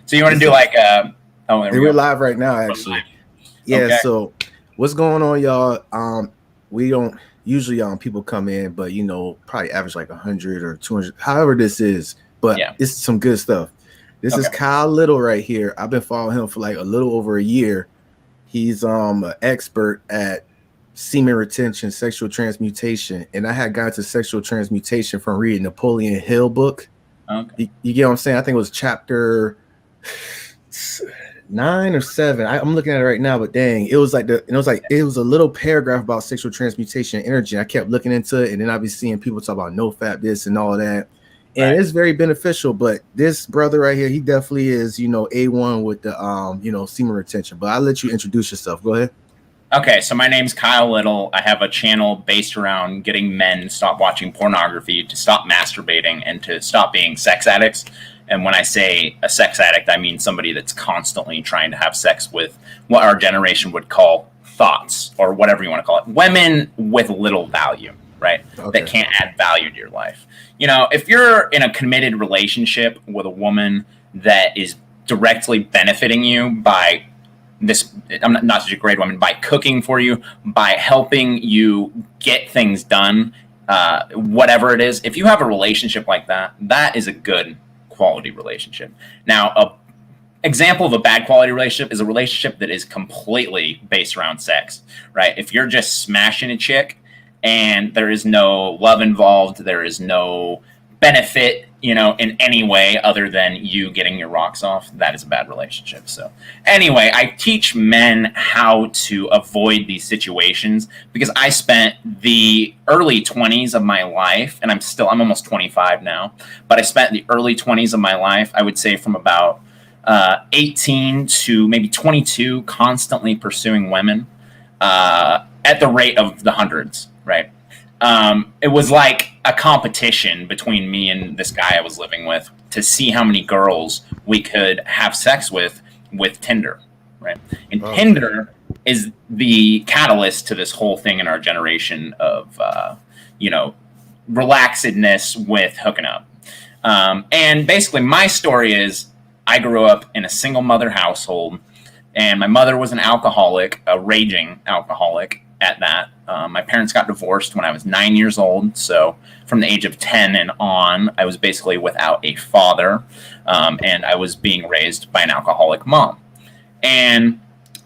So you want to do like oh, there we We're go. live right now, actually. Yeah. Okay. So what's going on, y'all? We don't usually people come in, but probably average like 100 or 200, however this is. But Yeah. it's some good stuff. This is Okay. Kyle Little right here. I've been following him for like a little over a year. He's an expert at semen retention, sexual transmutation, and I had got to sexual transmutation from reading Napoleon Hill book. Okay. You get what I'm saying? I think it was chapter 9 or 7. I'm looking at it right now, but dang, it was like it was a little paragraph about sexual transmutation energy. I kept looking into it, and then I'd be seeing people talk about no fap this and all of that. And Right. it's very beneficial, but this brother right here, he definitely is, A1 with the semen retention. But I'll let you introduce yourself. Go ahead. Okay, so my name's Kyle Little. I have a channel based around getting men to stop watching pornography, to stop masturbating, and to stop being sex addicts. And when I say a sex addict, I mean somebody that's constantly trying to have sex with what our generation would call thoughts, or whatever you want to call it. Women with little value, right? Okay. That can't add value to your life. If you're in a committed relationship with a woman that is directly benefiting you by this, I'm not such a great woman, by cooking for you, by helping you get things done, whatever it is, if you have a relationship like that, that is a good quality relationship. Now, a example of a bad quality relationship is a relationship that is completely based around sex, right? If you're just smashing a chick and there is no love involved, there is no benefit, in any way other than you getting your rocks off, that is a bad relationship. So anyway, I teach men how to avoid these situations because I spent the early 20s of my life, and I'm almost 25 now, but I spent the early 20s of my life, I would say from about 18 to maybe 22, constantly pursuing women at the rate of the hundreds, right? It was like a competition between me and this guy I was living with to see how many girls we could have sex with Tinder, right? And Okay. Tinder is the catalyst to this whole thing in our generation of, relaxedness with hooking up. And basically, my story is I grew up in a single mother household, and my mother was an alcoholic, a raging alcoholic at that. My parents got divorced when I was 9 years old. So from the age of 10 and on, I was basically without a father. And I was being raised by an alcoholic mom. And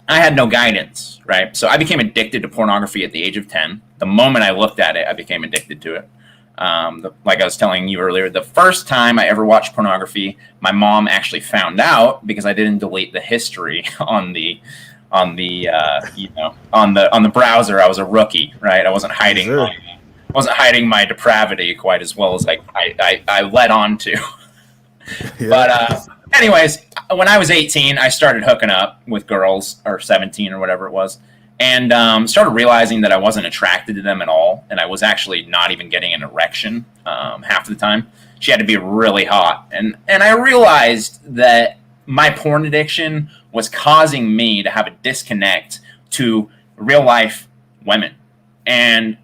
I had no guidance, right? So I became addicted to pornography at the age of 10. The moment I looked at it, I became addicted to it. Like I was telling you earlier, the first time I ever watched pornography, my mom actually found out because I didn't delete the history on the browser. I was a rookie, right? I wasn't hiding Sure. my depravity quite as well as I led on to. Yeah. But anyways, when I was 18, I started hooking up with girls, or 17 or whatever it was, and started realizing that I wasn't attracted to them at all, and I was actually not even getting an erection half the time. She had to be really hot, and I realized that my porn addiction was causing me to have a disconnect to real life women. And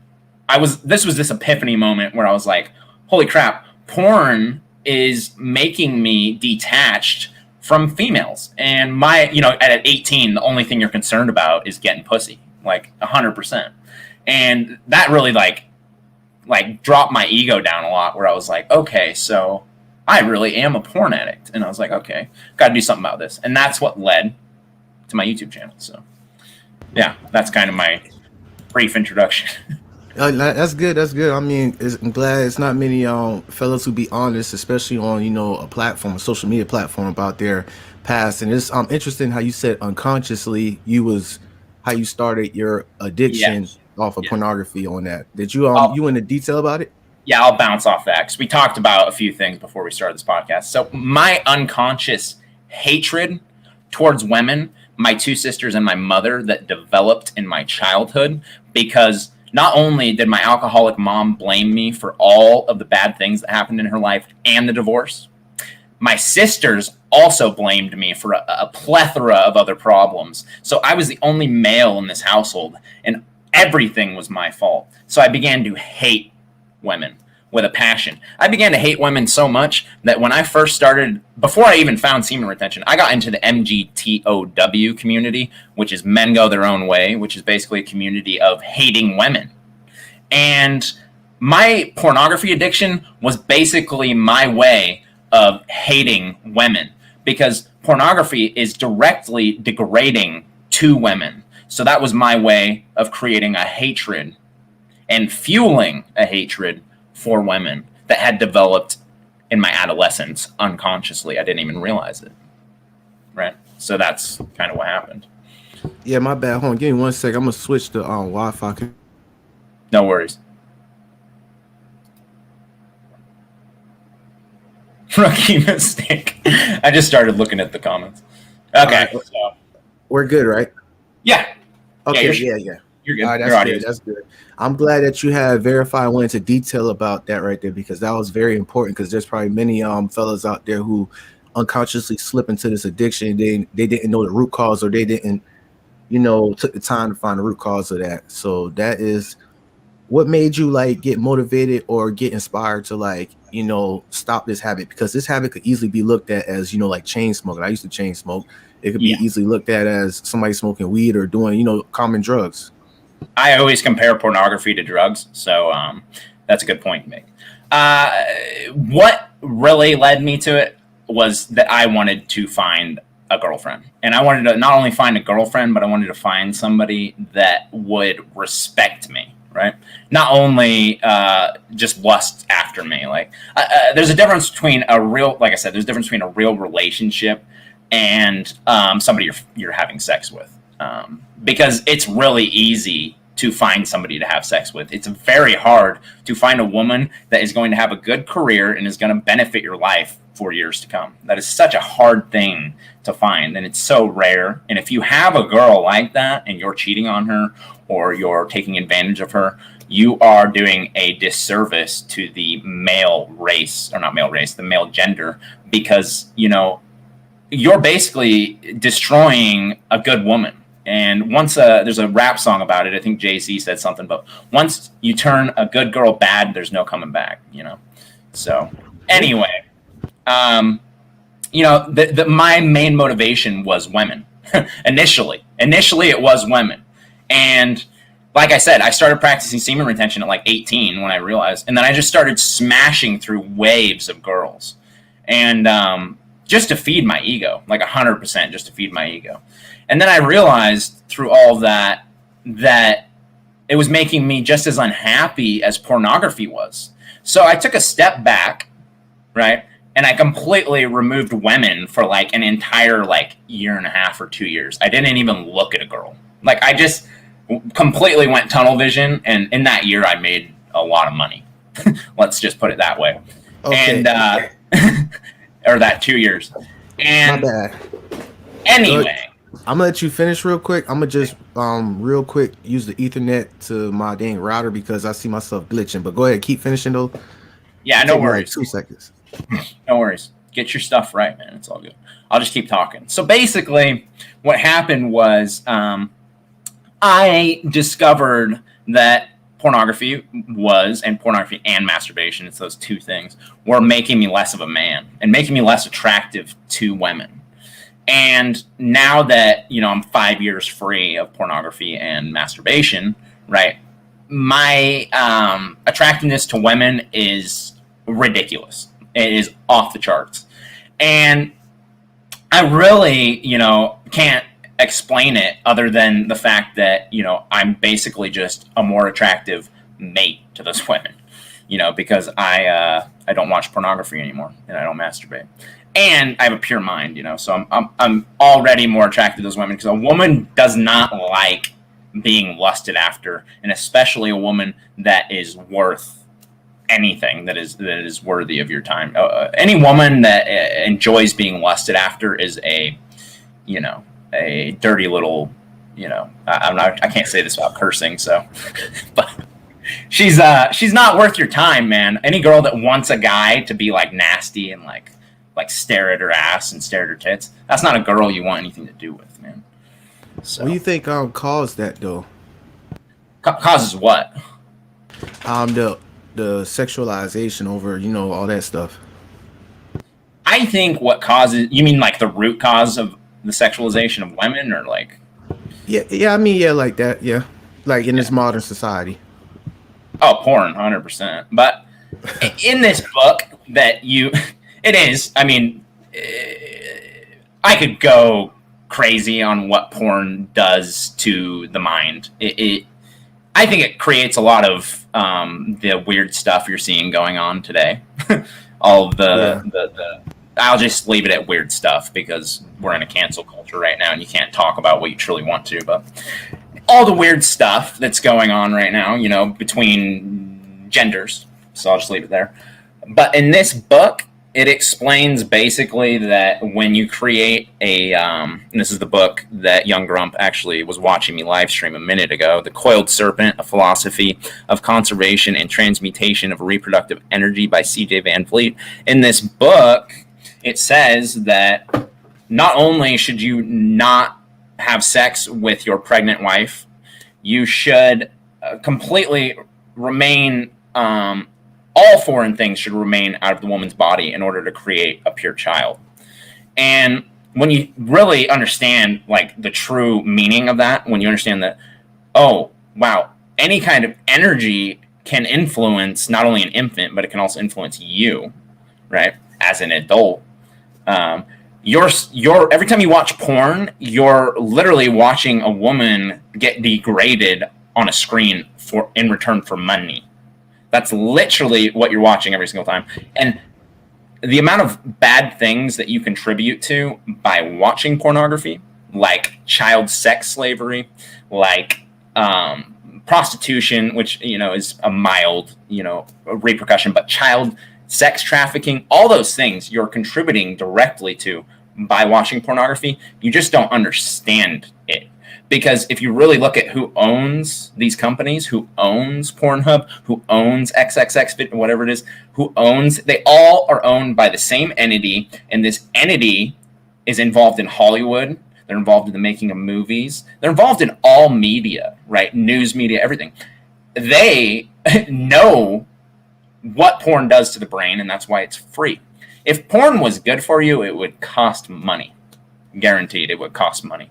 this was this epiphany moment where I was like, holy crap, porn is making me detached from females. And at 18, the only thing you're concerned about is getting pussy, like 100%. And that really like dropped my ego down a lot, where I was like, okay, so I really am a porn addict. And I was like, okay, got to do something about this. And that's what led to my YouTube channel. So yeah, that's kind of my brief introduction. That's good. That's good. I mean, I'm glad it's not many fellas who be honest, especially on a platform, a social media platform about their past. And it's interesting how you said unconsciously how you started your addiction Yes. off of Yes. pornography on that. Did you you into detail about it? Yeah, I'll bounce off that because we talked about a few things before we started this podcast. So my unconscious hatred towards women, my two sisters and my mother, that developed in my childhood, because not only did my alcoholic mom blame me for all of the bad things that happened in her life and the divorce, my sisters also blamed me for a plethora of other problems. So I was the only male in this household, and everything was my fault. So I began to hate women with a passion. I began to hate women so much that when I first started, before I even found semen retention, I got into the MGTOW community, which is Men Go Their Own Way, which is basically a community of hating women. And my pornography addiction was basically my way of hating women, because pornography is directly degrading to women. So that was my way of creating a hatred and fueling a hatred for women that had developed in my adolescence unconsciously. I didn't even realize it. Right? So that's kind of what happened. Yeah, my bad. Hold on, give me 1 sec. I'm gonna switch to Wi-Fi. No worries. Rookie mistake. I just started looking at the comments. Okay. Right, so. We're good, right? Yeah. Okay, yeah. You're good. All right, Your that's audio's good. That's good. I'm glad that you had verified, went into detail about that right there, because that was very important. Because there's probably many fellas out there who unconsciously slip into this addiction. They didn't know the root cause, or they didn't, took the time to find the root cause of that. So that is what made you like get motivated or get inspired to like, stop this habit, because this habit could easily be looked at as, like chain smoking. I used to chain smoke. It could be easily looked at as somebody smoking weed or doing, common drugs. I always compare pornography to drugs, so that's a good point to make. What really led me to it was that I wanted to find a girlfriend. And I wanted to not only find a girlfriend, but I wanted to find somebody that would respect me, right? Not only just lust after me. Like, there's a difference between a real, like I said, there's a difference between a real relationship and somebody you're having sex with. Because it's really easy to find somebody to have sex with. It's very hard to find a woman that is going to have a good career and is going to benefit your life for years to come. That is such a hard thing to find, and it's so rare. And if you have a girl like that and you're cheating on her or you're taking advantage of her, you are doing a disservice to the male race, or not male race, the male gender, because, you're basically destroying a good woman. And once there's a rap song about it, I think Jay-Z said something, but once you turn a good girl bad, there's no coming back, So anyway, my main motivation was women. Initially it was women. And like I said, I started practicing semen retention at like 18 when I realized, and then I just started smashing through waves of girls. And just to feed my ego, like 100%, just to feed my ego. And then I realized through all of that it was making me just as unhappy as pornography was. So I took a step back, right? And I completely removed women for like an entire like year and a half or 2 years. I didn't even look at a girl. Like, I just completely went tunnel vision. And in that year, I made a lot of money. Let's just put it that way. Okay. And, or that 2 years. And my bad. Anyway, I'm gonna let you finish real quick. I'm gonna just real quick use the Ethernet to my dang router because I see myself glitching. But go ahead, keep finishing though. Yeah, no worries. Like 2 seconds. No worries. Get your stuff right, man. It's all good. I'll just keep talking. So basically, what happened was I discovered that pornography and masturbation, it's those two things, were making me less of a man and making me less attractive to women. And now that, I'm 5 years free of pornography and masturbation, right, my attractiveness to women is ridiculous. It is off the charts. And I really, can't explain it other than the fact that, I'm basically just a more attractive mate to those women, because I don't watch pornography anymore and I don't masturbate. And I have a pure mind, so I'm already more attracted to those women, because a woman does not like being lusted after, and especially a woman that is worth anything, that is worthy of your time. Any woman that enjoys being lusted after is a dirty little, I can't say this without cursing, so, but she's not worth your time, man. Any girl that wants a guy to be like nasty and like stare at her ass and stare at her tits, that's not a girl you want anything to do with, man. So, what do you think caused that though? Causes what? The the sexualization over, you know, all that stuff? I think what causes, you mean like the root cause of the sexualization of women, or like, Yeah, yeah. I mean, yeah, like that. Yeah, like in yeah. this modern society. Oh, porn, 100%. But in this book that you, it is, I mean, I could go crazy on what porn does to the mind. I think it creates a lot of the weird stuff you're seeing going on today. All of Yeah. the I'll just leave it at weird stuff because we're in a cancel culture right now and you can't talk about what you truly want to. But all the weird stuff that's going on right now, you know, between genders. So I'll just leave it there. But in this book, it explains basically that when you create and this is the book that Young Grump actually was watching me live stream a minute ago, The Coiled Serpent, A Philosophy of Conservation and Transmutation of Reproductive Energy by C.J. Van Fleet. In this book, it says that not only should you not have sex with your pregnant wife, you should completely remain all foreign things should remain out of the woman's body in order to create a pure child. And when you really understand like the true meaning of that, when you understand that, oh wow, any kind of energy can influence not only an infant, but it can also influence you, right? As an adult, you're every time you watch porn, you're literally watching a woman get degraded on a screen for in return for money. That's literally what you're watching every single time. And the amount of bad things that you contribute to by watching pornography, like child sex slavery, like prostitution, which, you know, is a mild, you know, repercussion, but child sex trafficking, all those things you're contributing directly to by watching pornography. You just don't understand it. Because if you really look at who owns these companies, who owns Pornhub, who owns XXX, whatever it is, who owns, they all are owned by the same entity. And this entity is involved in Hollywood. They're involved in the making of movies. They're involved in all media, right? News media, everything. They know what porn does to the brain, and that's why it's free. If porn was good for you, it would cost money. Guaranteed it would cost money.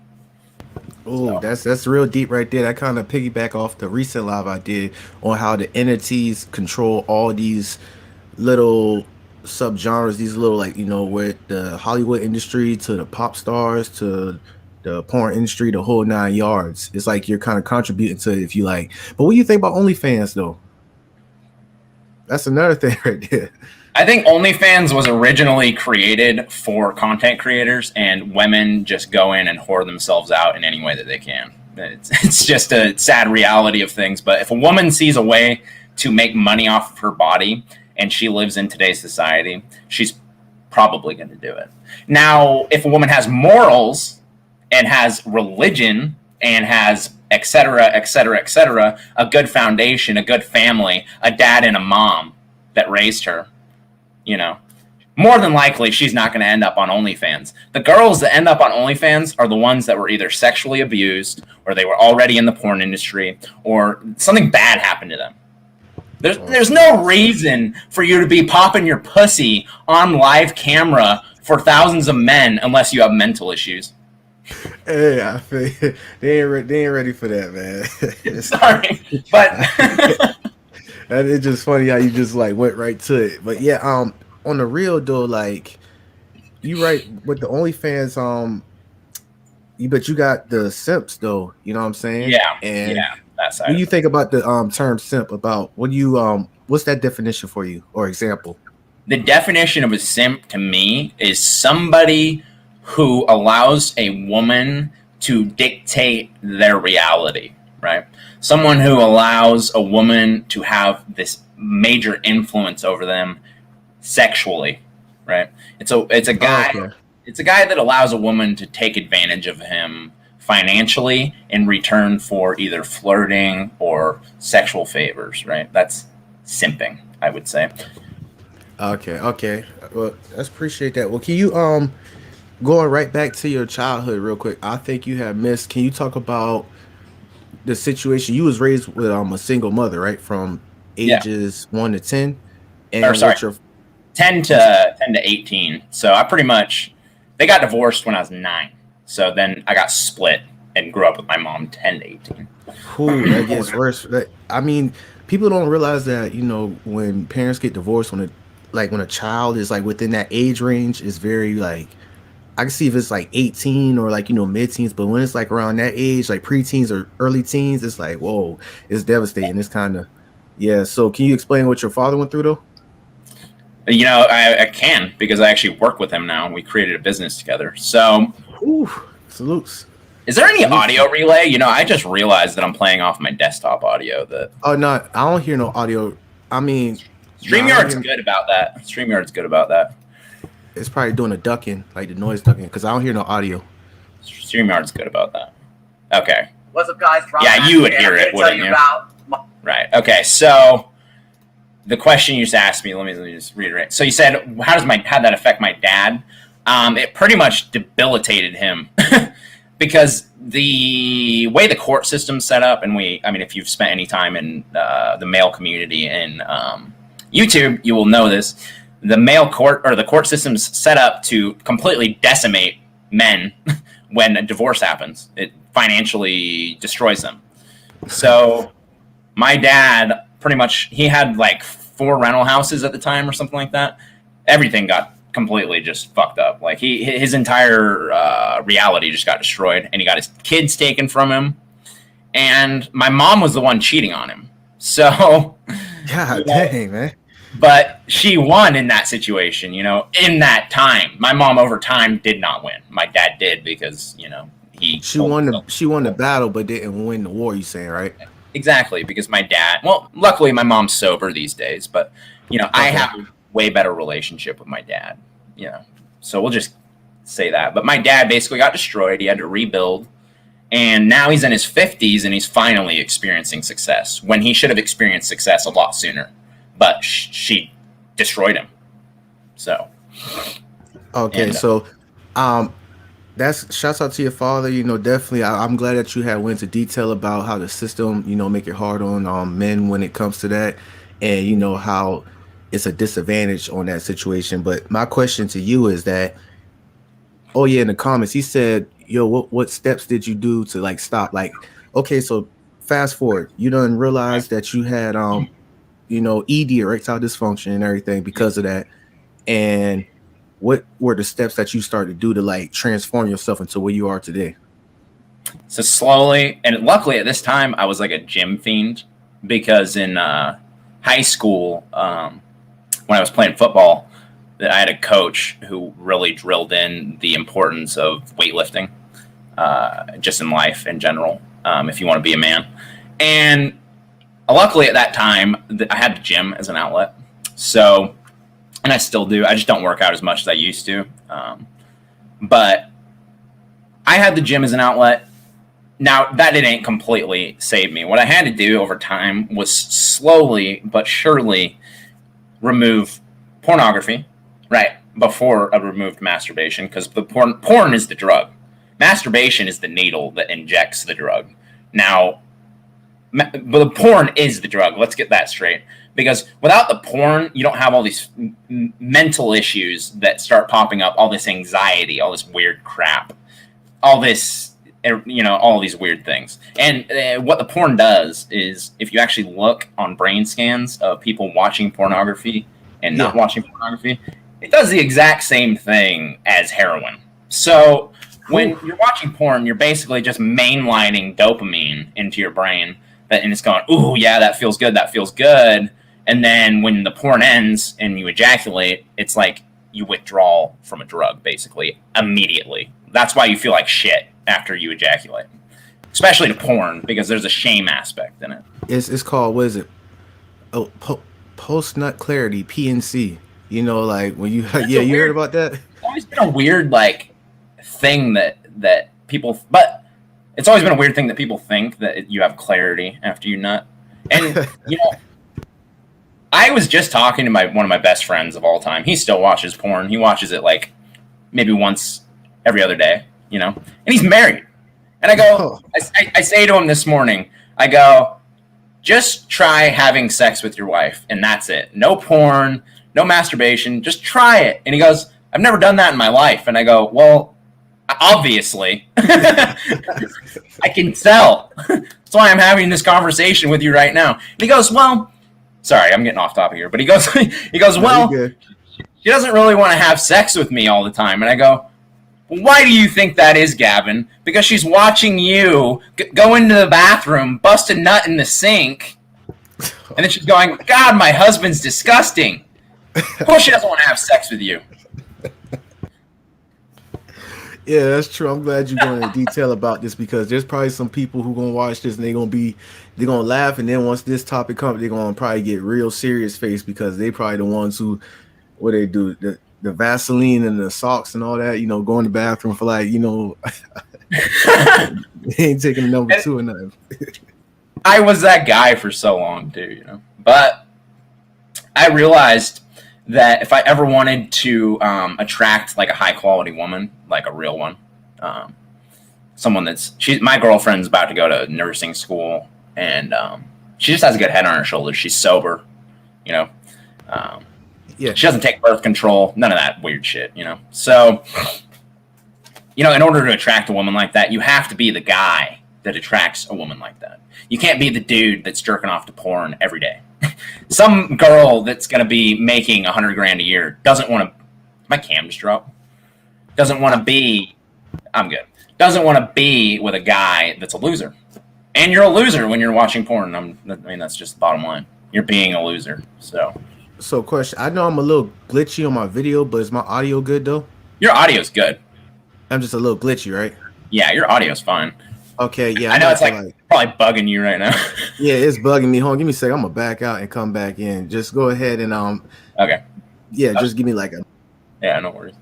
Oh, So. that's real deep right there. That kind of piggyback off the recent live I did on how the entities control all these little subgenres, these little, like, you know, with the Hollywood industry to the pop stars to the porn industry, the whole 9 yards. It's like you're kind of contributing to it if you like. But what do you think about OnlyFans though? That's another thing right there. I think OnlyFans was originally created for content creators, and women just go in and whore themselves out in any way that they can. It's just a sad reality of things. But if a woman sees a way to make money off of her body and she lives in today's society, she's probably going to do it. Now, if a woman has morals and has religion and has et cetera, et cetera, et cetera, a good foundation, a good family, a dad and a mom that raised her, you know, more than likely she's not going to end up on OnlyFans. The girls that end up on OnlyFans are the ones that were either sexually abused or they were already in the porn industry or something bad happened to them. There's no reason for you to be popping your pussy on live camera for thousands of men unless you have mental issues. Hey, I feel they ain't ready for that, man. Sorry, but and it's just funny how you just like went right to it. But yeah, on the real though, like you right with the OnlyFans, but you got the simps though. You know what I'm saying? yeah, And that side. what do you think about the term simp? About what do you what's that definition for you or example? The definition of a simp to me is somebody who allows a woman to dictate their reality, right? Someone who allows a woman to have this major influence over them sexually, right? It's a guy. Oh, okay. It's a guy that allows a woman to take advantage of him financially in return for either flirting or sexual favors, right? That's simping, I would say. Okay. Well, let's appreciate that. Well, can you going right back to your childhood real quick? I think you have missed. Can you talk about the situation? You was raised with a single mother, right? From Yeah. ages 1 to 10, Or and sorry, what your 10 to 18. So I pretty much, they got divorced when I was 9. So then I got split and grew up with my mom 10 to 18. who that gets worse. I mean, people don't realize that when parents get divorced, when a child is like within that age range, is very like I can see if it's like 18 or like mid teens, but when it's like around that age, like preteens or early teens, it's like whoa, it's devastating. It's kind of yeah. So can you explain what your father went through though? I can because I actually work with him now. We created a business together. So, Ooh, salutes, is there any salutes. audio relay? I just realized that I'm playing off my desktop audio. That Oh no, I don't hear no audio. I mean, no, I don't StreamYard's hear. good about that. StreamYard's good about that. It's probably doing a ducking, like the noise ducking, because I don't hear no audio. StreamYard's good about that. Okay. What's up, guys? Yeah, you would hear it, wouldn't you? Right. Okay. So the question you just asked me, let me just reiterate. So you said, how'd that affect my dad? It pretty much debilitated him because the way the court system's set up, and if you've spent any time in the male community in YouTube, you will know this. The male court or the court system's set up to completely decimate men when a divorce happens. It financially destroys them. So my dad pretty much, he had like 4 rental houses at the time or something like that. Everything got completely just fucked up. Like his entire reality just got destroyed, and he got his kids taken from him. And my mom was the one cheating on him. So, God dang, man. But she won in that situation, in that time. My mom over time did not win. My dad did because, she won the battle but didn't win the war, you saying, right? Exactly, because my dad, well, luckily my mom's sober these days, but I have a way better relationship with my dad, So we'll just say that. But my dad basically got destroyed. He had to rebuild. And now he's in his 50s and he's finally experiencing success when he should have experienced success a lot sooner. But she destroyed him. So. Okay, so that's shouts out to your father. Definitely, I'm glad that you had went into detail about how the system, make it hard on men when it comes to that, and how it's a disadvantage on that situation. But my question to you is that, oh yeah, in the comments he said, yo, what steps did you do to like stop? Like, okay, so fast forward, you done realized that you had ED, erectile dysfunction, and everything because of that, and what were the steps that you started to do to like transform yourself into where you are today? So slowly, and luckily at this time I was like a gym fiend, because in high school, when I was playing football, that I had a coach who really drilled in the importance of weightlifting, just in life in general, if you want to be a man. And luckily at that time, I had the gym as an outlet. So, and I still do. I just don't work out as much as I used to. But I had the gym as an outlet. Now, that didn't completely save me. What I had to do over time was slowly but surely remove pornography, right, before I removed masturbation, because the porn is the drug. Masturbation is the needle that injects the drug. Now, but the porn is the drug. Let's get that straight. Because without the porn, you don't have all these mental issues that start popping up, all this anxiety, all this weird crap, all this, all these weird things. And what the porn does is, if you actually look on brain scans of people watching pornography and not watching pornography, it does the exact same thing as heroin. So when you're watching porn, you're basically just mainlining dopamine into your brain, and it's going, ooh, yeah, that feels good, that feels good. And then when the porn ends and you ejaculate, it's like you withdraw from a drug, basically, immediately. That's why you feel like shit after you ejaculate, especially to porn, because there's a shame aspect in it. It's called, what is it? Oh, post nut clarity, PNC. Like when you you heard about that? It's always been a weird thing that people, but it's always been a weird thing that people think that you have clarity after you nut. And I was just talking to one of my best friends of all time. He still watches porn. He watches it like maybe once every other day, and he's married. And I go, I say to him this morning, I go, just try having sex with your wife, and that's it. No porn, no masturbation. Just try it. And he goes, I've never done that in my life. And I go, well, obviously. I can tell. That's why I'm having this conversation with you right now. And he goes, well, sorry, I'm getting off topic here, but he goes, well, she doesn't really want to have sex with me all the time. And I go, well, why do you think that is, Gavin? Because she's watching you go into the bathroom, bust a nut in the sink, and then she's going, God, my husband's disgusting. Of course she doesn't want to have sex with you. Yeah, that's true. I'm glad you're going into detail about this, because there's probably some people who gonna watch this and they're gonna laugh, and then once this topic comes, they're gonna probably get real serious face, because they probably the ones who, what they do, the Vaseline and the socks and all that, go in the bathroom for like, they ain't taking the number 2 or nothing. I was that guy for so long too, but I realized that if I ever wanted to attract like a high quality woman, like a real one, someone my girlfriend's about to go to nursing school, and she just has a good head on her shoulders. She's sober, Yeah. She doesn't take birth control, none of that weird shit, So, in order to attract a woman like that, you have to be the guy that attracts a woman like that. You can't be the dude that's jerking off to porn every day. Some girl that's going to be making $100,000 a year doesn't want to. My cam just dropped. Doesn't want to be. I'm good. Doesn't want to be with a guy that's a loser. And you're a loser when you're watching porn. That's just the bottom line. You're being a loser. So, question. I know I'm a little glitchy on my video, but is my audio good though? Your audio's good. I'm just a little glitchy, right? Yeah, your audio's fine. Okay, yeah. I know it's probably bugging you right now. Yeah, it's bugging me. Hold on, give me a sec. I'm gonna back out and come back in. Just go ahead and Okay. Yeah, just give me like a. Yeah, no worries.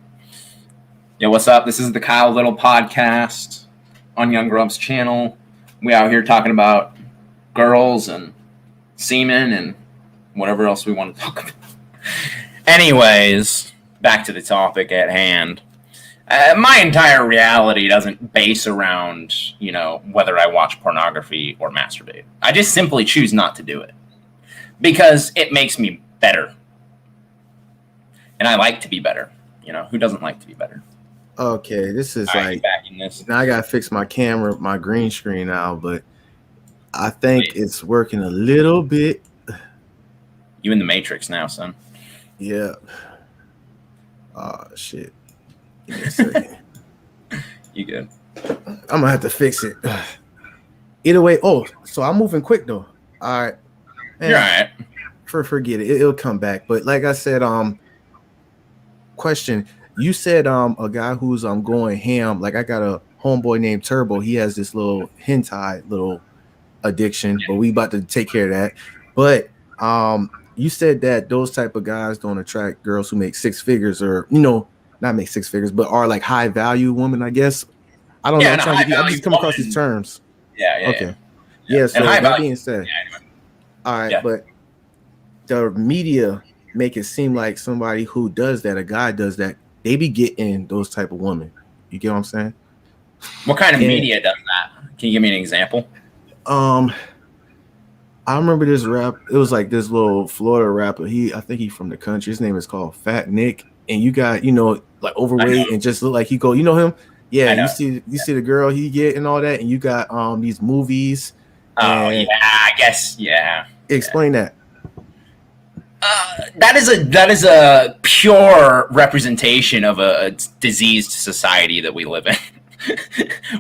Yeah, what's up? This is the Kyle Little podcast on Young Grub's channel. We out here talking about girls and semen and whatever else we want to talk about. Anyways, back to the topic at hand. My entire reality doesn't base around, whether I watch pornography or masturbate. I just simply choose not to do it because it makes me better. And I like to be better. Who doesn't like to be better? Okay, this is this. Now I gotta fix my camera, my green screen now, but I think it's working a little bit. You in the Matrix now, son. Yeah. Oh, shit. Give me a second. You good? I'm gonna have to fix it. Either way. Oh, so I'm moving quick though. All right. You're all right. Forget it. It'll come back. But like I said, question. You said a guy who's going ham. Like I got a homeboy named Turbo. He has this little hentai little addiction, but we about to take care of that. But you said that those type of guys don't attract girls who make 6 figures, or not make 6 figures, but are like high value women, I guess. I don't know. I'm just come across these terms. Yeah. Okay. Yeah. So that being said, all right, but the media make it seem like somebody who does that, a guy does that, they be getting those type of women. You get what I'm saying? What kind of media does that? Can you give me an example? I remember this rap. It was like this little Florida rapper. I think he's from the country. His name is called Fat Nick. And you got, like overweight and just look like he go. You know him? Yeah. You see the girl he get and all that. And you got these movies. Oh yeah, I guess yeah. Explain that. That is a pure representation of a diseased society that we live in,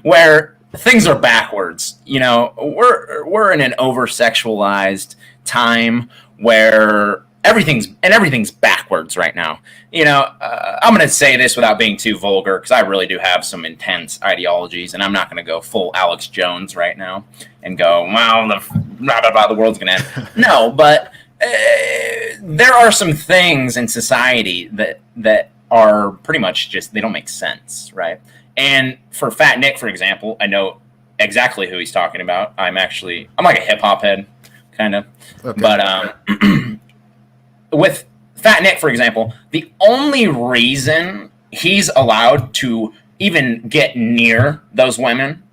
where things are backwards. We're in an over-sexualized time where everything's backwards right now. I'm going to say this without being too vulgar, because I really do have some intense ideologies, and I'm not going to go full Alex Jones right now and go, well, the world's going to end. No, but there are some things in society that are pretty much just, they don't make sense, right? And for Fat Nick, for example, I know exactly who he's talking about. I'm like a hip hop head, kind of. Okay. But with Fat Nick, for example, the only reason he's allowed to even get near those women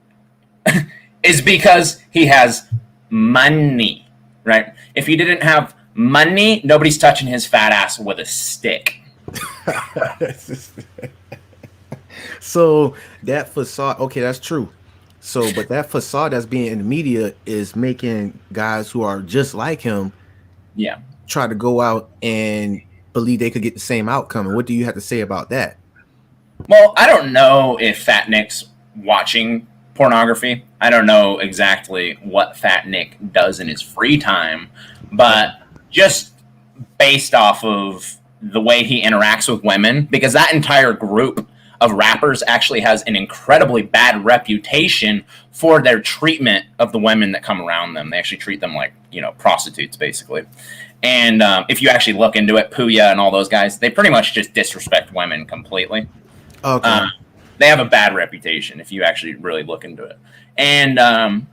is because he has money. right? If he didn't have money, nobody's touching his fat ass with a stick. So that facade, okay, that's true. So, but that facade that's being in the media is making guys who are just like him Yeah. try to go out and believe they could get the same outcome. And what do you have to say about that? Well, I don't know if Fat Nick's watching pornography. I don't know exactly what Fat Nick does in his free time, but just based off of the way he interacts with women, because that entire group of rappers actually has an incredibly bad reputation for their treatment of the women that come around them. They actually treat them like, prostitutes, basically. And if you actually look into it, Puya and all those guys, they pretty much just disrespect women completely. Okay. They have a bad reputation if you actually really look into it. And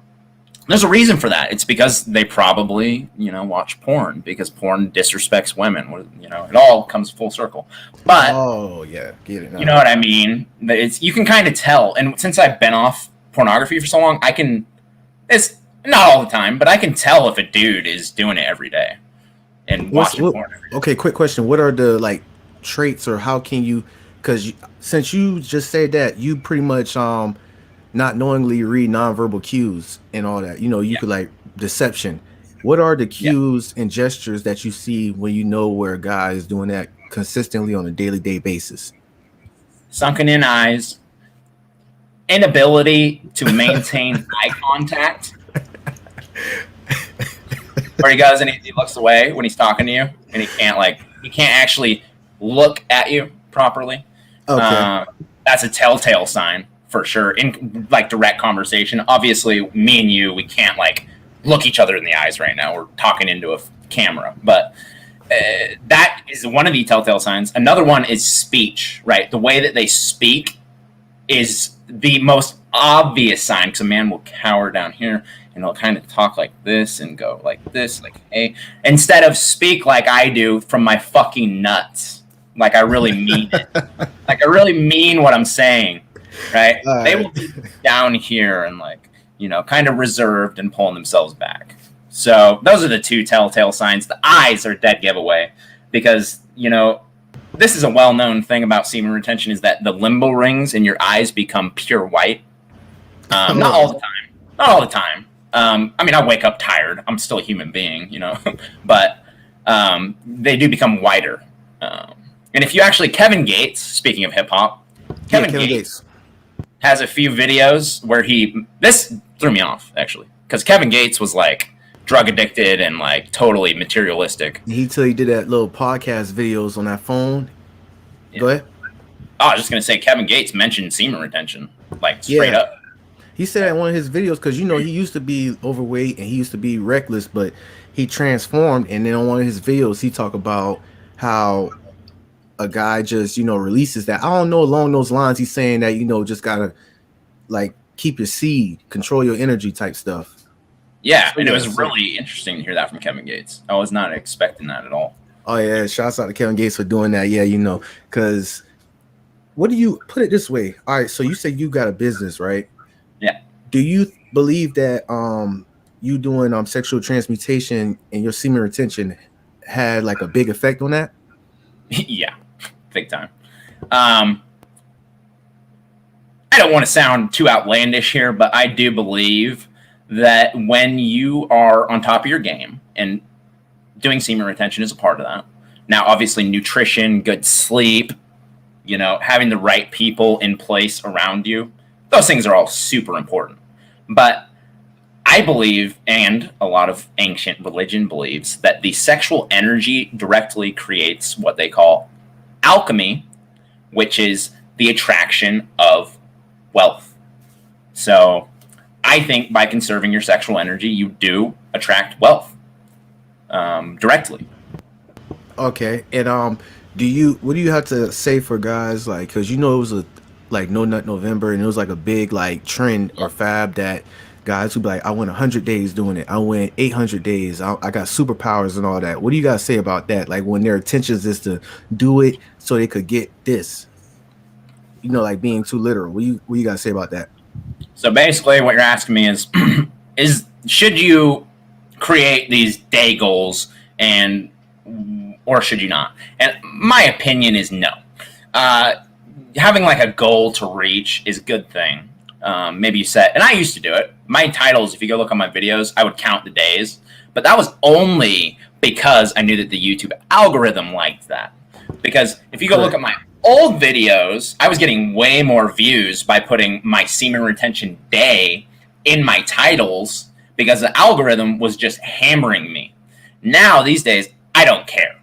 there's a reason for that. It's because they probably, watch porn, because porn disrespects women. It all comes full circle. But Oh yeah, get it now. you know what I mean? You can kind of tell. And since I've been off pornography for so long, it's not all the time, but I can tell if a dude is doing it every day and watching porn every day. Okay, quick question. What are the like traits, or how can you, because since you just said that, you pretty much not knowingly read nonverbal cues and all that. You Yeah. could like deception. What are the Yeah. cues and gestures that you see when you know where a guy is doing that consistently on a daily day basis? Sunken in eyes, inability to maintain eye contact. Where he goes and he looks away when he's talking to you, and he can't actually look at you properly. Okay. That's a telltale sign for sure. In like direct conversation, obviously, me and you, we can't like look each other in the eyes right now. We're talking into a camera, but that is one of the telltale signs. Another one is speech. Right, the way that they speak is the most obvious sign, because a man will cower down here and he'll kind of talk like this and go like this, like, hey, instead of speak like I do from my fucking nuts. Like I really mean it. Like I really mean what I'm saying, right? They will be down here and like, kind of reserved and pulling themselves back. So those are the two telltale signs. The eyes are dead giveaway because, this is a well-known thing about semen retention, is that the limbo rings in your eyes become pure white. Not all the time. Not all the time. I wake up tired. I'm still a human being, but they do become whiter. And if you actually, Kevin Gates, speaking of hip hop, Kevin Gates has a few videos where this threw me off actually, because Kevin Gates was like drug addicted and like totally materialistic. He did that little podcast videos on that phone. Yeah. Go ahead. I was just gonna say Kevin Gates mentioned semen retention, like straight up. He said in one of his videos, because he used to be overweight and he used to be reckless, but he transformed. And then on one of his videos, he talked about how a guy just releases that. I don't know, along those lines. He's saying that just gotta like keep your seed, control your energy type stuff. Yeah, and it was really interesting to hear that from Kevin Gates. I was not expecting that at all. Oh yeah, shouts out to Kevin Gates for doing that. Yeah, because what do you put it this way? All right, so you say you got a business, right? Yeah. Do you believe that you doing sexual transmutation and your semen retention had like a big effect on that? Yeah, big time. I don't want to sound too outlandish here, but I do believe that when you are on top of your game, and doing semen retention is a part of that. Now, obviously, nutrition, good sleep, having the right people in place around you, those things are all super important. But I believe, and a lot of ancient religion believes, that the sexual energy directly creates what they call alchemy, which is the attraction of wealth. So I think by conserving your sexual energy, you do attract wealth directly. Okay, and what do you have to say for guys, like, because it was a like No Nut November, and it was like a big like trend or fab that guys who be like, I went 100 days doing it, I went 800 days, I got superpowers and all that. What do you guys say about that? Like when their intentions is to do it so they could get this, like being too literal. What you guys say about that? So basically what you're asking me is should you create these day goals, and or should you not? And my opinion is no. Having like a goal to reach is a good thing. Maybe you set, and I used to do it. My titles, if you go look on my videos, I would count the days, but that was only because I knew that the YouTube algorithm liked that. Because if you go look at my old videos, I was getting way more views by putting my semen retention day in my titles because the algorithm was just hammering me. Now, these days, I don't care.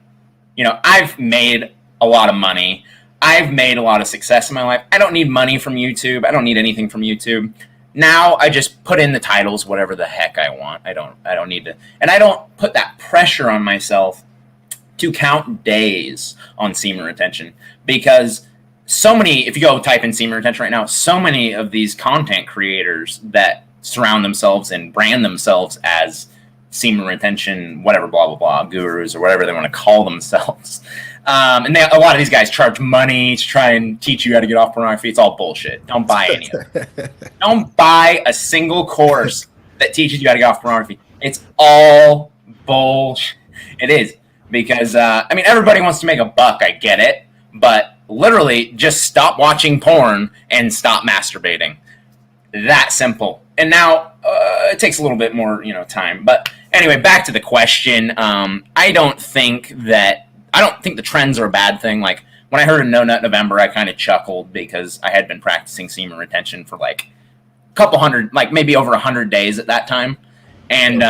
You know, I've made a lot of money. I've made a lot of success in my life. I don't need money from YouTube. I don't need anything from YouTube. Now I just put in the titles, whatever the heck I want. I don't need to, and I don't put that pressure on myself to count days on semen retention, because so many, if you go type in semen retention right now, so many of these content creators that surround themselves and brand themselves as semen retention, whatever, blah, blah, blah, gurus or whatever they want to call themselves. And a lot of these guys charge money to try and teach you how to get off pornography. It's all bullshit. Don't buy any of it. Don't buy a single course that teaches you how to get off pornography. It's all bullshit. It is. Because, I mean, everybody wants to make a buck. I get it. But literally, just stop watching porn and stop masturbating. That simple. And now, it takes a little bit more, time. But anyway, back to the question. I don't think the trends are a bad thing. Like, when I heard of No Nut November, I kind of chuckled because I had been practicing semen retention for like a couple hundred, like maybe over 100 days at that time. And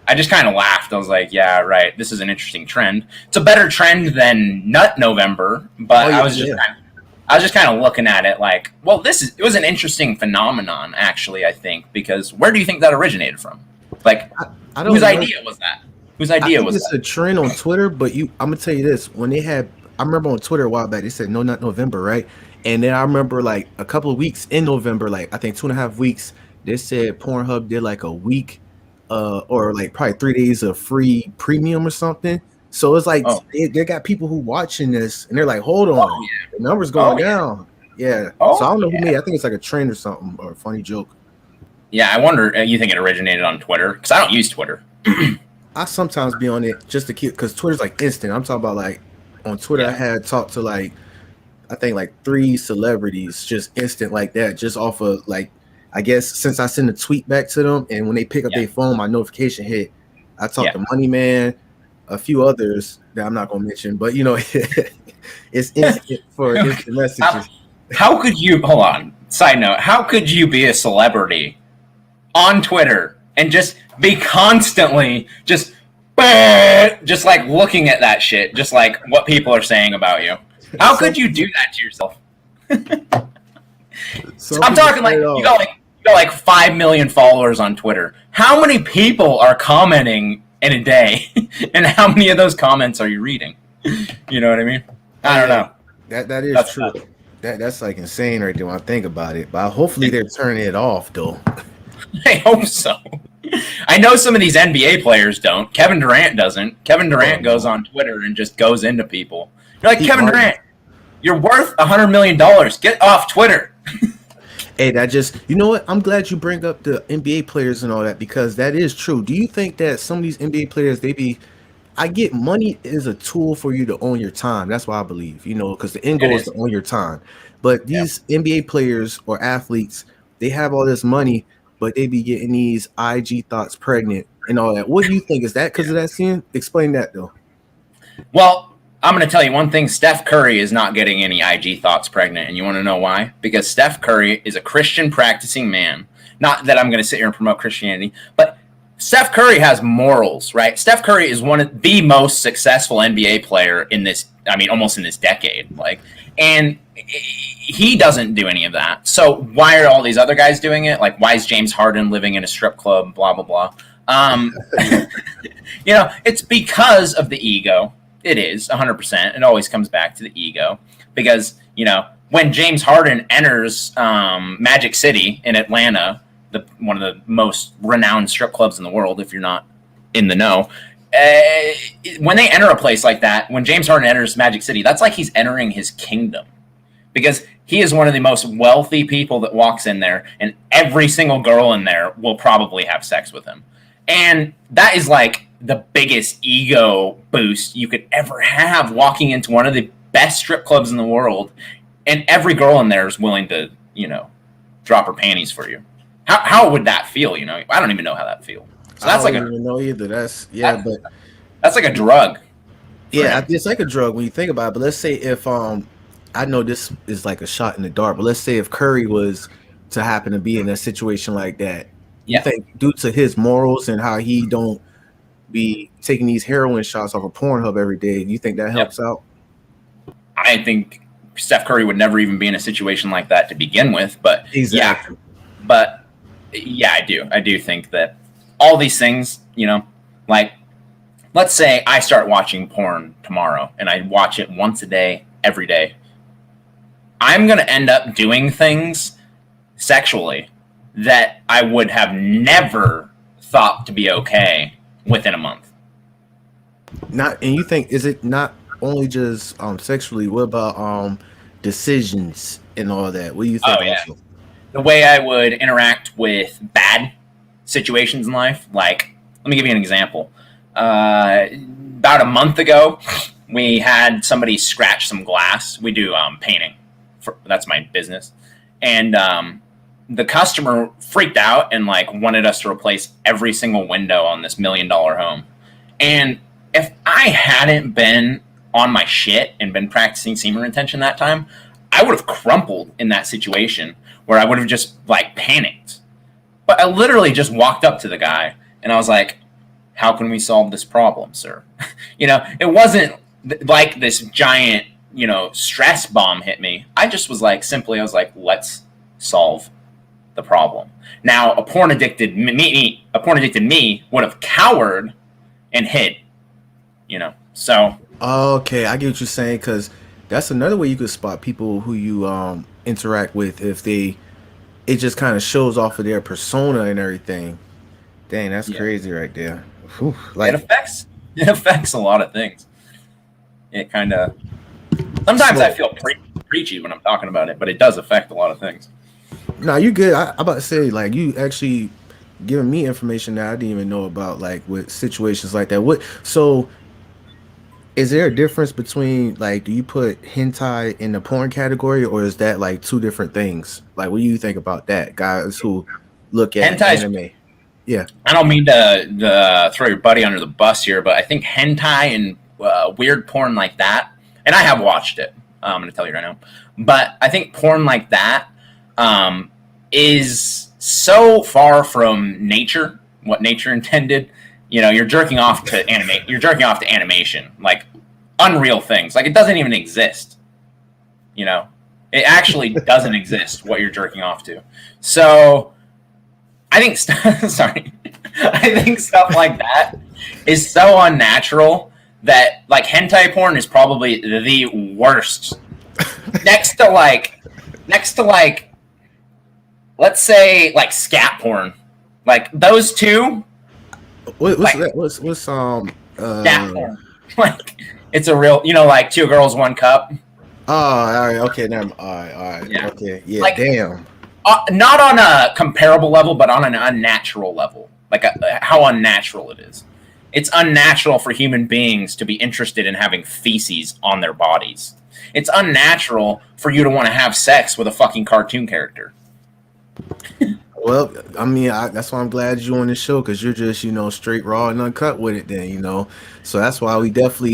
I just kind of laughed. I was like, yeah, right. This is an interesting trend. It's a better trend than Nut November, but I was just kind of looking at it like, well, it was an interesting phenomenon, actually, I think, because where do you think that originated from? Like, I don't whose know. idea was that? Whose idea was it's that? a trend on Twitter, but I'm gonna tell you this: when I remember on Twitter a while back, they said No Nut November, right? And then I remember like a couple of weeks in November, like I think 2.5 weeks, they said Pornhub did like a week, or like probably 3 days of free premium or something. So it's like they got people who watching this, and they're like, hold on, the numbers going down. Yeah. So I don't know who made it. I think it's like a trend or something, or a funny joke. Yeah, I wonder. You think it originated on Twitter? Because I don't use Twitter. I sometimes be on it just to keep, because Twitter's like instant. I'm talking about like on Twitter, I had talked to like, I think like 3 celebrities just instant like that, just off of like, I guess since I send a tweet back to them, and when they pick up their phone, my notification hit. I talked to Money Man, a few others that I'm not gonna mention, but it's instant for instant messages. How could you, hold on, side note, how could you be a celebrity on Twitter and just be constantly just like looking at that shit, just like what people are saying about you? How could you do that to yourself? I'm talking like you got like 5 million followers on Twitter. How many people are commenting in a day, and how many of those comments are you reading? You know what I mean? I don't know. That is true. That's like insane right there when I think about it. But hopefully they're turning it off though. I hope so. I know some of these NBA players don't. Kevin Durant doesn't. Kevin Durant goes on Twitter and just goes into people. You're like, Kevin Durant, you're worth $100 million. Get off Twitter. Hey, that just, you know what? I'm glad you bring up the NBA players and all that, because that is true. Do you think that some of these NBA players, I get money is a tool for you to own your time. That's what I believe, because the end goal is to own your time. But these NBA players or athletes, they have all this money, but they be getting these IG thoughts pregnant and all that. What do you think? Is that because of that scene? Explain that, though. Well, I'm going to tell you one thing. Steph Curry is not getting any IG thoughts pregnant. And you want to know why? Because Steph Curry is a Christian practicing man. Not that I'm going to sit here and promote Christianity, but Steph Curry has morals, right? Steph Curry is one of the most successful NBA player in this, almost in this decade. And he doesn't do any of that. So why are all these other guys doing it? Like, why is James Harden living in a strip club, blah, blah, blah. It's because of the ego. It is 100%. It always comes back to the ego, because, when James Harden enters Magic City in Atlanta, one of the most renowned strip clubs in the world, if you're not in the know, when they enter a place like that, when James Harden enters Magic City, that's like he's entering his kingdom, because he is one of the most wealthy people that walks in there, and every single girl in there will probably have sex with him. And that is like the biggest ego boost you could ever have, walking into one of the best strip clubs in the world, and every girl in there is willing to, drop her panties for you. How would that feel? I don't even know how that feels. So I don't even know either. That's like a drug. Yeah, it's like a drug when you think about it. But let's say if I know this is like a shot in the dark, but let's say if Curry was to happen to be in a situation like that, you think due to his morals and how he don't be taking these heroin shots off of Pornhub every day, you think that helps out? I think Steph Curry would never even be in a situation like that to begin with. But exactly. I do. I do think that all these things, like, let's say I start watching porn tomorrow and I watch it once a day, every day. I'm going to end up doing things sexually that I would have never thought to be okay within a month. And you think, is it not only just sexually? What about decisions and all that? What do you think? Oh, yeah. The way I would interact with bad situations in life, like, let me give you an example. About a month ago, we had somebody scratch some glass. We do painting. That's my business. And the customer freaked out and wanted us to replace every single window on this $1 million home. And if I hadn't been on my shit and been practicing semen retention that time, I would have crumpled in that situation where I would have just panicked. But I literally just walked up to the guy and I was like, how can we solve this problem, sir? It wasn't like this giant, stress bomb hit me. I just was simply, let's solve the problem. Now, a porn addicted me would have cowered and hid, so. Okay, I get what you're saying, because that's another way you could spot people who you interact with if it just kind of shows off of their persona and everything. Dang, that's crazy right there. Whew, it affects a lot of things. It kind of sometimes I feel preachy when I'm talking about it, but it does affect a lot of things. No, you good. I'm about to say, you actually giving me information that I didn't even know about, with situations like that. So is there a difference between do you put hentai in the porn category, or is that two different things? What do you think about that, guys who look at Hentai's anime? Yeah, I don't mean to throw your buddy under the bus here, but I think hentai and weird porn like that, and I have watched it. I'm going to tell you right now, but I think porn like that is so far from nature, what nature intended. You're jerking off to animate. You're jerking off to animation, unreal things. It doesn't even exist. It actually doesn't exist what you're jerking off to. So I think I think stuff like that is so unnatural that hentai porn is probably the worst. next to let's say scat porn. Those two. What's that? What's scat porn. It's a real, Two Girls, One Cup. Oh, all right, okay, now, all right, yeah. Okay, yeah, damn. Not on a comparable level, but on an unnatural level. How unnatural it is. It's unnatural for human beings to be interested in having feces on their bodies. It's unnatural for you to want to have sex with a fucking cartoon character. Well, I mean, that's why I'm glad you're on this show, because you're just, straight raw and uncut with it then, So that's why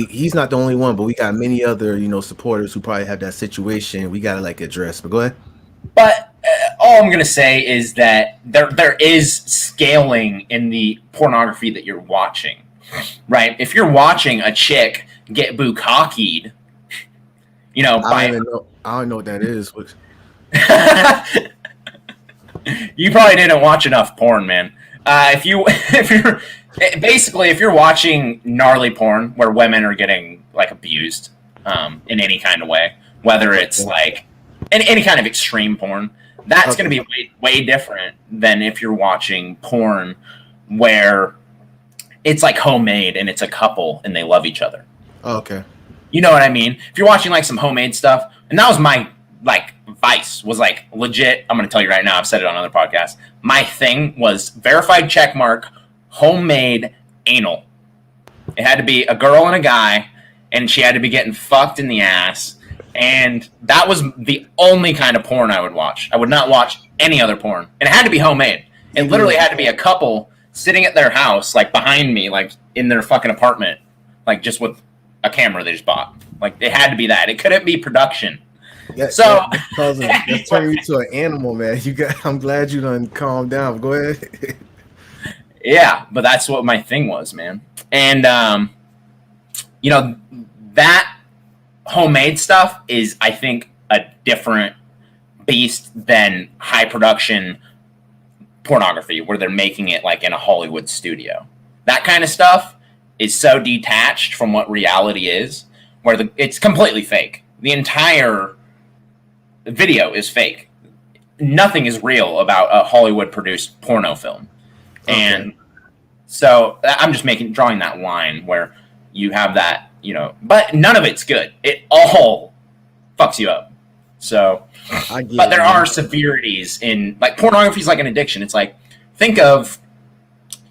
he's not the only one, but we got many other, supporters who probably have that situation we got to address. But go ahead. But all I'm going to say is that there is scaling in the pornography that you're watching, right? If you're watching a chick get bukkakied, I don't know what that is. You probably didn't watch enough porn, man. If you're watching gnarly porn where women are getting abused in any kind of way, whether it's any kind of extreme porn, that's going to be way different than if you're watching porn where it's homemade and it's a couple and they love each other. Okay. You know what I mean? If you're watching some homemade stuff, and that was my vice, was legit. I'm going to tell you right now, I've said it on other podcasts. My thing was verified check mark homemade anal. It had to be a girl and a guy, and she had to be getting fucked in the ass. And that was the only kind of porn I would watch. I would not watch any other porn. And it had to be homemade. It literally had to be a couple sitting at their house, like behind me, like in their fucking apartment, like just with a camera they just bought. Like it had to be that. It couldn't be production. That's turning you to an animal, man. I'm glad you done calmed down. Go ahead. Yeah, but that's what my thing was, man. And that homemade stuff is, I think, a different beast than high production pornography where they're making it like in a Hollywood studio. That kind of stuff is so detached from what reality is, where it's completely fake. The entire video is fake. Nothing is real about a Hollywood produced porno film. Okay. And so I'm just drawing that line where you have that, but none of it's good. It all fucks you up. So, but there are severities in, like, pornography is like an addiction. It's like, think of,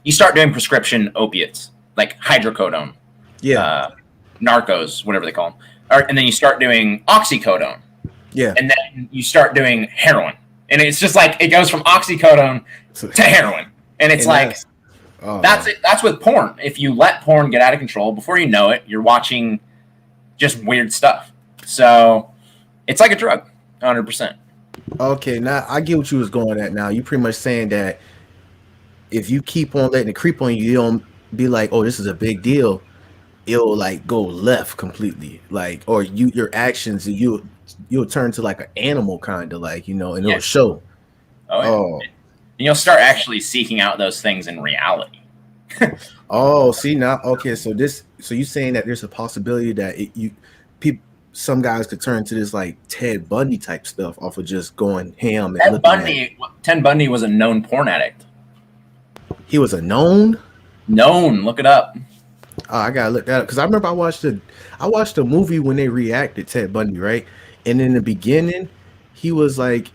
you start doing prescription opiates, like hydrocodone, Narcos, whatever they call them. And then you start doing oxycodone. Yeah. And then you start doing heroin. And it's just like, it goes from oxycodone to heroin. And it's that's it. That's with porn. If you let porn get out of control, before you know it, you're watching just weird stuff. So it's like a drug, 100%. Okay, now I get what you was going at now. You pretty much saying that if you keep on letting it creep on you, you don't be like, oh, this is a big deal. It'll like go left completely. Like, or your actions, you'll turn to like an animal kind of, like, and it'll show. Oh. And you'll start actually seeking out those things in reality. Oh, see now. Okay, so you saying that there's a possibility that some guys could turn to this like Ted Bundy type stuff off of just going ham. Ted Bundy was a known porn addict. He was a known. Look it up. Oh, I gotta look that up because I remember I watched a movie when they reacted Ted Bundy, right? And in the beginning, he was like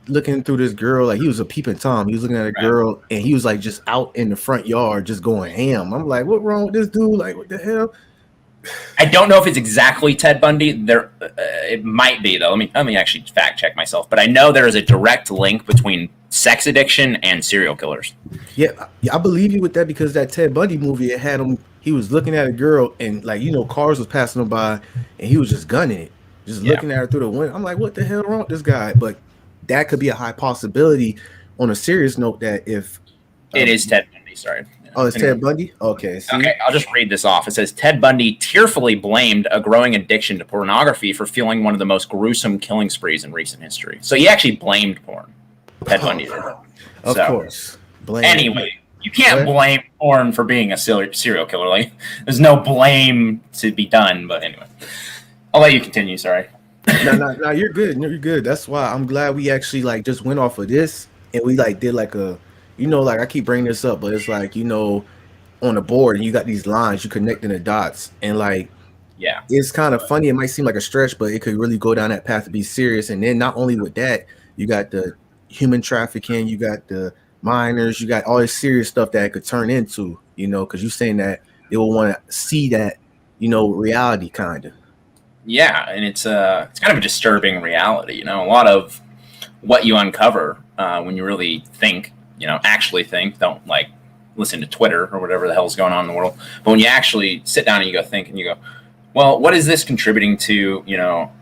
looking through this girl, like he was a peeping Tom. He was looking at a girl, and he was like just out in the front yard, just going ham. I'm like, what wrong with this dude? Like, what the hell? I don't know if it's exactly Ted Bundy. It might be though. Let me actually fact check myself. But I know there is a direct link between sex addiction and serial killers. Yeah, I believe you with that because that Ted Bundy movie, it had him. He was looking at a girl, and like cars was passing him by, and he was just gunning it, just looking at her through the window. I'm like, what the hell wrong with this guy? But that could be a high possibility. On a serious note, that if it is Ted Bundy, sorry. Oh, it's Ted Bundy? Okay. See? Okay, I'll just read this off. It says, Ted Bundy tearfully blamed a growing addiction to pornography for fueling one of the most gruesome killing sprees in recent history. So he actually blamed porn. Ted Bundy did. Of course. Anyway, you can't blame porn for being a serial killer. Like, there's no blame to be done. But anyway, I'll let you continue. Sorry. No, you're good. You're good. That's why I'm glad we actually like just went off of this and we like did like a, like I keep bringing this up, but it's like, on the board and you got these lines, you connecting the dots, and like, yeah, it's kind of funny. It might seem like a stretch, but it could really go down that path to be serious. And then not only with that, you got the human trafficking, you got the minors, you got all this serious stuff that it could turn into, because you're saying that they will want to see that, reality kind of. Yeah, and it's kind of a disturbing reality. A lot of what you uncover when you really think, actually think, don't like listen to Twitter or whatever the hell's going on in the world. But when you actually sit down and you go think and you go, well, what is this contributing to?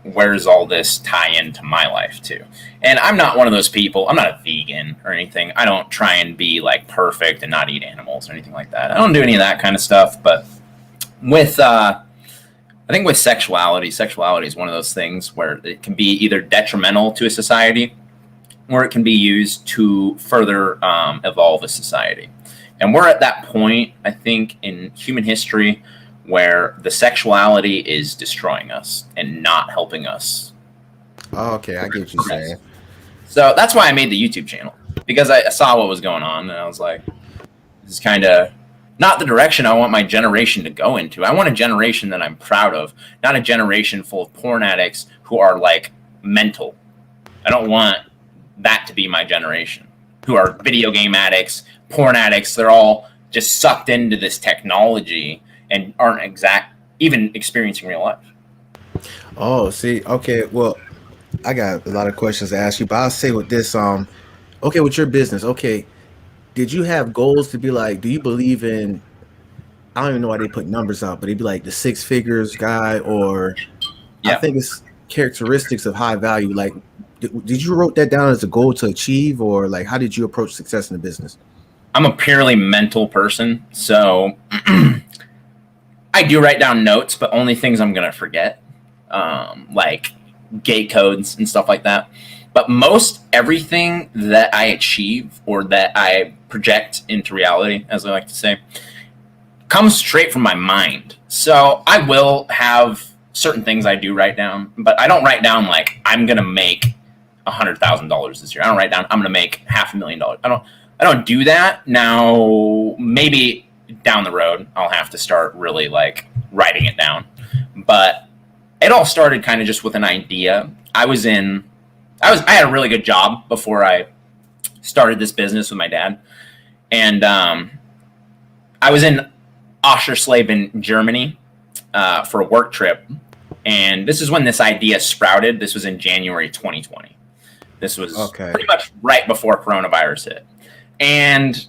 Where does all this tie into my life too? And I'm not one of those people. I'm not a vegan or anything. I don't try and be like perfect and not eat animals or anything like that. I don't do any of that kind of stuff. But with I think with sexuality is one of those things where it can be either detrimental to a society or it can be used to further evolve a society. And we're at that point, I think, in human history where the sexuality is destroying us and not helping us. Oh, okay, I get what you're saying. So that's why I made the YouTube channel, because I saw what was going on and I was like, this is kind of not the direction I want my generation to go into. I want a generation that I'm proud of, not a generation full of porn addicts who are like mental. I don't want that to be my generation, who are video game addicts, porn addicts. They're all just sucked into this technology and aren't even experiencing real life. Oh, see, okay, well, I got a lot of questions to ask you, but I'll say with this, okay, with your business, okay, did you have goals to be like, do you believe in, I don't even know why they put numbers out, but it'd be like the six figures guy, or I Yeah. think it's characteristics of high value. Like, did you wrote that down as a goal to achieve, or like, how did you approach success in the business? I'm a purely mental person, so I do write down notes, but only things I'm gonna forget, like gate codes and stuff like that. But most everything that I achieve or that I project into reality, as I like to say, comes straight from my mind. So I will have certain things I do write down, but I don't write down like I'm gonna make $100,000 this year. I don't write down I'm gonna make $500,000. I don't do that. Now maybe down the road I'll have to start really like writing it down. But it all started kind of just with an idea. I had a really good job before I started this business with my dad. And I was in Oschersleben in Germany for a work trip. And this is when this idea sprouted. This was in January 2020. This was Okay. pretty much right before coronavirus hit. And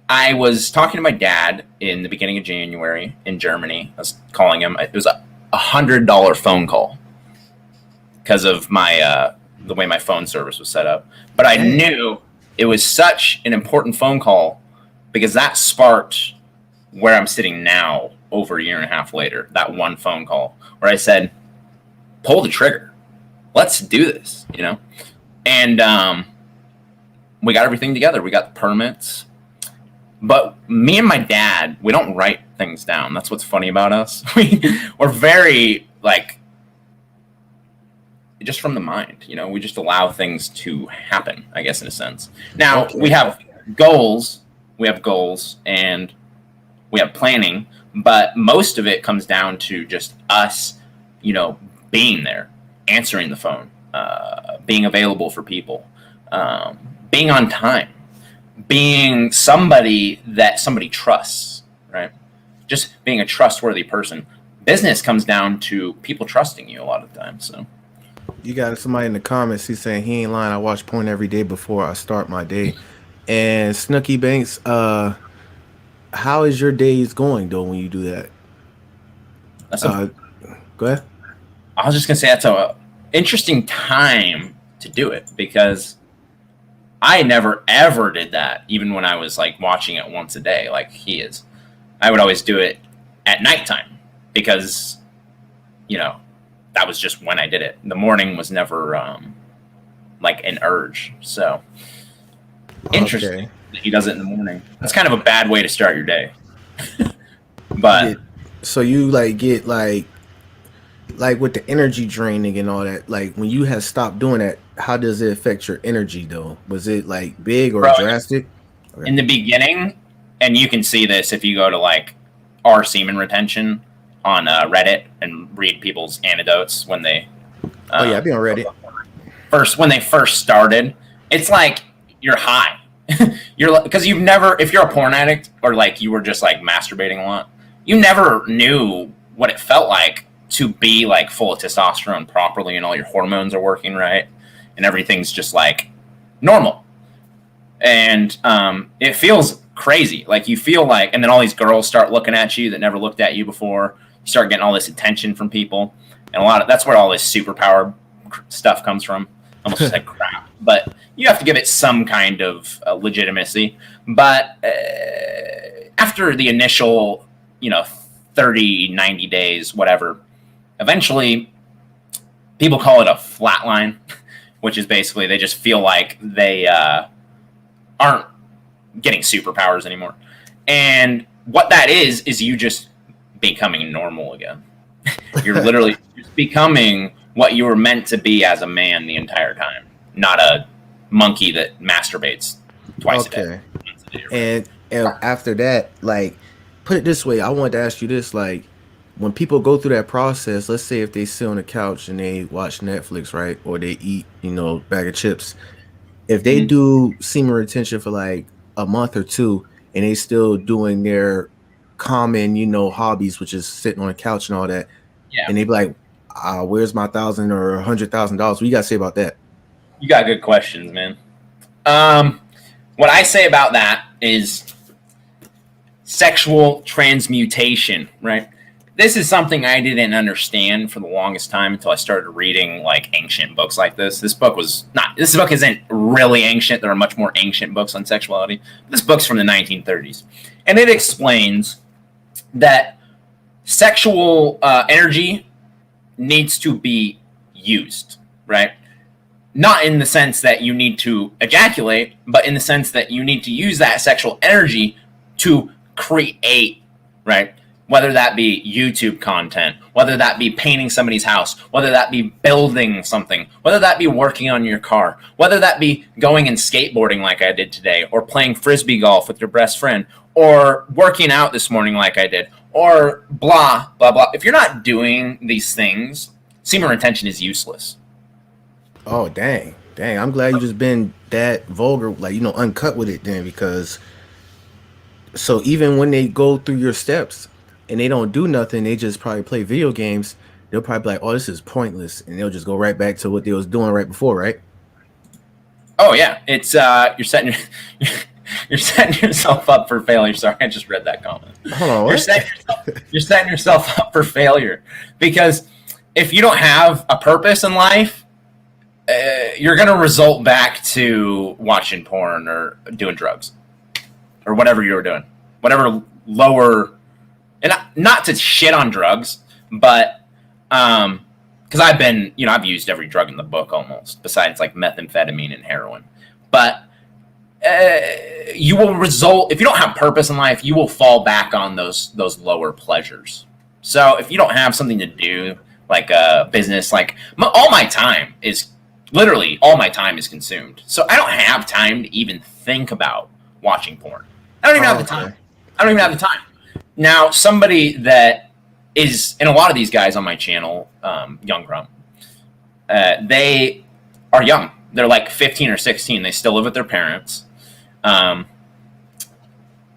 I was talking to my dad in the beginning of January in Germany. I was calling him. It was a $100 phone call because of my the way my phone service was set up. But I knew it was such an important phone call because that sparked where I'm sitting now over a year and a half later. That one phone call where I said, "Pull the trigger. Let's do this," you know. And we got everything together. We got the permits. But me and my dad, we don't write things down. That's what's funny about us. We're very, like, just from the mind, you know? We just allow things to happen, I guess, in a sense. Now, Okay. we have goals. And we have planning. But most of it comes down to just us, you know, being there, answering the phone, being available for people, being on time, being somebody that somebody trusts, right? Just being a trustworthy person. Business comes down to people trusting you a lot of times. So You got somebody in the comments. He's saying he ain't lying. I watch porn every day before I start my day. And Snooky Banks, how is your days going though when you do that? that's a. Uh, Go ahead. I was just gonna say that's a interesting time to do it because I never ever did that. Even when I was like watching it once a day, like he is, I would always do it at nighttime because you know that was just when I did it. The morning was never like an urge. So interesting Okay. that he does it in the morning. That's kind of a bad way to start your day. But Get, so you like get like with the energy draining and all that. Like when you have stopped doing that, how does it affect your energy though? Was it like big or bro, drastic? Okay. in the beginning, and you can see this if you go to like our semen retention on Reddit and read people's anecdotes when they Oh yeah, I've been on Reddit. when they first started. It's like you're high. You're because you've never, if you're a porn addict or like you were just like masturbating a lot, you never knew what it felt like to be like full of testosterone properly and all your hormones are working right and everything's just like normal. And it feels crazy. Like you feel like, and then all these girls start looking at you that never looked at you before. You start getting all this attention from people, and that's where all this superpower stuff comes from. Almost said crap, but you have to give it some kind of legitimacy. But after the initial, 30, 90 days, whatever, eventually people call it a flatline, which is basically they just feel like they aren't getting superpowers anymore. And what that is you just becoming normal again. You're literally just becoming what you were meant to be as a man the entire time, not a monkey that masturbates twice a day. Okay. And after that, like, put it this way, I wanted to ask you this, like, when people go through that process, let's say if they sit on the couch and they watch Netflix, right, or they eat, bag of chips, if they Mhm. do semen retention for like a month or two, and they still doing their common, hobbies, which is sitting on a couch and all that. Yeah. And they be like, where's my $1,000 or $100,000? What you got to say about that? You got good questions, man. What I say about that is sexual transmutation, right? This is something I didn't understand for the longest time until I started reading like ancient books like this. This book isn't really ancient. There are much more ancient books on sexuality. This book's from the 1930s. And it explains that sexual energy needs to be used, right? Not in the sense that you need to ejaculate, but in the sense that you need to use that sexual energy to create, right? Whether that be YouTube content, whether that be painting somebody's house, whether that be building something, whether that be working on your car, whether that be going and skateboarding like I did today, or playing frisbee golf with your best friend, or working out this morning like I did, or blah, blah, blah. If you're not doing these things, semen retention is useless. Oh, dang. I'm glad you just been that vulgar, like, uncut with it then, because so even when they go through your steps and they don't do nothing, they just probably play video games, they'll probably be like, oh, this is pointless. And they'll just go right back to what they was doing right before, right? Oh, yeah. It's, you're setting yourself up for failure. Sorry, I just read that comment. Hold on, what? You're setting yourself up for failure, because if you don't have a purpose in life, you're going to result back to watching porn or doing drugs or whatever you were doing, whatever lower, and not to shit on drugs, but because I've used every drug in the book almost, besides like methamphetamine and heroin. But you will result, if you don't have purpose in life, you will fall back on those lower pleasures. So if you don't have something to do, like a business, like all my time is consumed. So I don't have time to even think about watching porn. I don't even have the time. I don't even have the time. Now, somebody that is, and a lot of these guys on my channel, Young Grump, they are young. They're like 15 or 16. They still live with their parents. And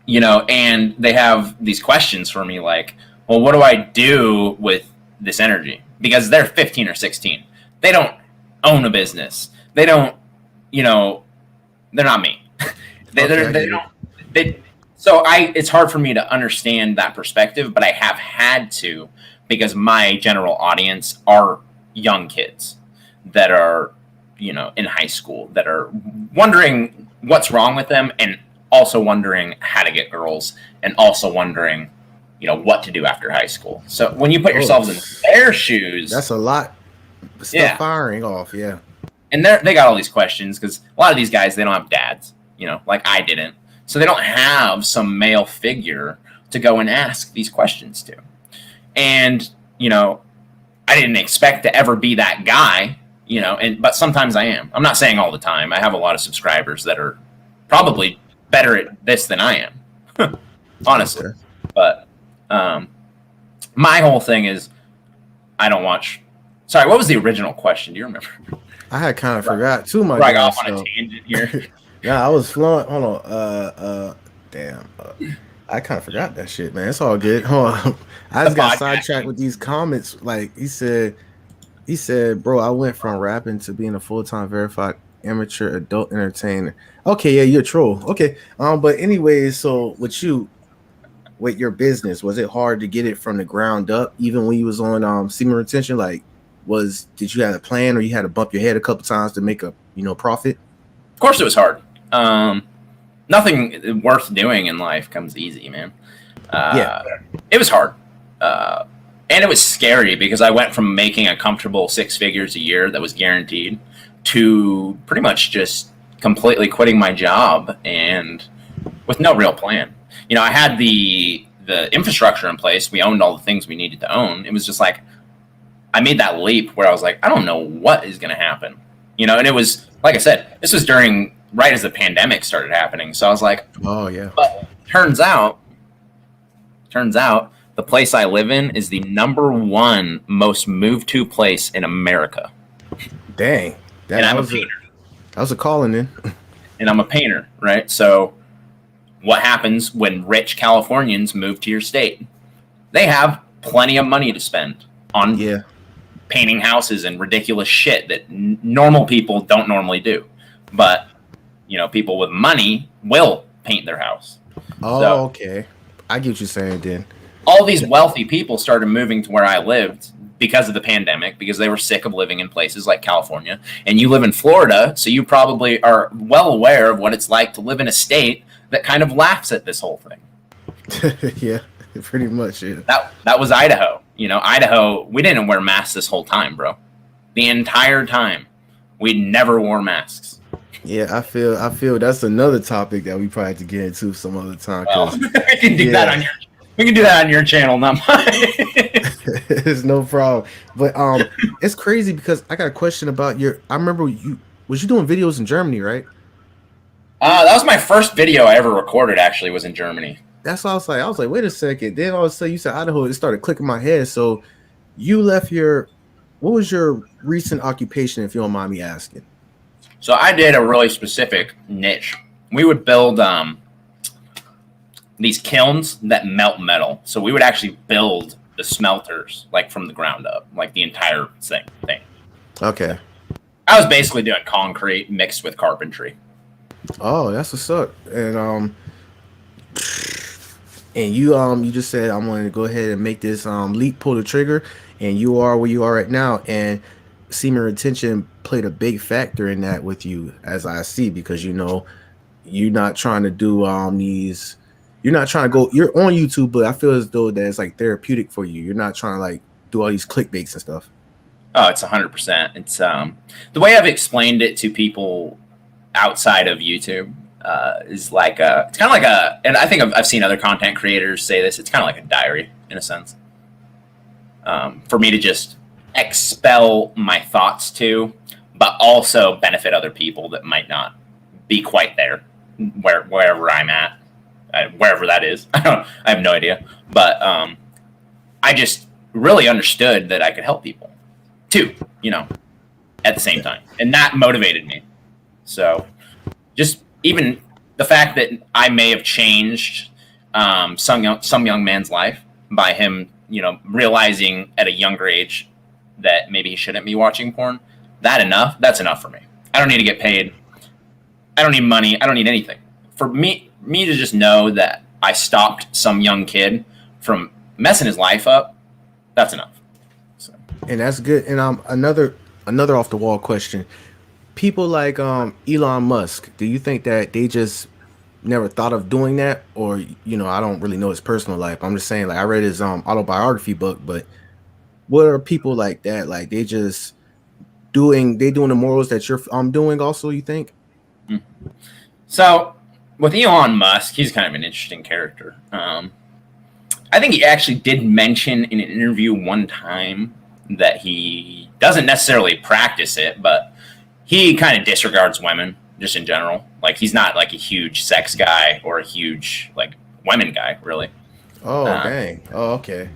they have these questions for me like, well, what do I do with this energy? Because they're 15 or 16. They don't own a business. They don't, they're not me. It's hard for me to understand that perspective, but I have had to, because my general audience are young kids that are, in high school, that are wondering what's wrong with them, and also wondering how to get girls, and also wondering, what to do after high school. So when you put yourselves in their shoes, that's a lot. Stuff firing off, yeah. And they got all these questions because a lot of these guys, they don't have dads, like I didn't. So they don't have some male figure to go and ask these questions to. And, I didn't expect to ever be that guy, but sometimes I am. I'm not saying all the time. I have a lot of subscribers that are probably better at this than I am, honestly. Okay. But my whole thing is I don't watch. Sorry, what was the original question? Do you remember? I had kind of forgot too much. I got off on a tangent here. Yeah, I was flowing. Hold on. Damn. I kind of forgot that shit, man. It's all good. Hold on. I just got sidetracked with these comments. Like he said, bro, I went from rapping to being a full-time verified amateur adult entertainer. Okay, yeah, you're a troll. Okay. But anyways, so with your business, was it hard to get it from the ground up, even when you was on semen retention? Like, did you have a plan, or you had to bump your head a couple times to make a profit? Of course it was hard. Nothing worth doing in life comes easy, man. It was hard. And it was scary because I went from making a comfortable 6 figures a year that was guaranteed to pretty much just completely quitting my job and with no real plan. I had the infrastructure in place. We owned all the things we needed to own. It was just like, I made that leap where I was like, I don't know what is going to happen, and it was, like I said, this was right as the pandemic started happening. So I was like, oh yeah. But turns out the place I live in is the #1 most moved to place in America. Dang. And I'm a painter. That was a calling then. And I'm a painter, right? So what happens when rich Californians move to your state? They have plenty of money to spend on Yeah. painting houses and ridiculous shit that normal people don't normally do. But, people with money will paint their house. Oh, So okay. I get what you're saying then. all these wealthy people started moving to where I lived because of the pandemic, because they were sick of living in places like California. And you live in Florida, so you probably are well aware of what it's like to live in a state that kind of laughs at this whole thing. Yeah, pretty much. Yeah. That was Idaho. Idaho, we didn't wear masks this whole time, bro. The entire time. We never wore masks. Yeah, I feel that's another topic that we probably have to get into some other time. Well, we can do that on your channel, not mine. It's no problem. But it's crazy because I got a question about I remember you doing videos in Germany, right? That was my first video I ever recorded, actually, was in Germany. That's what I was like, wait a second. Then all of a sudden you said Idaho, it started clicking my head. So you left what was your recent occupation, if you don't mind me asking? So I did a really specific niche. We would build these kilns that melt metal. So we would actually build the smelters like from the ground up, like the entire thing. Okay. I was basically doing concrete mixed with carpentry. Oh, that's what's up. And you just said I'm going to go ahead and make this leap, pull the trigger, and you are where you are right now. And semen retention played a big factor in that with you, as I see, because you're not trying to do these. You're not trying to go. You're on YouTube, but I feel as though that it's like therapeutic for you. You're not trying to like do all these clickbaits and stuff. Oh, it's 100%. It's the way I've explained it to people outside of YouTube is like it's kind of like and I think I've seen other content creators say this. It's kind of like a diary in a sense, for me to just expel my thoughts to, but also benefit other people that might not be quite there, wherever I'm at. Wherever that is. I have no idea. But I just really understood that I could help people too, at the same time. And that motivated me. So just even the fact that I may have changed some young man's life by him, realizing at a younger age that maybe he shouldn't be watching porn, that's enough for me. I don't need to get paid. I don't need money. I don't need anything. For me to just know that I stopped some young kid from messing his life up, that's enough. So. And that's good. And another off the wall question. People like Elon Musk, do you think that they just never thought of doing that? Or, I don't really know his personal life. I'm just saying, like, I read his autobiography book, but what are people like that? Like, they just doing the morals that you're doing also, you think? So with Elon Musk, he's kind of an interesting character. I think he actually did mention in an interview one time that he doesn't necessarily practice it, but he kind of disregards women just in general. Like, he's not like a huge sex guy or a huge like women guy, really. Oh, dang. Oh, okay.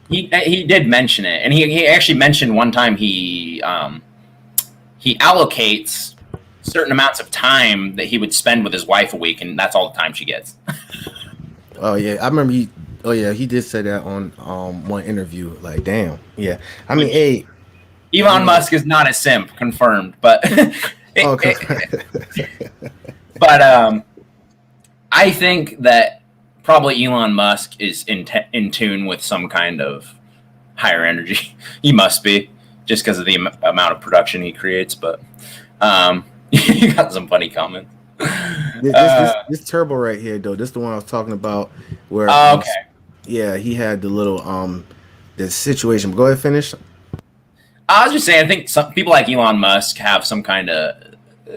He did mention it, and he actually mentioned one time he allocates certain amounts of time that he would spend with his wife a week, and that's all the time she gets. Oh yeah, I remember he did say that on one interview. Like, damn, yeah. I mean, hey, Elon Musk is not a simp, confirmed, but but I think that probably Elon Musk is in tune with some kind of higher energy. He must be, just because of the amount of production he creates, but you got some funny comments. This turbo right here, though. This is the one I was talking about. Where okay, yeah, he had the little the situation. Go ahead, finish. I was just saying, I think some people like Elon Musk have some kind of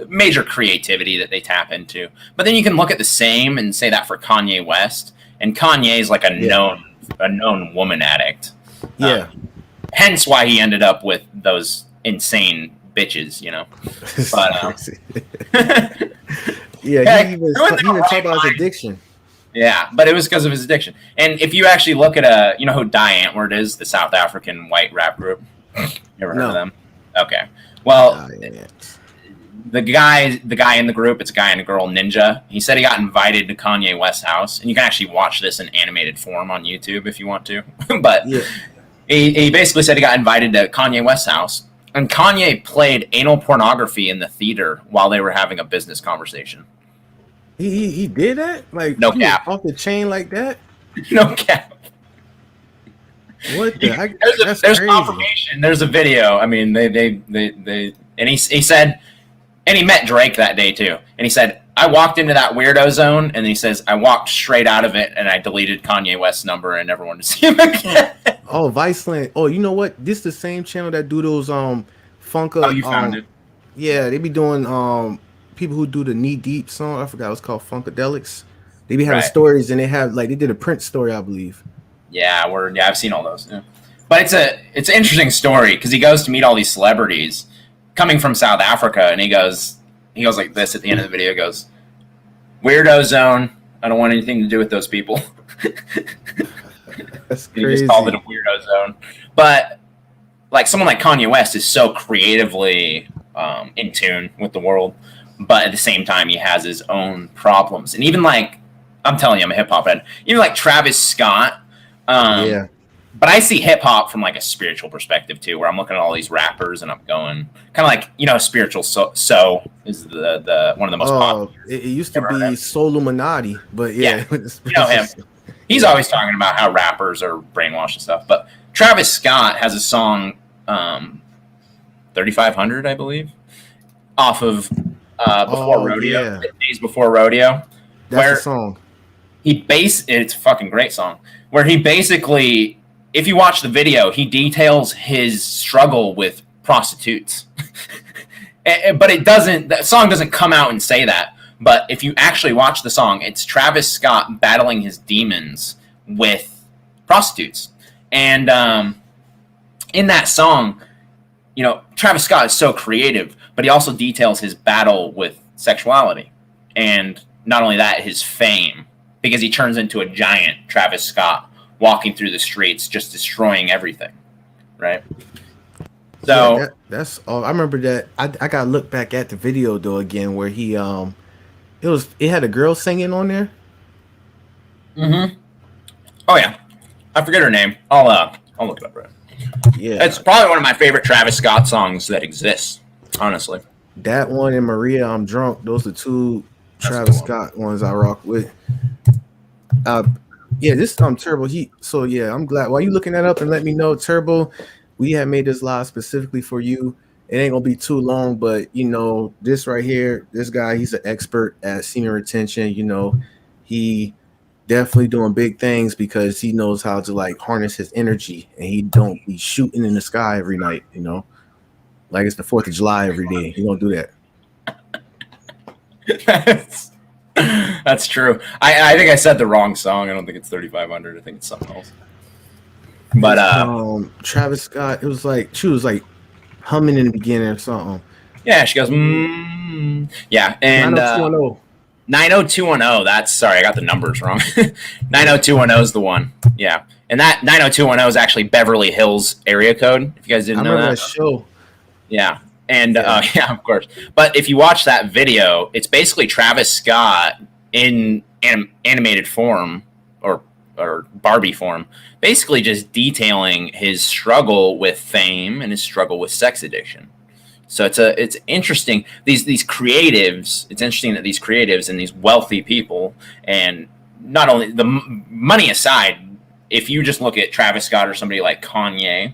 major creativity that they tap into. But then you can look at the same and say that for Kanye West, and Kanye is like a known woman addict. Yeah. Hence why he ended up with those insane bitches, But yeah, he even talked about his addiction. Yeah, but it was because of his addiction. And if you actually look at who Die Antwoord is, the South African white rap group. You ever heard of them? Okay. Well, the guy in the group, it's a guy and a girl, Ninja. He said he got invited to Kanye West's house, and you can actually watch this in animated form on YouTube if you want to. But Yeah, he basically said he got invited to Kanye West's house, and Kanye played anal pornography in the theater while they were having a business conversation. he did that, like No he was cap. off the chain like that. No cap. What the? That's There's crazy. confirmation. There's a video. I mean, they and he said, and he met Drake that day too. And he said, I walked into that weirdo zone, and he says I walked straight out of it, and I deleted Kanye West's number and never wanted to see him again. Oh, Viceland. Oh, you know what? This the same channel that do those Funka. Oh, you found it. Yeah, they be doing people who do the Knee Deep song. I forgot what's called Funkadelics. They be having Right. stories, and they have like they did a Prince story, I believe. Yeah, I've seen all those. Yeah. But it's an interesting story because he goes to meet all these celebrities coming from South Africa, and he goes like this at the end of the video. He goes, "Weirdo zone. I don't want anything to do with those people." That's He crazy. just called it a weirdo zone. But like someone like Kanye West is so creatively in tune with the world, but at the same time he has his own problems. And even like I'm telling you, I'm a hip hop head. Even like Travis Scott. Yeah. But I see hip hop from like a spiritual perspective too, where I'm looking at all these rappers and I'm going kind of like spiritual. So is the one of the most popular. It used to Ever heard be of. Soul Illuminati, but yeah, You know him. He's always talking about how rappers are brainwashed and stuff. But Travis Scott has a song, 3500, I believe, off of Before Rodeo, Yeah. Days Before Rodeo. That's the song. It's a fucking great song, where he basically, if you watch the video, he details his struggle with prostitutes. But that song doesn't come out and say that. But if you actually watch the song, it's Travis Scott battling his demons with prostitutes. And in that song, Travis Scott is so creative, but he also details his battle with sexuality. And not only that, his fame, because he turns into a giant Travis Scott walking through the streets, just destroying everything. Right? So Yeah, that's all. I remember that. I gotta look back at the video though again, where he it had a girl singing on there. Mm-hmm. Oh yeah, I forget her name. I'll look it up. Right. Yeah, It's probably one of my favorite Travis Scott songs that exists. Honestly, that one and Maria, I'm Drunk. Those are two That's Travis cool. Scott ones I rock with. Yeah, this Turbo. I'm glad. While you looking that up and let me know, Turbo, we have made this live specifically for you. It ain't gonna be too long, but this right here, this guy, he's an expert at semen retention. He definitely doing big things because he knows how to like harness his energy, and he don't be shooting in the sky every night. Like it's the 4th of July every day. He don't do that. That's true. I think I said the wrong song. I don't think it's 3500. I think it's something else. But Travis Scott, it was like she was like humming in the beginning or something. yeah, she goes, yeah, and 90210. 90210. That's sorry, I got the numbers wrong. 90210 is the one. Yeah, and that 90210 is actually Beverly Hills area code. If you guys didn't I know remember that. that show. Yeah. And Yeah. yeah, of course. But if you watch that video, it's basically Travis Scott in animated form or Barbie form, basically just detailing his struggle with fame and his struggle with sex addiction. So it's interesting. These creatives. It's interesting that these creatives and these wealthy people, and not only the money aside, if you just look at Travis Scott or somebody like Kanye,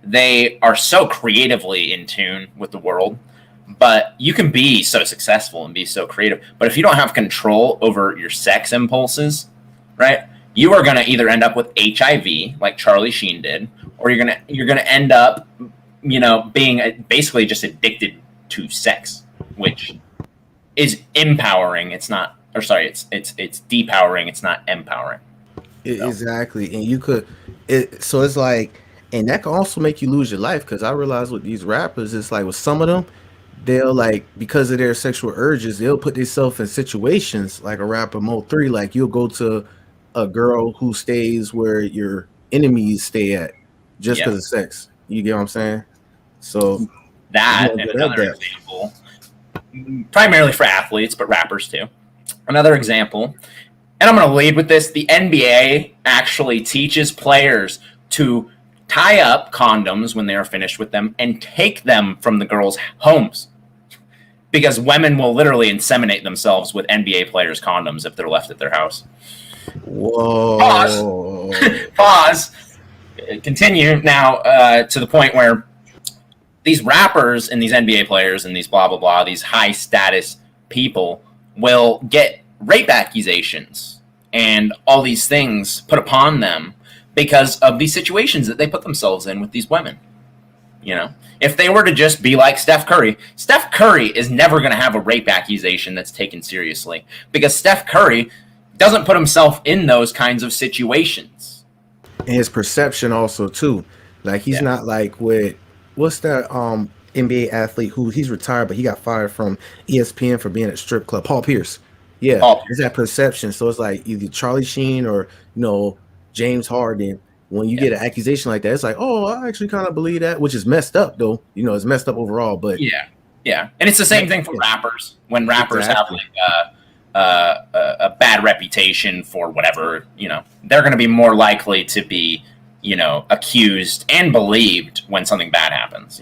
they are so creatively in tune with the world. But you can be so successful and be so creative. But if you don't have control over your sex impulses, right, you are going to either end up with HIV, like Charlie Sheen did, or you're gonna end up, being basically just addicted to sex, which is empowering. It's not, or sorry, it's depowering. It's not empowering. So. Exactly, and you could. So it's like, and that can also make you lose your life, because I realize with these rappers, it's like with some of them, they'll like, because of their sexual urges, they'll put themselves in situations like a rapper Mo3. Like you'll go to a girl who stays where your enemies stay at just because of sex. You get what I'm saying? So that you and don't get another that. example primarily for athletes, but rappers too. Another example, and I'm going to lead with this, the NBA actually teaches players to tie up condoms when they are finished with them and take them from the girls' homes. Because women will literally inseminate themselves with NBA players' condoms if they're left at their house. Whoa. Pause. Continue now to the point where these rappers and these NBA players and these blah, blah, blah, these high status people will get rape accusations and all these things put upon them because of these situations that they put themselves in with these women. You know, if they were to just be like Steph Curry is never going to have a rape accusation that's taken seriously because Steph Curry doesn't put himself in those kinds of situations. And his perception also too, like he's not like with what's that NBA athlete who he's retired but he got fired from ESPN for being at a strip club, Paul Pierce. Yeah, it's that perception. So it's like either Charlie Sheen or James Harden. When you get an accusation like that, it's like, oh, I actually kind of believe that, which is messed up, though. It's messed up overall. But yeah, and it's the same thing for rappers. When rappers have like a bad reputation for whatever, they're going to be more likely to be, accused and believed when something bad happens.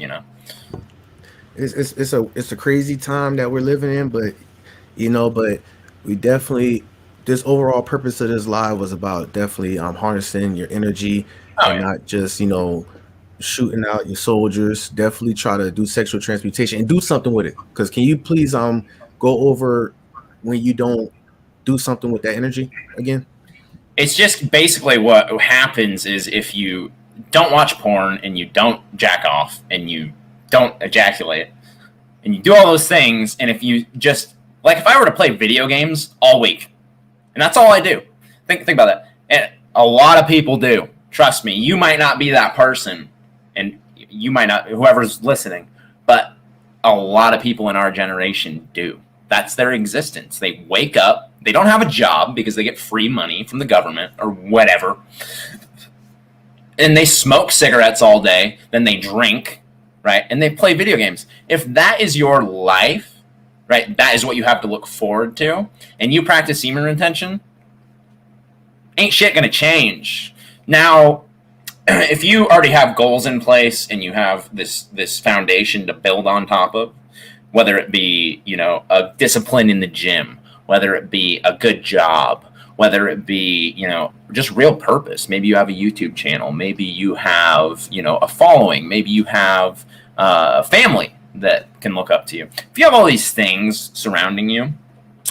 It's a crazy time that we're living in, but we definitely. This overall purpose of this live was about definitely harnessing your energy and not just shooting out your soldiers. Definitely try to do sexual transmutation and do something with it. Because can you please go over when you don't do something with that energy again? It's just basically what happens is if you don't watch porn and you don't jack off and you don't ejaculate and you do all those things, and if you just like if I were to play video games all week. And that's all I do. Think about that. And a lot of people do. Trust me, you might not be that person, and you might not, whoever's listening, but a lot of people in our generation do. That's their existence. They wake up, they don't have a job because they get free money from the government or whatever, and they smoke cigarettes all day, then they drink, right? And they play video games. If that is your life, right, that is what you have to look forward to, and you practice semen retention, ain't shit gonna change. Now, if you already have goals in place and you have this foundation to build on top of, whether it be, a discipline in the gym, whether it be a good job, whether it be, just real purpose. Maybe you have a YouTube channel, maybe you have, a following, maybe you have a family that can look up to you. If you have all these things surrounding you,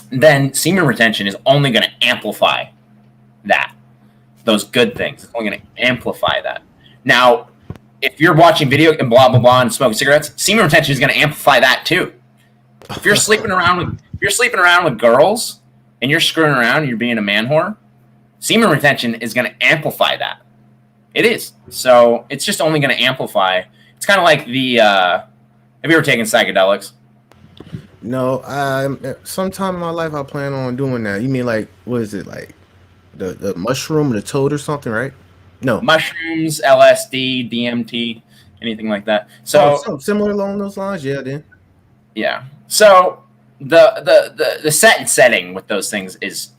then semen retention is only going to amplify those good things. It's only going to amplify that. Now, if you're watching video and blah blah blah and smoking cigarettes, semen retention is going to amplify that too. If you're sleeping around with girls and you're screwing around and you're being a man whore, semen retention is going to amplify that. It is. So it's just only going to amplify. It's kind of like the. Have you ever taken psychedelics? No, sometime in my life I plan on doing that. You mean like what is it like the mushroom, the toad, or something, right? No, mushrooms, LSD, DMT, anything like that. So similar along those lines, yeah. Then, yeah. So the set and setting with those things is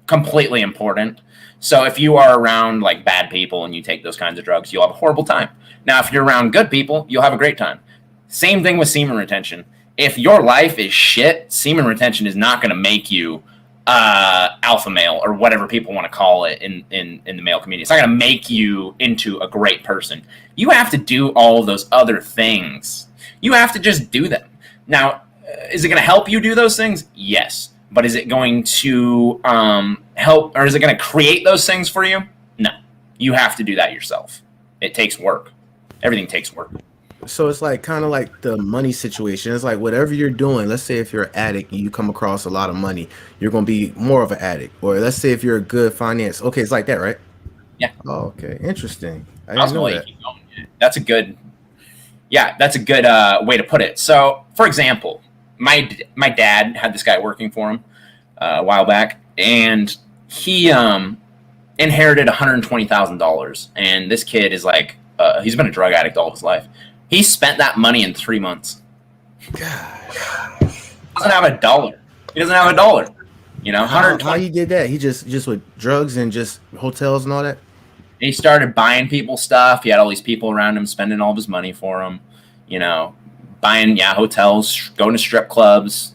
completely important. So if you are around like bad people and you take those kinds of drugs, you'll have a horrible time. Now, if you're around good people, you'll have a great time. Same thing with semen retention. If your life is shit, semen retention is not going to make you alpha male or whatever people want to call it in the male community. It's not going to make you into a great person. You have to do all of those other things. You have to just do them. Now, is it going to help you do those things? Yes. But is it going to help, or is it going to create those things for you? No. You have to do that yourself. It takes work. Everything takes work. So it's like kind of like the money situation. It's like whatever you're doing, let's say if you're an addict and you come across a lot of money, you're going to be more of an addict. Or let's say if you're a good finance. Okay, it's like that, right? Yeah. Oh, okay. Interesting. I didn't know that. That's a good way to put it. So, for example, my dad had this guy working for him a while back, and he inherited $120,000. And this kid is like, he's been a drug addict all his life. He spent that money in 3 months. Gosh. doesn't have a dollar. He doesn't have a dollar. You know, How 120. he did that? He just with drugs and just hotels and all that. He started buying people stuff. He had all these people around him spending all of his money for him. You know, buying hotels, going to strip clubs.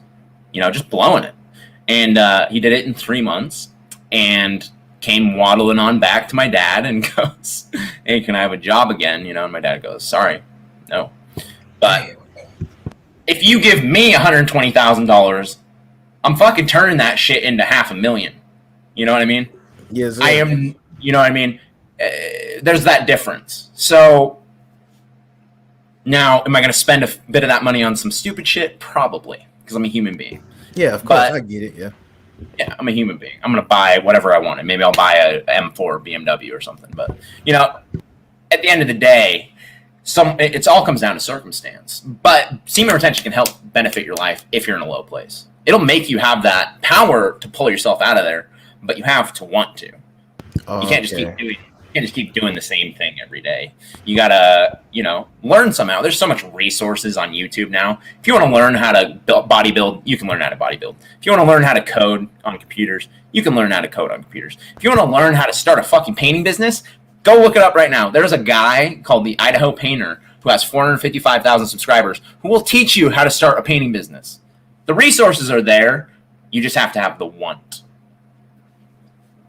You know, just blowing it. And he did it in 3 months, and came waddling on back to my dad and goes, "Hey, can I have a job again?" You know, and my dad goes, "Sorry, no." But if you give me $120,000, I'm fucking turning that shit into $500,000. You know what I mean? Yes, sir. I am. You know what I mean? There's that difference. So now, am I going to spend a bit of that money on some stupid shit? Probably, because I'm a human being. Yeah, of course, I get it. Yeah. Yeah, I'm a human being. I'm going to buy whatever I want. And maybe I'll buy a M4 BMW or something. But, you know, at the end of the day, it all comes down to circumstance. But semen retention can help benefit your life if you're in a low place. It'll make you have that power to pull yourself out of there, but you have to want to. You can't just keep doing the same thing every day. You gotta, learn somehow. There's so much resources on YouTube now. If you want to learn how to bodybuild, you can learn how to bodybuild. If you want to learn how to code on computers, you can learn how to code on computers. If you want to learn how to start a fucking painting business, go look it up right now. There's a guy called the Idaho Painter who has 455,000 subscribers who will teach you how to start a painting business. The resources are there. You just have to have the want.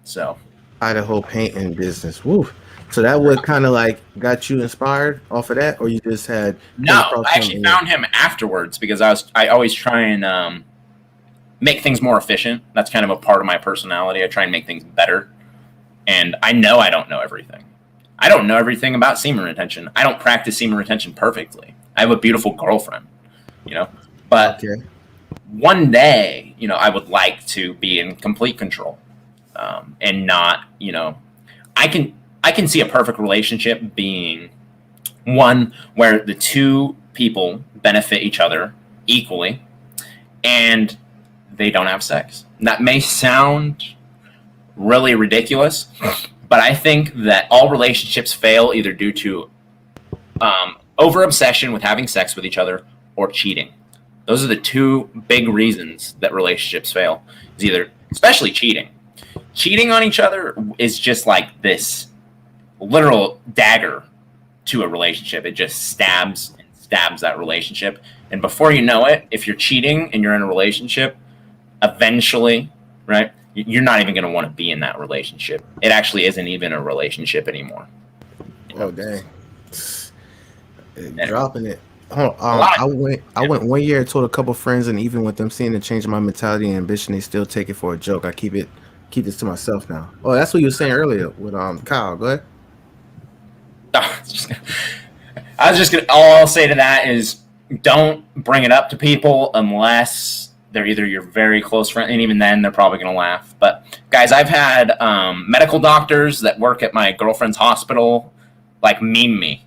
So, Idaho painting business. Woo. So that would kind of like got you inspired off of that, or you just had no? I actually found him afterwards because I always try and make things more efficient. That's kind of a part of my personality. I try and make things better, and I know I don't know everything. I don't know everything about semen retention. I don't practice semen retention perfectly. I have a beautiful girlfriend, but one day, I would like to be in complete control. And not, I can see a perfect relationship being one where the two people benefit each other equally and they don't have sex. That may sound really ridiculous, but I think that all relationships fail either due to over obsession with having sex with each other or cheating. Those are the two big reasons that relationships fail. Is either, especially cheating. Cheating on each other is just like this literal dagger to a relationship. It just stabs that relationship. And before you know it, if you're cheating and you're in a relationship, eventually, right, you're not even going to want to be in that relationship. It actually isn't even a relationship anymore. Oh, dang. Dropping it. I went 1 year, told a couple friends, and even with them seeing the change in my mentality and ambition, they still take it for a joke. I keep this to myself now. Oh, that's what you were saying earlier with Kyle. Go ahead. I was just gonna. All I'll say to that is, don't bring it up to people unless they're either your very close friend, and even then, they're probably gonna laugh. But guys, I've had medical doctors that work at my girlfriend's hospital like meme me,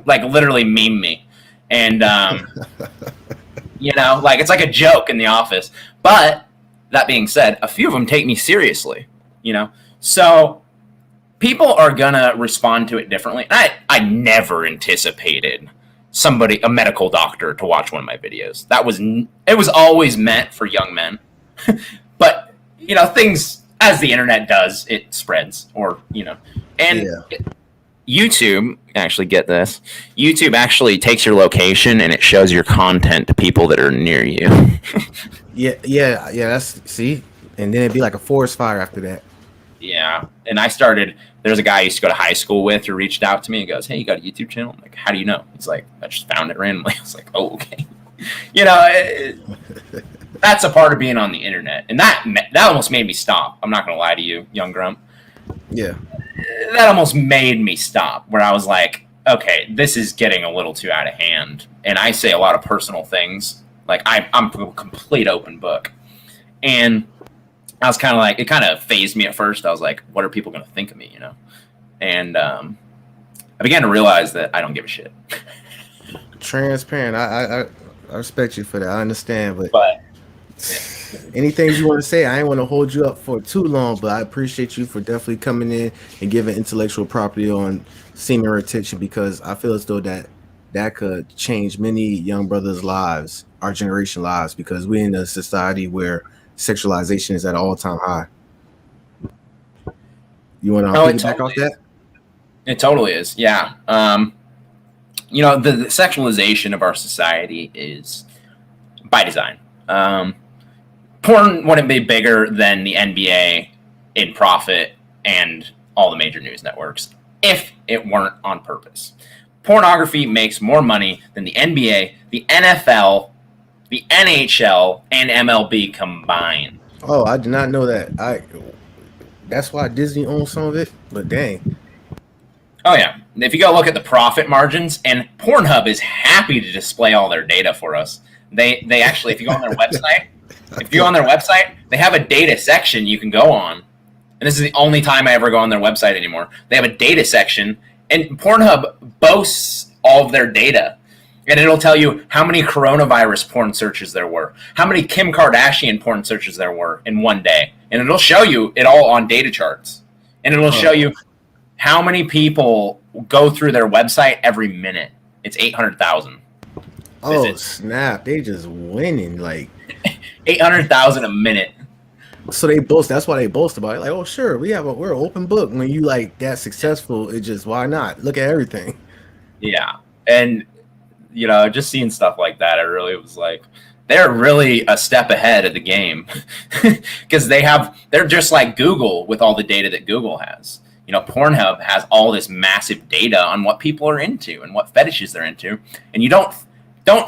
like literally meme me. And, like it's like a joke in the office. But that being said, a few of them take me seriously, So people are going to respond to it differently. And I never anticipated a medical doctor to watch one of my videos. It was always meant for young men. But, things, as the internet does, it spreads YouTube, actually get this, YouTube actually takes your location and it shows your content to people that are near you. yeah, see, and then it'd be like a forest fire after that. Yeah, and there's a guy I used to go to high school with who reached out to me and goes, "Hey, you got a YouTube channel?" I'm like, "How do you know?" He's like, "I just found it randomly." I was like, "Oh, okay." That's a part of being on the internet, and that almost made me stop. I'm not gonna lie to you, young grump. Yeah. That almost made me stop, where I was like, okay, this is getting a little too out of hand. And I say a lot of personal things. Like, I'm a complete open book. And I was kind of like, it kind of phased me at first. I was like, what are people going to think of me, And I began to realize that I don't give a shit. Transparent. I respect you for that. I understand. But yeah. Anything you want to say? I ain't want to hold you up for too long, but I appreciate you for definitely coming in and giving intellectual property on semen retention, because I feel as though that that could change many young brothers' lives, our generation lives, because we're in a society where sexualization is at an all-time high. You want to Oh, it piggyback off totally that? is. It totally is. Yeah. The sexualization of our society is by design. Porn wouldn't be bigger than the NBA in profit and all the major news networks if it weren't on purpose. Pornography makes more money than the NBA, the NFL, the NHL, and MLB combined. Oh, I did not know that. That's why Disney owns some of it. But dang, Oh yeah, if you go look at the profit margins, and Pornhub is happy to display all their data for us. They actually, if you go on their website, they have a data section you can go on. And this is the only time I ever go on their website anymore. They have a data section, and Pornhub boasts all of their data. And it'll tell you how many coronavirus porn searches there were, how many Kim Kardashian porn searches there were in one day. And it'll show you it all on data charts. And it'll show you how many people go through their website every minute. It's 800,000. oh visits. snap, they just winning like. 800,000 a minute. So they boast. That's why they boast about it. Like, oh sure, we're an open book. When you like that successful, it just why not? Look at everything. Yeah. And, just seeing stuff like that, it really was like, they're really a step ahead of the game because they're just like Google with all the data that Google has. Pornhub has all this massive data on what people are into and what fetishes they're into. And you don't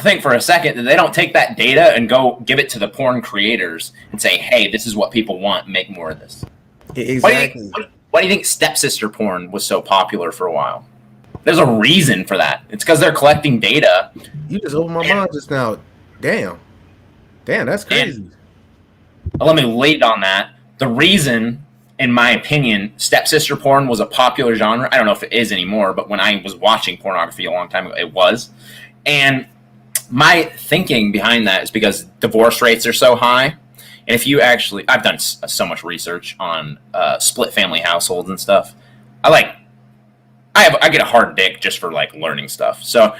think for a second that they don't take that data and go give it to the porn creators and say, hey, this is what people want. Make more of this. Exactly. Why do you think stepsister porn was so popular for a while? There's a reason for that. It's because they're collecting data. You just opened my mind just now. Damn, that's crazy. Let me lead on that. The reason, in my opinion, stepsister porn was a popular genre. I don't know if it is anymore, but when I was watching pornography a long time ago, it was. And my thinking behind that is because divorce rates are so high. And if you actually, I've done so much research on split family households and stuff. I get a hard dick just for like learning stuff. So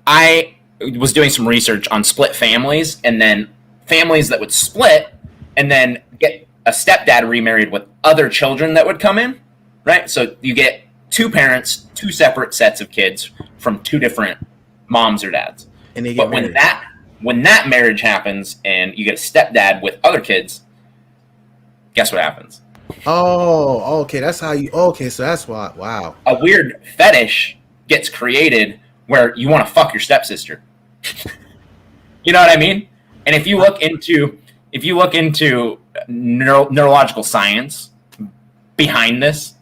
I was doing some research on split families and then families that would split and then get a stepdad remarried with other children that would come in, right? So you get two parents, two separate sets of kids from two different moms or dads. And they get But married. when that marriage happens and you get a stepdad with other kids, guess what happens? Oh, okay. That's how you. Okay, so that's why. Wow. A weird fetish gets created where you want to fuck your stepsister. You know what I mean? And if you look into neurological science behind this,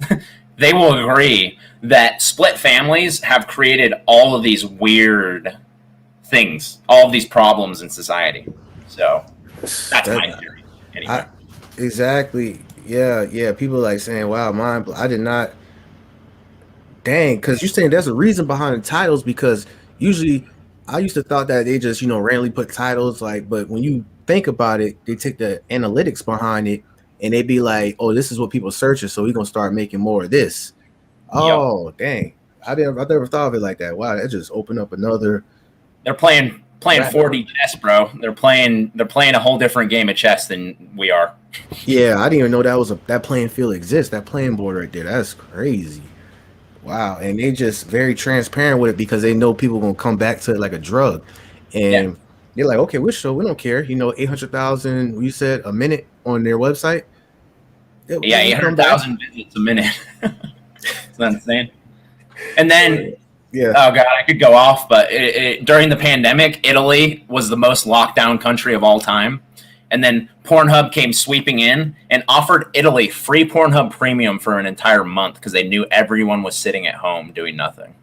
they will agree that split families have created all of these weird things, all of these problems in society. So that's my theory. Anyway. Exactly. Yeah. People like saying, "Wow, I did not." Dang, because you're saying there's a reason behind the titles. Because usually, I used to thought that they just randomly put titles like, but when you think about it, they take the analytics behind it, and they be like, "Oh, this is what people searching, so we're gonna start making more of this." Oh, dang! I never thought of it like that. Wow, that just opened up another. They're playing 4D chess, bro. They're playing a whole different game of chess than we are. Yeah, I didn't even know that playing field exists. That playing board right there. That's crazy. Wow, and they just very transparent with it because they know people gonna come back to it like a drug, and they're like, okay, we don't care. 800,000. You said a minute on their website. Yeah, 800,000 visits a minute. It's not insane. And then, yeah. Oh god, I could go off, but during the pandemic, Italy was the most locked down country of all time. And then Pornhub came sweeping in and offered Italy free Pornhub Premium for an entire month because they knew everyone was sitting at home doing nothing.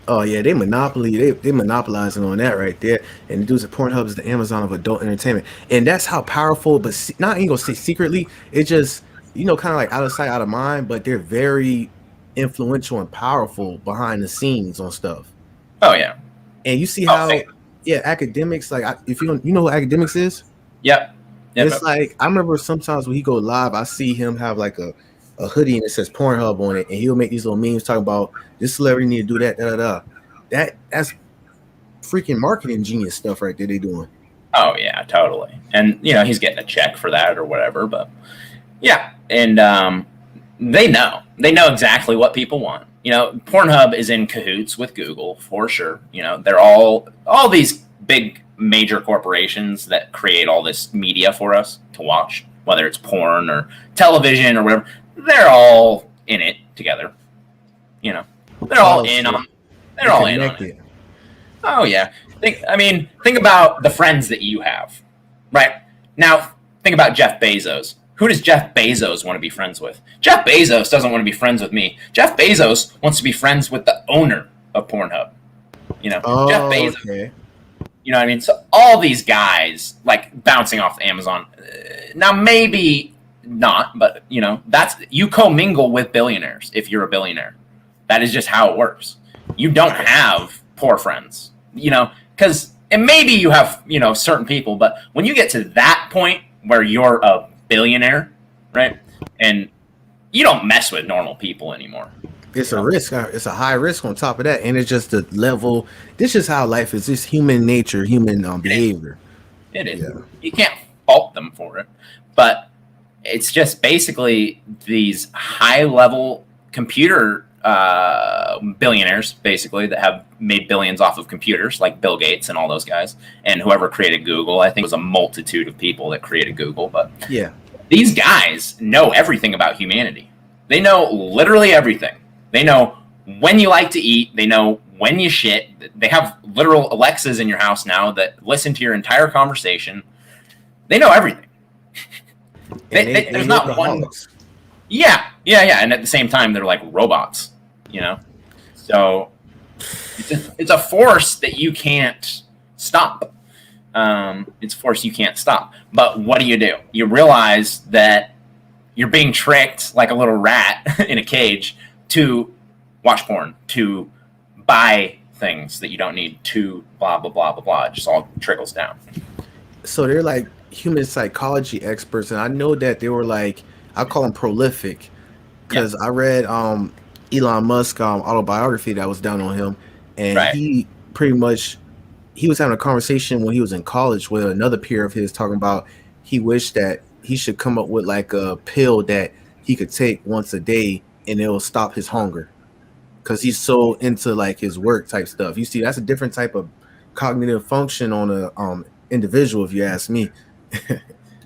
Oh yeah, they monopolizing on that right there. And the dudes at Pornhub is the Amazon of adult entertainment, and that's how powerful. But not even gonna say secretly. It just kind of like out of sight, out of mind. But they're very influential and powerful behind the scenes on stuff. Oh yeah, and you see how academics like if you know who academics is. Yep. It's like I remember sometimes when he go live, I see him have like a hoodie and it says Pornhub on it, and he'll make these little memes talking about this celebrity need to do that, that's freaking marketing genius stuff right there they doing. Oh yeah, totally. And he's getting a check for that or whatever. But yeah, and they know exactly what people want. Pornhub is in cahoots with Google for sure. They're all these big major corporations that create all this media for us to watch, whether it's porn or television or whatever. They're all in it together. They're all in on. They're all in on it. Oh yeah. Think about the friends that you have, right? Now think about Jeff Bezos. Who does Jeff Bezos want to be friends with? Jeff Bezos doesn't want to be friends with me. Jeff Bezos wants to be friends with the owner of Pornhub. Jeff Bezos. Okay. You know what I mean? So all these guys like bouncing off Amazon. Now maybe not, but that's you commingle with billionaires if you're a billionaire. That is just how it works. You don't have poor friends, and maybe you have, certain people, but when you get to that point where you're a billionaire, right? And you don't mess with normal people anymore. It's a risk. It's a high risk on top of that. And it's just the level. This is how life is. It's human nature, human behavior. It is. Yeah. You can't fault them for it. But it's just basically these high-level computer billionaires, basically, that have made billions off of computers, like Bill Gates and all those guys. And whoever created Google, I think it was a multitude of people that created Google. But yeah, these guys know everything about humanity. They know literally everything. They know when you like to eat. They know when you shit. They have literal Alexas in your house now that listen to your entire conversation. They know everything. There's not one. Yeah. And at the same time, they're like robots, So it's a force that you can't stop. It's a force you can't stop. But what do? You realize that you're being tricked like a little rat in a cage to watch porn, to buy things that you don't need, to blah, blah, blah, blah, blah. It just all trickles down. So they're like human psychology experts. And I know that they were like, I call them prolific because I read Elon Musk autobiography that was done on him. And he pretty much, he was having a conversation when he was in college with another peer of his talking about he wished that he should come up with like a pill that he could take once a day and it will stop his hunger because he's so into like his work type stuff. You see, that's a different type of cognitive function on a individual, if you ask me.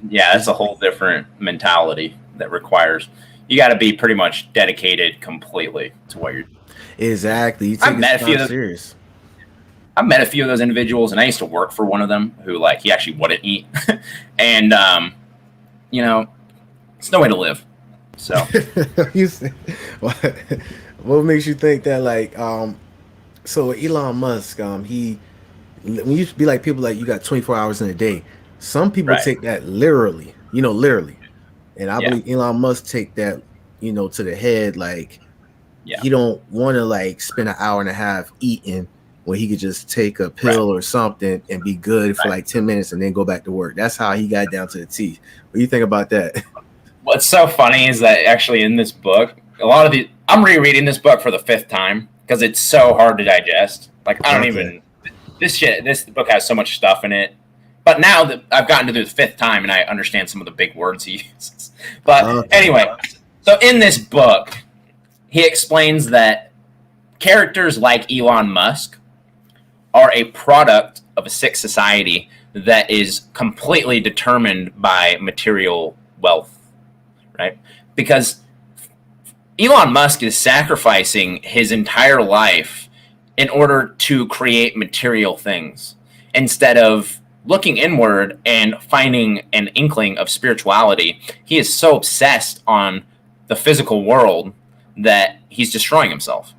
Yeah, that's a whole different mentality that requires you got to be pretty much dedicated completely to what you're doing. Exactly. You take it serious. I've met a few of those individuals, and I used to work for one of them who, like, he actually wouldn't eat, and it's no way to live. So, what makes you think that, like, so Elon Musk, he, when you be like people like you got 24 hours in a day, some people take that literally, literally, and I believe Elon Musk take that, to the head, like, he don't want to like spend an hour and a half eating. When he could just take a pill or something and be good for like 10 minutes and then go back to work. That's how he got down to the T. What do you think about that? What's so funny is that actually in this book, I'm rereading this book for the 5th time because it's so hard to digest. Like, I don't even, this book has so much stuff in it. But now that I've gotten to the 5th time and I understand some of the big words he uses. But anyway, so in this book, he explains that characters like Elon Musk are a product of a sick society that is completely determined by material wealth, right? Because Elon Musk is sacrificing his entire life in order to create material things instead of looking inward and finding an inkling of spirituality. He is so obsessed on the physical world that he's destroying himself,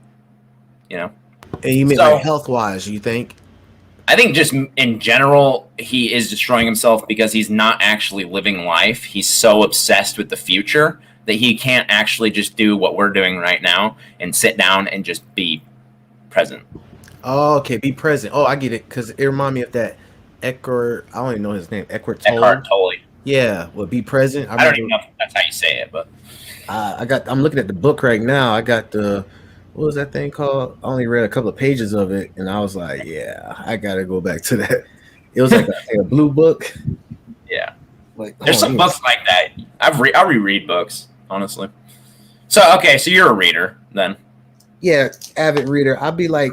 And you mean like health-wise, you think? I think just in general, he is destroying himself because he's not actually living life. He's so obsessed with the future that he can't actually just do what we're doing right now and sit down and just be present. Oh, okay, be present. Oh, I get it, because it reminded me of that Eckhart, I don't even know his name, Eckhart Tolle. Yeah, well, be present. I don't even know if that's how you say it, but I'm looking at the book right now. I got the what was that thing called? I only read a couple of pages of it, and I was like, yeah, I gotta go back to that. It was like a blue book. Yeah. Like, There's hold on, some books like that. I'll reread books, honestly. So okay, so you're a reader then. yeah, avid reader. I'd be like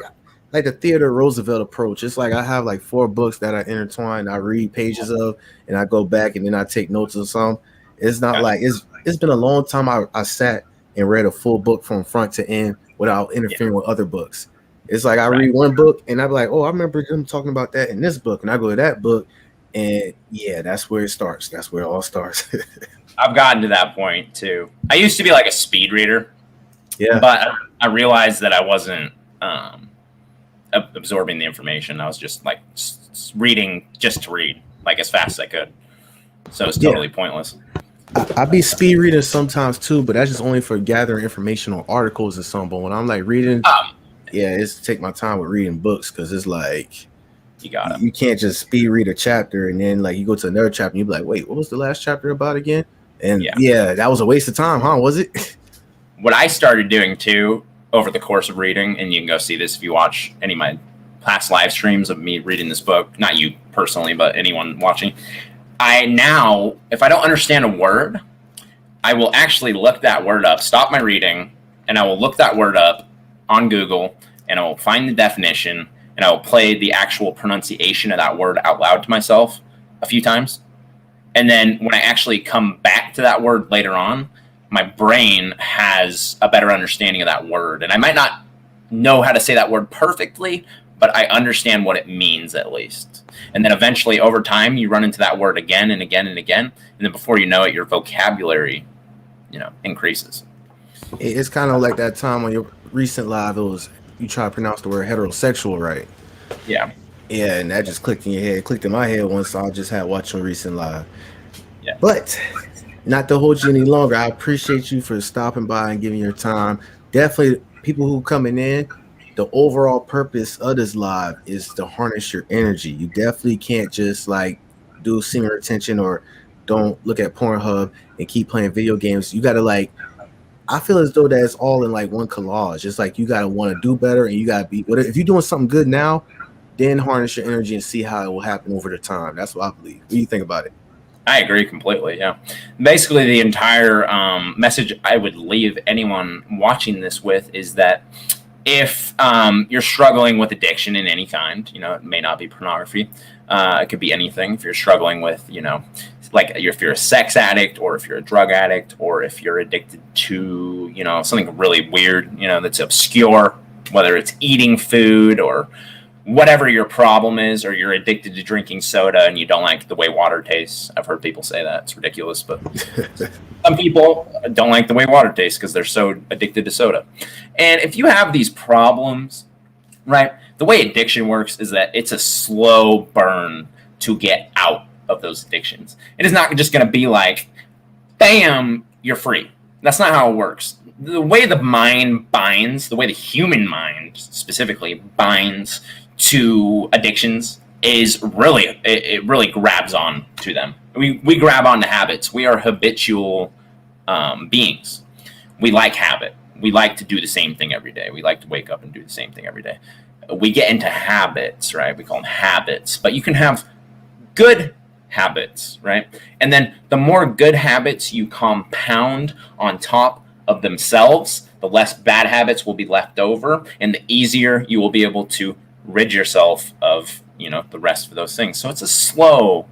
the Theodore Roosevelt approach. It's like I have like 4 books that I intertwine. I read pages of, and I go back and then I take notes of some. It's not Gotcha. like it's been a long time I sat and read a full book from front to end without Yeah. interfering with other books. It's like I Right. read one book and I'd be like, oh, I remember them talking about that in this book, and I go to that book, and yeah, that's where it starts. That's where it all starts. I've gotten to that point too. I used to be like a speed reader, Yeah. but I realized that I wasn't absorbing the information. I was just like reading just to read, like as fast as I could. So it's Yeah. totally pointless. I be speed reading sometimes too, but that's just only for gathering information on articles or something. But when I'm like reading, Um, yeah, it's take my time with reading books because it's like you got it. you can't just speed read a chapter and then like you go to another chapter and you be like, wait, what was the last chapter about again? And Yeah. yeah, that was a waste of time, huh? Was it? What I started doing too over the course of reading, and you can go see this if you watch any of my past live streams of me reading this book, not you personally, but anyone watching. I now, if I don't understand a word, I will actually look that word up, stop my reading, and I will look that word up on Google, and I will find the definition, and I will play the actual pronunciation of that word out loud to myself a few times. And then when I actually come back to that word later on, my brain has a better understanding of that word. And I might not know how to say that word perfectly, but I understand what it means at least. And then eventually over time, you run into that word again and again and again. And then before you know it, your vocabulary, increases. It's kind of like that time on your recent live. It was you try to pronounce the word heterosexual right. Yeah. Yeah, and that just clicked in your head. Clicked in my head once I just had watched your recent live. Yeah. But not to hold you any longer, I appreciate you for stopping by and giving your time. Definitely, people who coming in, the overall purpose of this live is to harness your energy. You definitely can't just like do semen retention or don't look at Pornhub and keep playing video games. You gotta like. I feel as though that's all in like one collage. It's like you gotta want to do better, and you gotta be. If you're doing something good now, then harness your energy and see how it will happen over the time. That's what I believe. What do you think about it? I agree completely. Yeah. Basically, the entire message I would leave anyone watching this with is that if you're struggling with addiction in any kind, it may not be pornography. It could be anything. If you're struggling with, like if you're a sex addict or if you're a drug addict or if you're addicted to, something really weird, that's obscure, whether it's eating food or whatever your problem is, or you're addicted to drinking soda and you don't like the way water tastes. I've heard people say that. It's ridiculous, but some people don't like the way water tastes because they're so addicted to soda. And if you have these problems, right, the way addiction works is that it's a slow burn to get out of those addictions. It is not just going to be like, bam, you're free. That's not how it works. The way the mind binds, the way the human mind specifically binds to addictions is really, it really grabs on to them. We grab onto habits. We are habitual beings. We like habit. We like to do the same thing every day. We like to wake up and do the same thing every day. We get into habits, right? We call them habits. But you can have good habits, right? And then the more good habits you compound on top of themselves, the less bad habits will be left over, and the easier you will be able to rid yourself of, the rest of those things. So it's a slow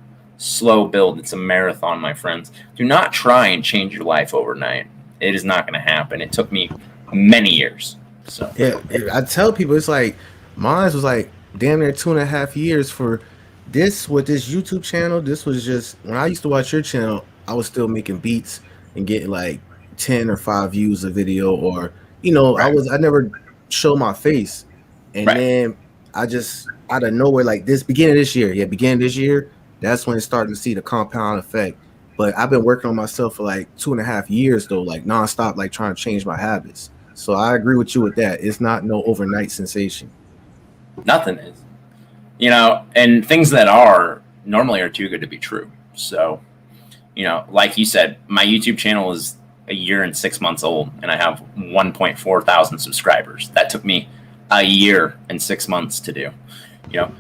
build. It's a marathon, my friends. Do not try and change your life overnight. It is not going to happen. It took me many years. So Yeah, I tell people it's like mine was like damn near 2.5 years for this with this YouTube channel. This was just when I used to watch your channel, I was still making beats and getting like 10 or 5 views a video, or right, I never show my face. And right. then I just out of nowhere, like beginning this year, that's when it started to see the compound effect. But I've been working on myself for like 2.5 years though, like nonstop, like trying to change my habits. So I agree with you with that. It's not no overnight sensation. Nothing is. And things that are normally are too good to be true. So, like you said, my YouTube channel is a year and 6 months old, and I have 1.4 thousand subscribers. That took me a year and 6 months to do. You know,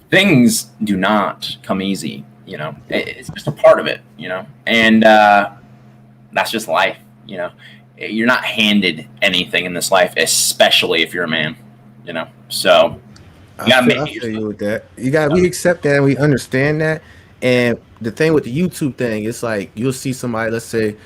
things do not come easy. You know, it's just a part of it. You know, and that's just life. You know, you're not handed anything in this life, especially if you're a man. You know, so you gotta make I it feel yourself. you with that. We accept that and we understand that. And the thing with the YouTube thing, it's like you'll see somebody, let's say,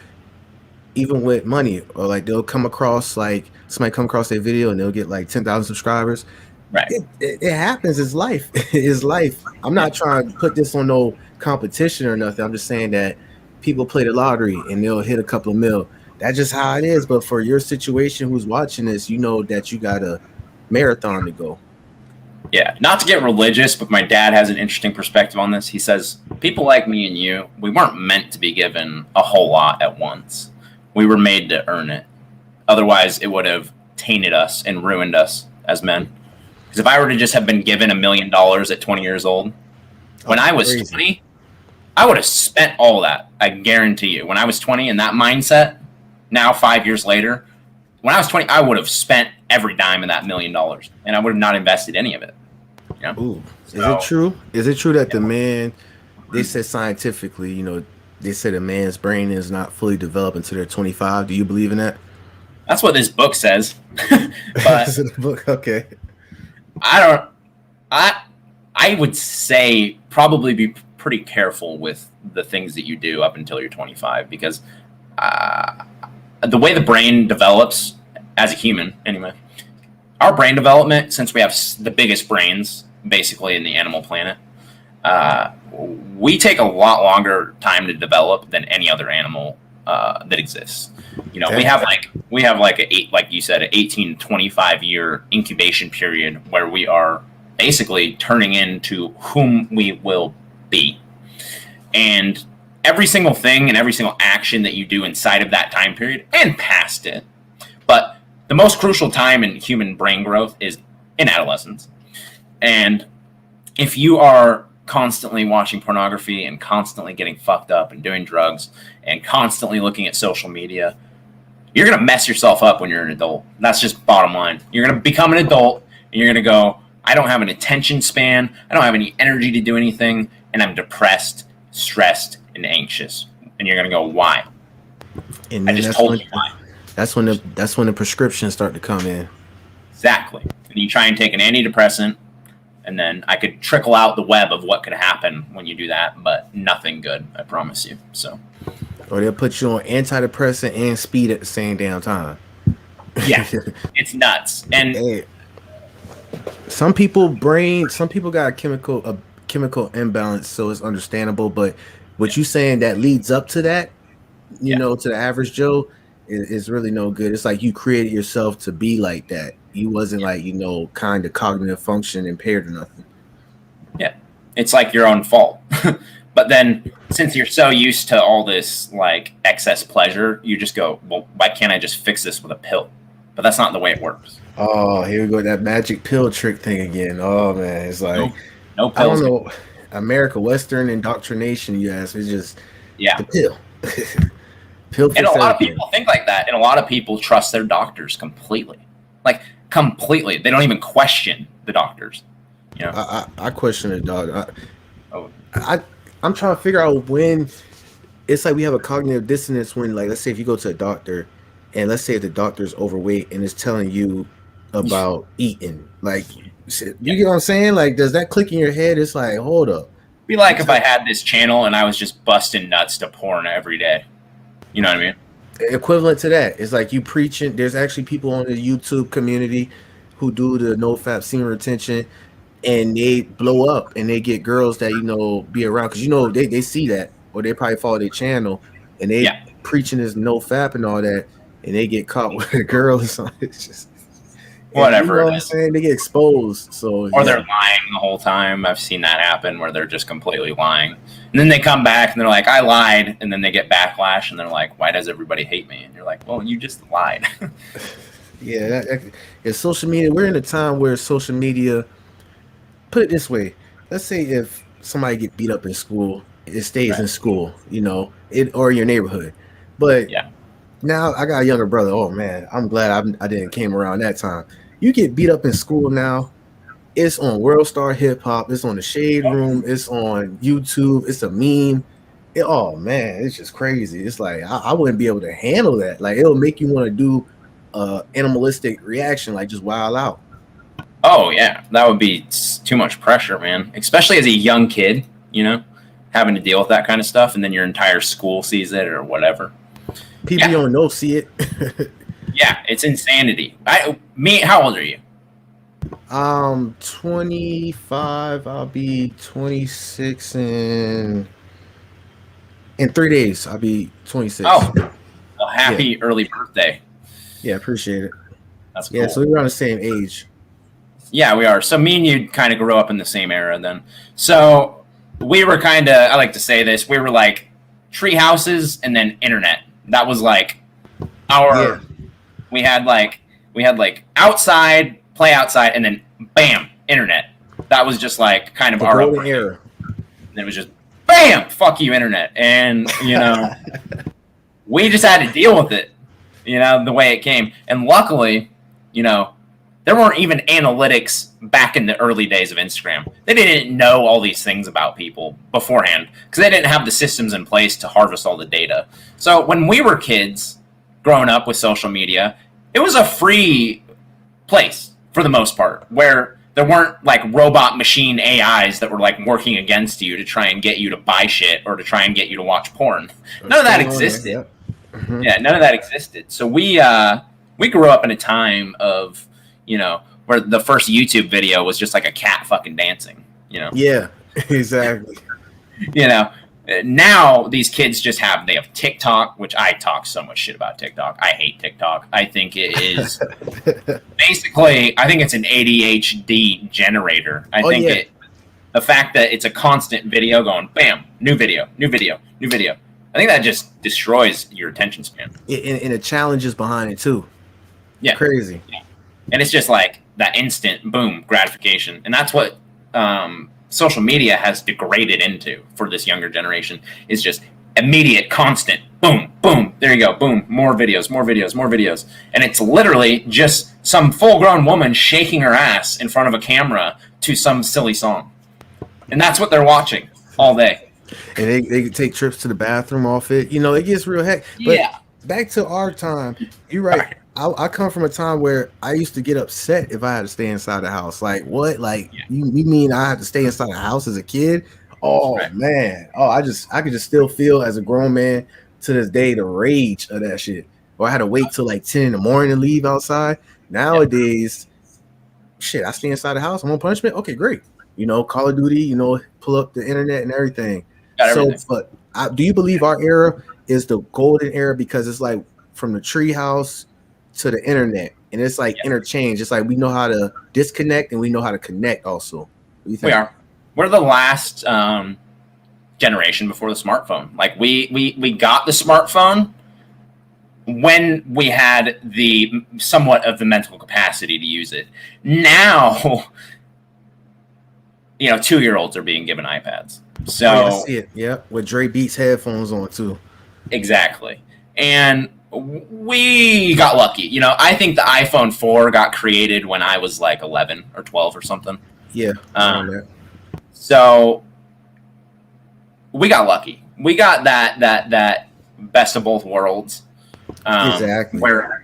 even with money, or like they'll come across like somebody come across their video and they'll get like 10,000 subscribers. Right. It happens. It's life. It's life. I'm Yeah. not trying to put this on no competition or nothing. I'm just saying that people play the lottery and they'll hit a couple of mil. That's just how it is. But for your situation, who's watching this, you know that you got a marathon to go. Yeah, not to get religious, but my dad has an interesting perspective on this. He says, people like me and you, we weren't meant to be given a whole lot at once. We were made to earn it. Otherwise, it would have tainted us and ruined us as men. Because if I were to just have been given $1 million at 20 years old, when I was 20, I would have spent all that. I guarantee you. When I was 20 in that mindset, now 5 years later, when I was 20, I would have spent every dime of that $1 million, and I would have not invested any of it. You know? Ooh, is it true? Is it true that the man, they said scientifically, you know, they said a man's brain is not fully developed until they're 25? Do you believe in that? That's what this book says. But This is the book. Okay. I don't. I would say probably be pretty careful with the things that you do up until you're 25, because the way the brain develops as a human, anyway, our brain development, since we have the biggest brains basically in the animal planet, we take a lot longer time to develop than any other animal that exists. You know, we have like you said, an 18 to 25 year incubation period where we are basically turning into whom we will be. And every single thing and every single action that you do inside of that time period and past it. But the most crucial time in human brain growth is in adolescence. And if you are constantly watching pornography and constantly getting fucked up and doing drugs and constantly looking at social media, you're going to mess yourself up when you're an adult. That's just bottom line. You're going to become an adult and you're going to go, I don't have an attention span. I don't have any energy to do anything. And I'm depressed, stressed, and anxious. And you're going to go, why? And I just told you why. That's when the prescriptions start to come in. Exactly. And you try and take an antidepressant, and then I could trickle out the web of what could happen when you do that, but nothing good, I promise you. So, or they'll put you on antidepressant and speed at the same damn time. Yeah, it's nuts. And hey, some people got a chemical imbalance, so it's understandable. But what you saying that leads up to that, you know, to the average Joe, is really no good. It's like you created yourself to be like that. You wasn't like, you know, kind of cognitive function impaired or nothing. Yeah, it's like your own fault. But then since you're so used to all this like excess pleasure, you just go, well, why can't I just fix this with a pill? But that's not the way it works. Oh, here we go, that magic pill trick thing again. Oh man, it's like no pills. I don't know, America Western indoctrination. You ask, it's just the pill. Pill. And a lot of people think like that, and a lot of people trust their doctors completely, like completely. They don't even question the doctors. You know, I question the doctor. I'm trying to figure out when it's like we have a cognitive dissonance when, like, let's say if you go to a doctor and let's say if the doctor's overweight and is telling you about eating, like, you get what I'm saying? Like, does that click in your head? It's like, hold up. Be like if I had this channel and I was just busting nuts to porn every day. You know what I mean? Equivalent to that. It's like you preaching. There's actually people on the YouTube community who do the no-fap semen retention, and they blow up and they get girls that, you know, be around because, you know, they see that, or they probably follow their channel and they preaching this no-fap and all that, and they get caught with a girl or something. It's just whatever. You know what I'm saying? They get exposed. So or they're lying the whole time. I've seen that happen where they're just completely lying. And then they come back and they're like, I lied. And then they get backlash and they're like, why does everybody hate me? And you're like, well, you just lied. Yeah, it's social media. We're in a time where social media, put it this way, let's say if somebody get beat up in school, it stays in school, you know, or your neighborhood. But Now I got a younger brother. Oh man, I'm glad I didn't came around that time. You get beat up in school now. It's on World Star Hip Hop. It's on the Shade Room. It's on YouTube. It's a meme. Oh man, it's just crazy. It's like I wouldn't be able to handle that. Like it'll make you want to do animalistic reaction, like just wild out. Oh yeah, that would be too much pressure, man. Especially as a young kid, having to deal with that kind of stuff, and then your entire school sees it or whatever. People you don't know see it. Yeah, it's insanity. How old are you? 25. I'll be 26 in 3 days. I'll be 26. Oh, well, happy early birthday. Yeah, appreciate it. That's cool. Yeah, so we're around the same age. Yeah, we are. So me and you kind of grew up in the same era then. So we were kind of, I like to say this, we were like tree houses and then internet. That was like our, we had like outside, play outside, and then bam, internet. That was just like kind of our golden era. And it was just bam, fuck you, internet. And, we just had to deal with it, the way it came. And luckily, there weren't even analytics back in the early days of Instagram. They didn't know all these things about people beforehand because they didn't have the systems in place to harvest all the data. So when we were kids growing up with social media, it was a free place for the most part where there weren't like robot machine AIs that were like working against you to try and get you to buy shit or to try and get you to watch porn. None of that existed. Yeah, none of that existed. So we grew up in a time of, where the first YouTube video was just like a cat fucking dancing, Yeah, exactly. Now these kids they have TikTok, which I talk so much shit about TikTok. I hate TikTok. I think it is basically, I think it's an ADHD generator. The fact that it's a constant video going, bam, new video, new video, new video. I think that just destroys your attention span. And the challenges behind it too. Yeah. Crazy. Yeah. And it's just like that instant boom gratification. And that's what social media has degraded into for this younger generation is just immediate, constant, boom, boom, there you go, boom, more videos, more videos, more videos. And it's literally just some full-grown woman shaking her ass in front of a camera to some silly song. And that's what they're watching all day. And they take trips to the bathroom off it. It gets real heck. But back to our time, you're right. I come from a time where I used to get upset if I had to stay inside the house. Like, what? Like, you mean I had to stay inside the house as a kid? Oh, man. Oh, I could just still feel as a grown man to this day the rage of that shit. Or I had to wait till like 10 in the morning to leave outside. Nowadays, shit, I stay inside the house. I'm on punishment. Okay, great. Call of Duty, pull up the internet and everything. But do you believe our era is the golden era because it's like from the tree house to the internet, and it's like interchange. It's like we know how to disconnect and we know how to connect also. We're the last generation before the smartphone. Like we got the smartphone when we had the somewhat of the mental capacity to use it. Now 2-year-olds are being given iPads. So I see it. Yeah, with Dre Beats headphones on too. Exactly. And we got lucky. I think the iPhone 4 got created when I was like 11 or 12 or something. Yeah. So we got lucky. We got that best of both worlds. Exactly. Where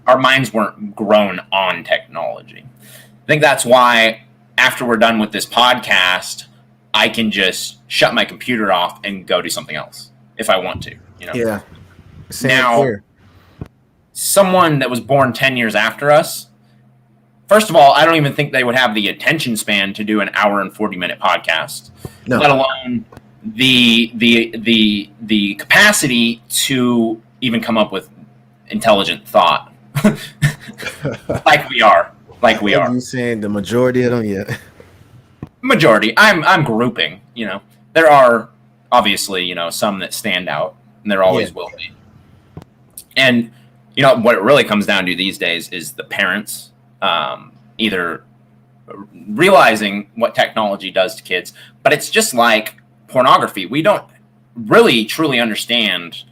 our minds weren't grown on technology. I think that's why after we're done with this podcast, I can just shut my computer off and go do something else if I want to. Yeah. Now, someone that was born 10 years after us, first of all, I don't even think they would have the attention span to do an hour and 40-minute podcast, let alone the capacity to even come up with intelligent thought like we are. You saying the majority of them? Yeah. Majority. I'm grouping. There are obviously some that stand out, and there always will be. And, what it really comes down to these days is the parents either realizing what technology does to kids, but it's just like pornography. We don't really truly understand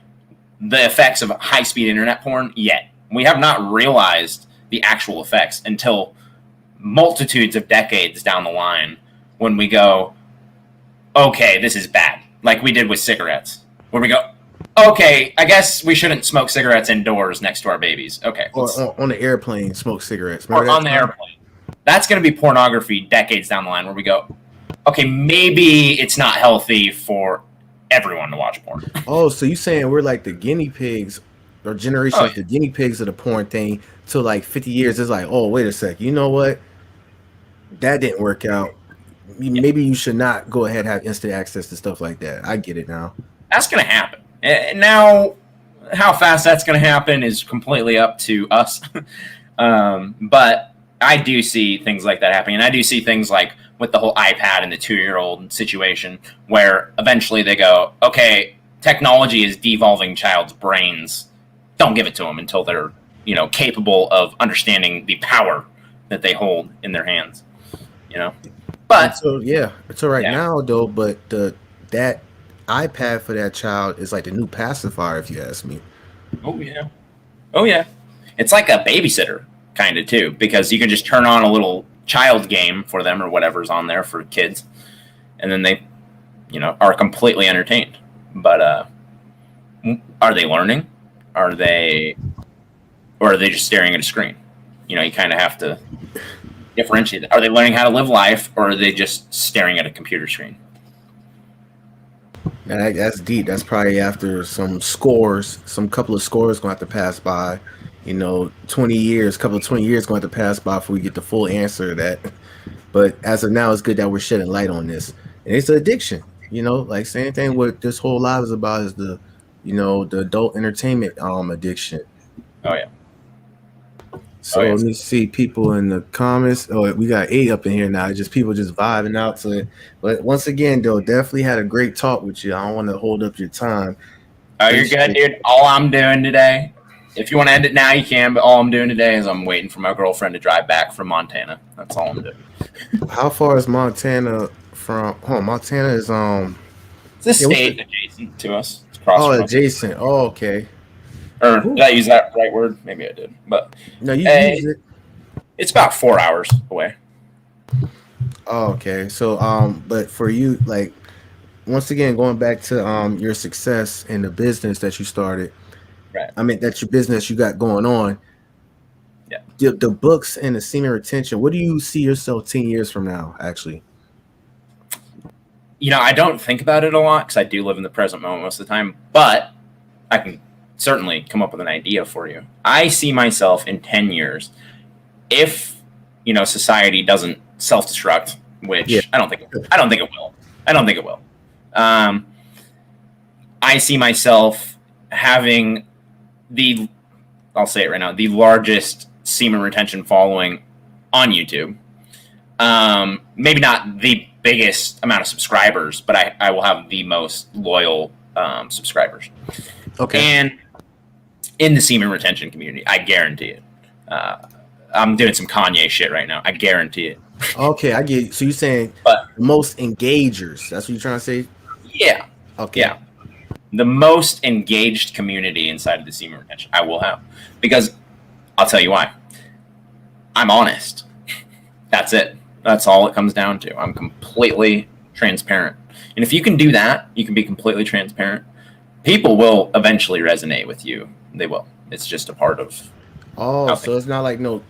the effects of high-speed internet porn yet. We have not realized the actual effects until multitudes of decades down the line when we go, okay, this is bad. Like we did with cigarettes, where we go, okay, I guess we shouldn't smoke cigarettes indoors next to our babies. Okay. Or on the airplane, smoke cigarettes. Or on the airplane. That's going to be pornography decades down the line where we go, okay, maybe it's not healthy for everyone to watch porn. Oh, so you saying we're like the guinea pigs or generations, the guinea pigs of the porn thing till like 50 years. It's like, oh, wait a sec. You know what? That didn't work out. Maybe you should not go ahead and have instant access to stuff like that. I get it now. That's going to happen. Now, how fast that's going to happen is completely up to us. But I do see things like that happening. And I do see things like with the whole iPad and the 2-year-old situation where eventually they go, okay, technology is devolving child's brains. Don't give it to them until they're, capable of understanding the power that they hold in their hands, But so right now though, but that iPad for that child is like the new pacifier, if you ask me. Oh yeah. It's like a babysitter kind of too, because you can just turn on a little child game for them or whatever's on there for kids, and then they, are completely entertained. But are they learning? Or are they just staring at a screen? You kind of have to differentiate it. Are they learning how to live life, or are they just staring at a computer screen? That's deep. That's probably after some couple of scores going to have to pass by. 20 years going to have to pass by before we get the full answer to that. But as of now, it's good that we're shedding light on this. And it's an addiction, like same thing what this whole live is about is the adult entertainment addiction. Oh yeah. So let me see people in the comments. Oh, we got 8 up in here now. Just people just vibing out to it. But once again, though, definitely had a great talk with you. I don't want to hold up your time. Oh, you're good, dude. All I'm doing today, if you want to end it now, you can. But all I'm doing today is I'm waiting for my girlfriend to drive back from Montana. That's all I'm doing. How far is Montana from? Montana is It's a state adjacent to us. It's across adjacent. Oh, okay. Or did I use that right word? Maybe I did. But no, you used it. It's about 4 hours away. Oh, okay. So but for you, like, once again, going back to your success in the business that you started. Right. I mean, that's your business you got going on. Yeah. The books and the semen retention. What do you see yourself 10 years from now, actually? I don't think about it a lot because I do live in the present moment most of the time. But I can certainly come up with an idea for you. I see myself in 10 years, if society doesn't self-destruct, which I don't think it will. I see myself having I'll say it right now, the largest semen retention following on YouTube. Maybe not the biggest amount of subscribers, but I will have the most loyal subscribers. Okay. And in the semen retention community, I guarantee it. I'm doing some Kanye shit right now. I guarantee it. Okay, I get it. So you're saying most engagers. That's what you're trying to say? Yeah. Okay. Yeah. The most engaged community inside of the semen retention I will have. Because I'll tell you why. I'm honest. That's it. That's all it comes down to. I'm completely transparent. And if you can do that, you can be completely transparent. People will eventually resonate with you. They will. It's just a part of. So it's not like no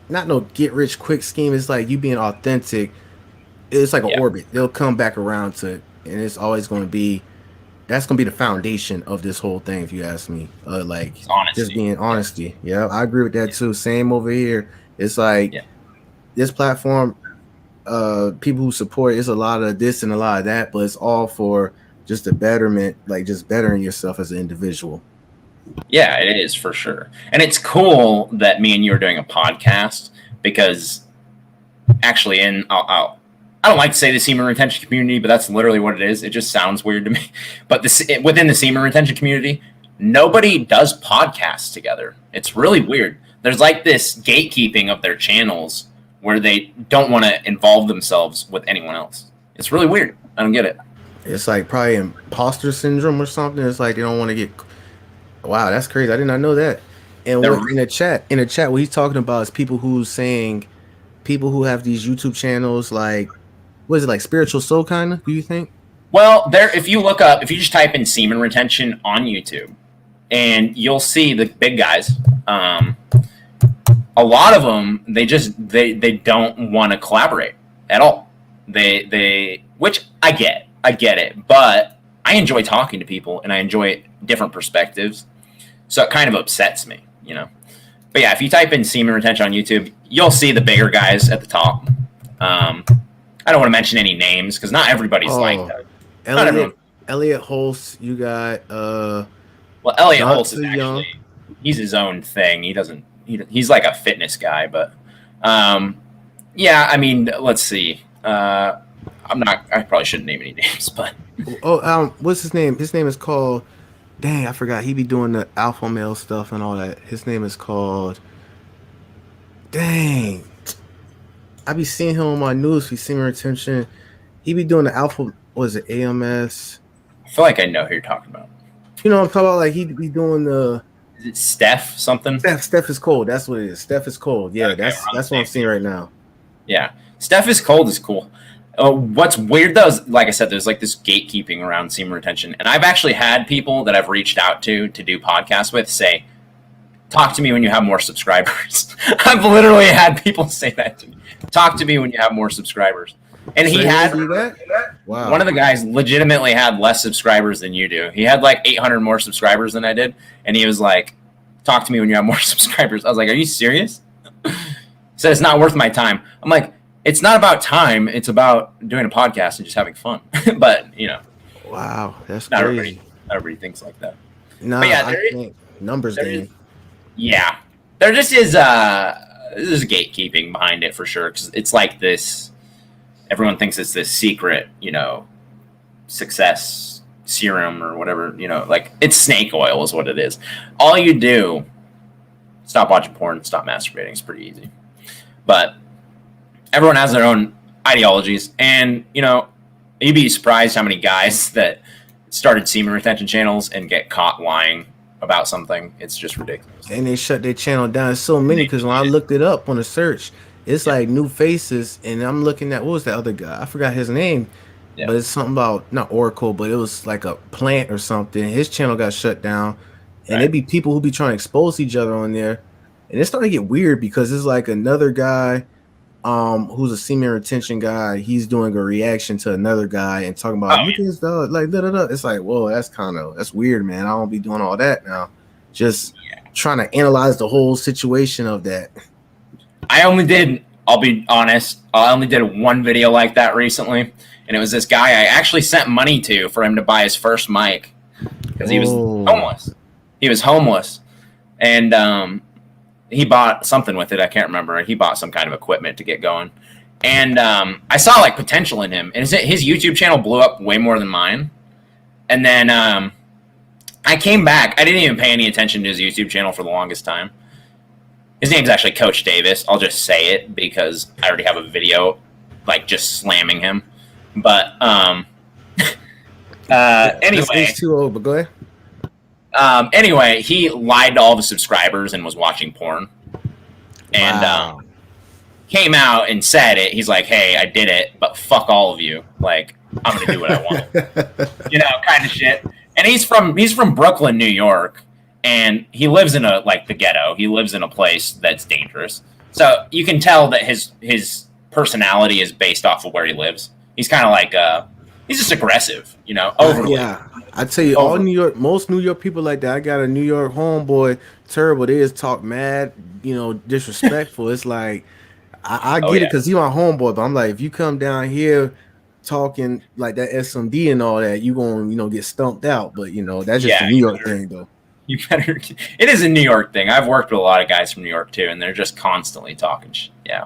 get rich quick scheme. It's like you being authentic. It's like an orbit. They'll come back around to it, and it's always going to be. That's going to be the foundation of this whole thing, if you ask me. Just being honesty. Yeah, I agree with that too. Same over here. It's like this platform. People who support it's a lot of this and a lot of that, but it's all for just the betterment, like just bettering yourself as an individual. Yeah, it is for sure. And it's cool that me and you are doing a podcast because actually I don't like to say the semen retention community, but that's literally what it is. It just sounds weird to me. But within the semen retention community, nobody does podcasts together. It's really weird. There's like this gatekeeping of their channels where they don't want to involve themselves with anyone else. It's really weird. I don't get it. It's like probably imposter syndrome or something. It's like they don't want to get Wow, that's crazy. I did not know that. And They're what in the chat, what he's talking about is people who's saying people who have these YouTube channels, like what is it, like spiritual soul kind of? Do you think? well, there. If you look up, if you just type in semen retention on YouTube, and you'll see the big guys. Um, a lot of them, they don't want to collaborate at all. They which I get it, but I enjoy talking to people and I enjoy different perspectives. So it kind of upsets me, you know. But yeah, if you type in semen retention on YouTube, you'll see the bigger guys at the top. I don't want to mention any names because not everybody's like Oh, that. Not everyone. Elliot Holst, you got Well, Elliot Holtz is Johnson Young. actually he's his own thing. He doesn't. He's like a fitness guy, but yeah. I mean, let's see. I'm not. I probably shouldn't name any names, but Oh, what's his name? His name is called. Dang, I forgot. He be doing the alpha male stuff and all that. His name is called. Dang, I be seeing him on my news. He seeing retention. He be doing the alpha. What is it? AMS. I feel like I know who you're talking about. You know what I'm talking about? Like he be doing the. Is it Steph something? Steph is cold. That's what it is. Steph is cold. Yeah, Okay, that's what I'm seeing right now. Yeah, Steph is cold is cool. What's weird though is, like I said, there's like this gatekeeping around semen retention, and I've actually had people that I've reached out to do podcasts with say, "Talk to me when you have more subscribers." I've literally had people say that to me. Talk to me when you have more subscribers, and So he he had do that? Wow. one of the guys legitimately had less subscribers than you do. He had like 800 more subscribers than I did, and he was like, "Talk to me when you have more subscribers." I was like, "Are you serious?" He said, "It's not worth my time." I'm like, it's not about time. It's about doing a podcast and just having fun. But you know, Wow, that's not crazy. not everybody thinks like that. Nah, But yeah, I think numbers there game. is yeah, there just is there's gatekeeping behind it for sure because it's like this. Everyone thinks it's this secret, you know, success serum or whatever. You know, like it's snake oil is what it is. All you do, stop watching porn, stop masturbating. It's pretty easy, but everyone has their own ideologies, and you know, you'd be surprised how many guys that started semen retention channels and get caught lying about something. It's just ridiculous. And they shut their channel down. It's so many because when I looked it up on the search, it's like new faces, and I'm looking at what was that other guy? I forgot his name, Yeah. but it's something about not Oracle, but it was like a plant or something. His channel got shut down, and Right. it'd be people who be trying to expose each other on there, and it's starting to get weird because it's like another guy, who's a semen retention guy. He's doing a reaction to another guy and talking about Oh, look at this dog, like da da da. It's like, whoa, that's weird, man. I don't be doing all that now. Just trying to analyze the whole situation of that. I only did. I'll be honest. I only did one video like that recently, and it was this guy I actually sent money to for him to buy his first mic because he was Oh. homeless. He was homeless, and he bought something with it. I can't remember. He bought some kind of equipment to get going, and I saw like potential in him. And his YouTube channel blew up way more than mine. And then I came back. I didn't even pay any attention to his YouTube channel for the longest time. His name's actually Coach Davis. I'll just say it because I already have a video, like just slamming him. But anyway, It's too old, but go ahead. anyway, he lied to all the subscribers and was watching porn, and Wow. came out and said it. He's like, "Hey, I did it, but fuck all of you. Like, I'm gonna do what I want." You know, kind of shit. And he's from Brooklyn, New York, and he lives in the ghetto. He lives in a place that's dangerous. So you can tell that his personality is based off of where he lives. He's kind of like he's just aggressive, you know, overly. Yeah, I tell you, all New York, most New York people like that. I got a New York homeboy, terrible. They just talk mad, disrespectful. It's like I get it because you my homeboy, but I'm like, if you come down here talking like that SMD and all that, you gonna get stumped out. But that's just a New York thing, though. You better. It is a New York thing. I've worked with a lot of guys from New York too, and they're just constantly talking. Yeah,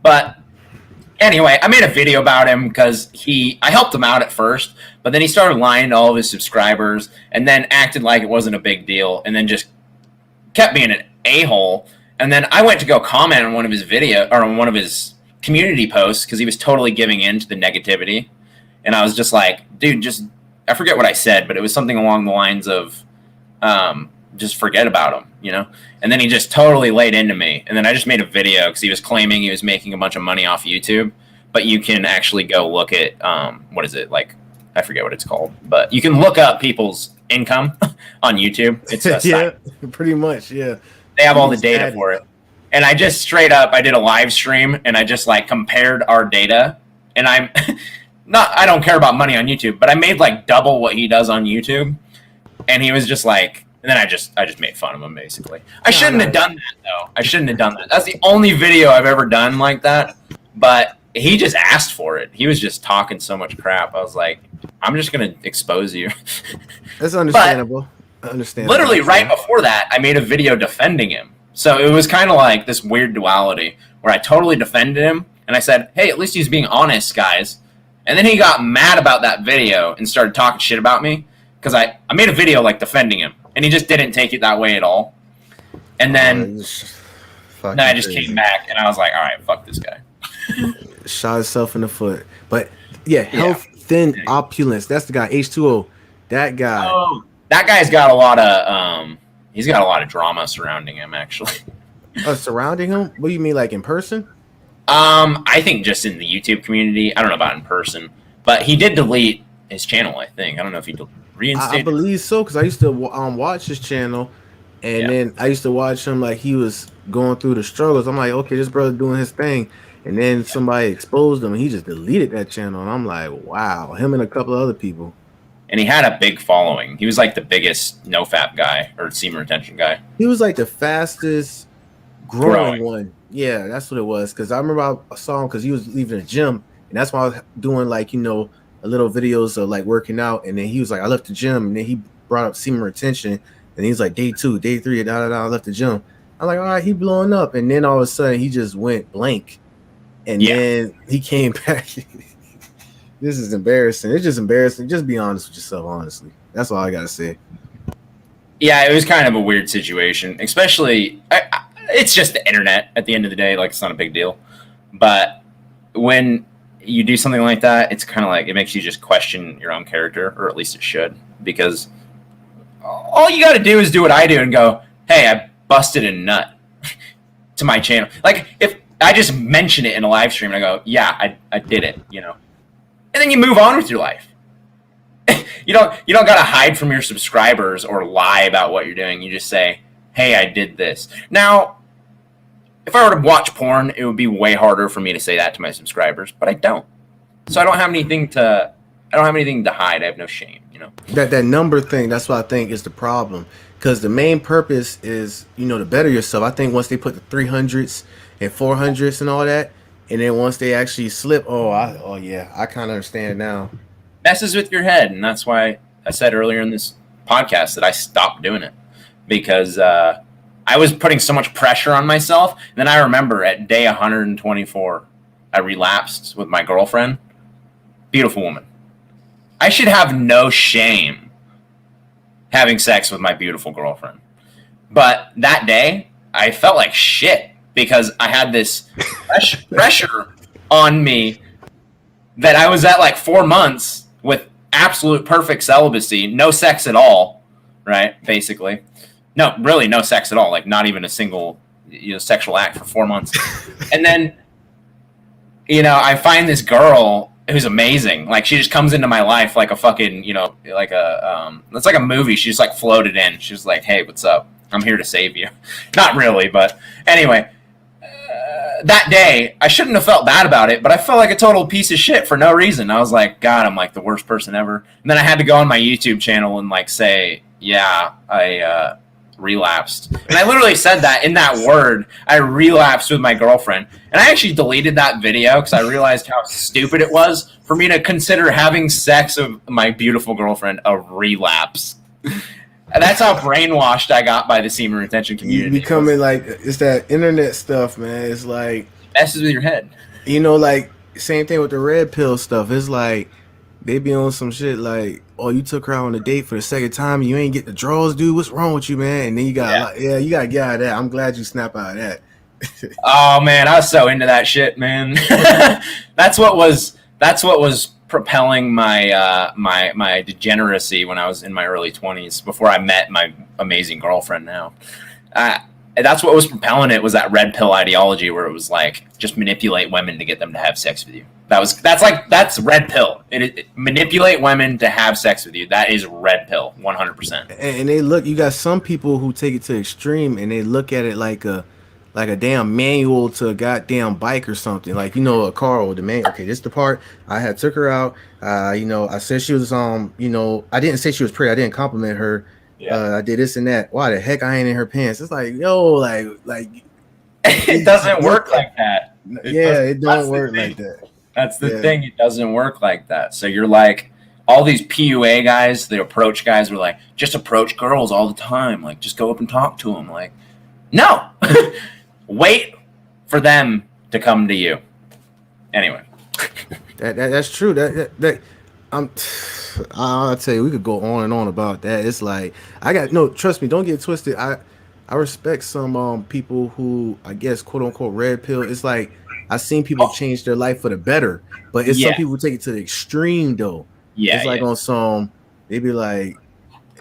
but anyway, I made a video about him because I helped him out at first, but then he started lying to all of his subscribers, and then acted like it wasn't a big deal, and then just kept being an a-hole. And then I went to go comment on one of his on one of his community posts because he was totally giving in to the negativity, and I was just like, dude, I forget what I said, but it was something along the lines of, just forget about him, you know? And then he just totally laid into me. And then I just made a video because he was claiming he was making a bunch of money off YouTube. But you can actually go look at, what is it? Like, I forget what it's called. But you can look up people's income on YouTube. It's a yeah, pretty much, yeah. They have all the data for it. And I just straight up, I did a live stream and I just like compared our data. And I'm not, I don't care about money on YouTube, but I made like double what he does on YouTube. And he was just like, and then I just made fun of him basically. I shouldn't have done that though. I shouldn't have done that. That's the only video I've ever done like that. But he just asked for it. He was just talking so much crap. I was like, I'm just going to expose you. That's understandable. Literally right before that, I made a video defending him. So it was kind of like this weird duality where I totally defended him. And I said, hey, at least he's being honest, guys. And then he got mad about that video and started talking shit about me. Because I made a video like defending him. And he just didn't take it that way at all. And then I just came back and I was like, all right, fuck this guy. Shot himself in the foot. But yeah, health, thin, opulence. That's the guy. H2O. That guy. Oh, that guy's got a lot of he's got a lot of drama surrounding him actually. Surrounding him? What do you mean, like in person? I think just in the YouTube community. I don't know about in person, but he did delete his channel. I think I don't know if he reinstated. I believe so because I used to watch his channel, and then I used to watch him like he was going through the struggles. I'm like, okay, this brother doing his thing. And then somebody exposed him, and he just deleted that channel. And I'm like, wow, him and a couple of other people. And he had a big following. He was like the biggest no-fap guy or semen retention guy. He was like the fastest growing one. Yeah, that's what it was. Because I remember I saw him because he was leaving the gym. And that's why I was doing like, you know, a little videos of like working out. And then he was like, I left the gym. And then he brought up semen retention. And he was like, day 2, day 3, I left the gym. I'm like, all right, he blowing up. And then all of a sudden, he just went blank. And then he came back. This is embarrassing. It's just embarrassing. Just be honest with yourself, honestly. That's all I got to say. Yeah, it was kind of a weird situation. Especially, it's just the internet at the end of the day. Like, it's not a big deal. But when you do something like that, it's kind of like, it makes you just question your own character. Or at least it should. Because all you got to do is do what I do and go, hey, I busted a nut to my channel. Like, if I just mention it in a live stream and I go, yeah, I did it, you know. And then you move on with your life. you don't got to hide from your subscribers or lie about what you're doing. You just say, hey, I did this. Now, if I were to watch porn, it would be way harder for me to say that to my subscribers, but I don't. So I don't have anything to hide. I have no shame, you know. That number thing, that's what I think is the problem. Because the main purpose is, you know, to better yourself. I think once they put the 300s and 400s and all that, and then once they actually slip, I kind of understand now. Messes with your head, and that's why I said earlier in this podcast that I stopped doing it because I was putting so much pressure on myself. And then I remember at day 124, I relapsed with my girlfriend. Beautiful woman. I should have no shame having sex with my beautiful girlfriend. But that day, I felt like shit because I had this pressure on me that I was at like 4 months with absolute perfect celibacy, no sex at all, right? Basically. No, really no sex at all, like not even a single sexual act for 4 months. And then, I find this girl who's amazing. Like, she just comes into my life like a fucking, like it's like a movie. She just like floated in. She was like, hey, what's up? I'm here to save you. Not really, but anyway. That day, I shouldn't have felt bad about it, but I felt like a total piece of shit for no reason. I was like, God, I'm like the worst person ever. And then I had to go on my YouTube channel and like say, yeah, I relapsed. And I literally said that in that word, I relapsed with my girlfriend. And I actually deleted that video because I realized how stupid it was for me to consider having sex with my beautiful girlfriend a relapse. And that's how brainwashed I got by the semen retention community. You becoming like, it's that internet stuff, man. It's like messes with your head. Like same thing with the red pill stuff. It's like they be on some shit like, oh, you took her out on a date for the second time and you ain't get the draws, dude. What's wrong with you, man? And then you got you gotta get out of that. I'm glad you snap out of that. Oh man, I was so into that shit, man. That's what was propelling my my degeneracy when I was in my early 20s before I met my amazing girlfriend now. That's what was propelling it, was that red pill ideology where it was like, just manipulate women to get them to have sex with you. That's red pill. It manipulate women to have sex with you. That is red pill, 100%. And they look, you got some people who take it to extreme and they look at it like a damn manual to a goddamn bike or something. Like, a car with the manual. Okay, this is the part. I had took her out. I said she was I didn't say she was pretty. I didn't compliment her. Yeah. I did this and that. Why the heck I ain't in her pants? It's like, yo, like it doesn't work like that. It don't work like that. That's the thing. It doesn't work like that. So you're like, all these PUA guys, the approach guys, were like, just approach girls all the time. Like, just go up and talk to them. Like, no. Wait for them to come to you. Anyway. That's true. I'll tell you, we could go on and on about that. It's like, trust me, don't get twisted. I respect some people who, I guess, quote unquote red pill. It's like, I've seen people change their life for the better, but it's some people who take it to the extreme though. Yeah, it's like on some, they be like,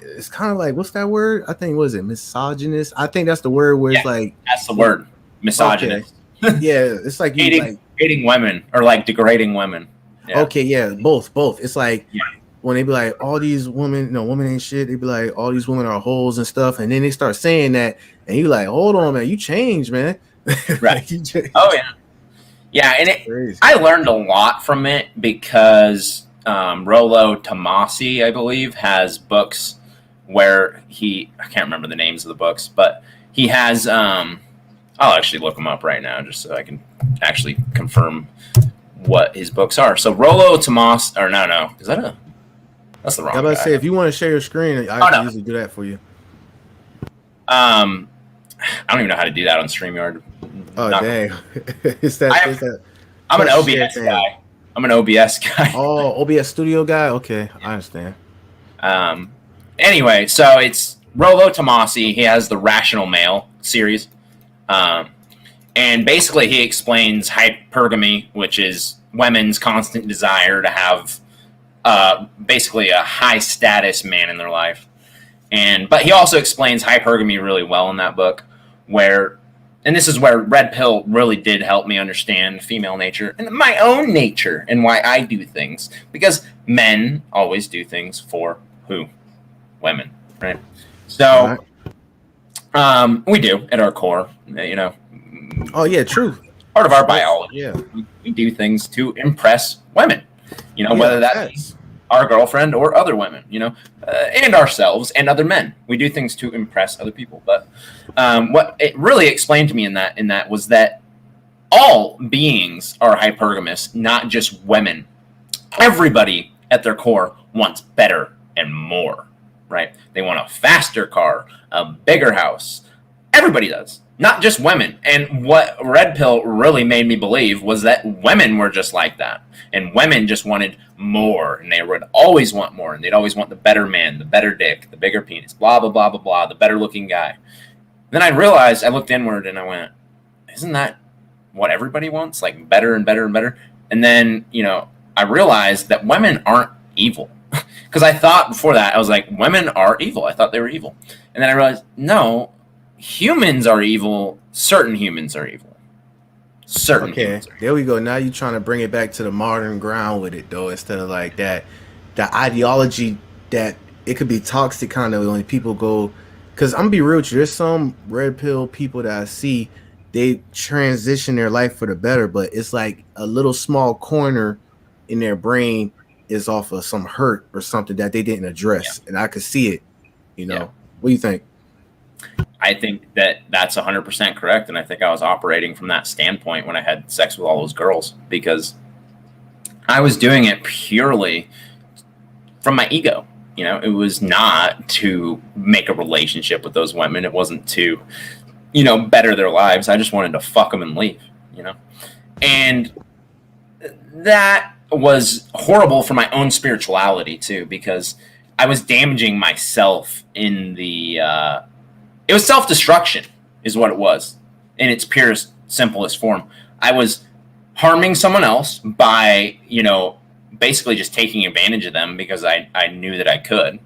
it's kind of like, what's that word? I think, what is it, misogynist? I think that's the word where it's like, that's the word, misogynist. Okay. Yeah, it's like hating women or like degrading women. Yeah. Okay, yeah, both. It's like when they be like, all these women, women ain't shit. They be like, all these women are hoes and stuff, and then they start saying that, and you like, hold on, man, you changed, man. Right. Oh yeah. Yeah, and I learned a lot from it because Rollo Tomasi, I believe, has books where I can't remember the names of the books, but he has, I'll actually look them up right now just so I can actually confirm what his books are. So Rollo Tomasi, or no, that's the wrong guy. I was about to say, if you want to share your screen, I can usually do that for you. I don't even know how to do that on StreamYard. Oh, dang. I'm an OBS guy. I'm an OBS guy. Oh, OBS studio guy? Okay, I understand. Anyway, so it's Rollo Tomasi. He has the Rational Male series. And basically he explains hypergamy, which is women's constant desire to have basically a high status man in their life. But he also explains hypergamy really well in that book, and this is where red pill really did help me understand female nature and my own nature and why I do things. Because men always do things for who? Women, right? So we do at our core, Oh yeah, true. Part of our biology. Yeah, we do things to impress women. Whether that's our girlfriend or other women, and ourselves and other men. We do things to impress other people. But what it really explained to me in that was that all beings are hypergamous, not just women. Everybody at their core wants better and more, right? They want a faster car, a bigger house. Everybody does, not just women. And what red pill really made me believe was that women were just like that. And women just wanted more, and they would always want more, and they'd always want the better man, the better dick, the bigger penis, blah, blah, blah, blah, blah, the better looking guy. Then I realized, I looked inward and I went, isn't that what everybody wants? Like better and better and better. And then, I realized that women aren't evil. Because I thought before that, I was like, women are evil. I thought they were evil. And then I realized, no, humans are evil. Certain humans are evil. Okay, there we go. Now you're trying to bring it back to the modern ground with it, though, instead of like that, the ideology that it could be toxic kind of when people go. Because I'm gonna be real with you, there's some red pill people that I see, they transition their life for the better, but it's like a little small corner in their brain is off of some hurt or something that they didn't address, and I could see it. What do you think? I think that's 100% correct, and I think I was operating from that standpoint when I had sex with all those girls, because I was doing it purely from my ego. It was not to make a relationship with those women. It wasn't to, better their lives. I just wanted to fuck them and leave, And that was horrible for my own spirituality, too, because I was damaging myself in the... it was self-destruction is what it was in its purest, simplest form. I was harming someone else by, basically just taking advantage of them because I knew that I could,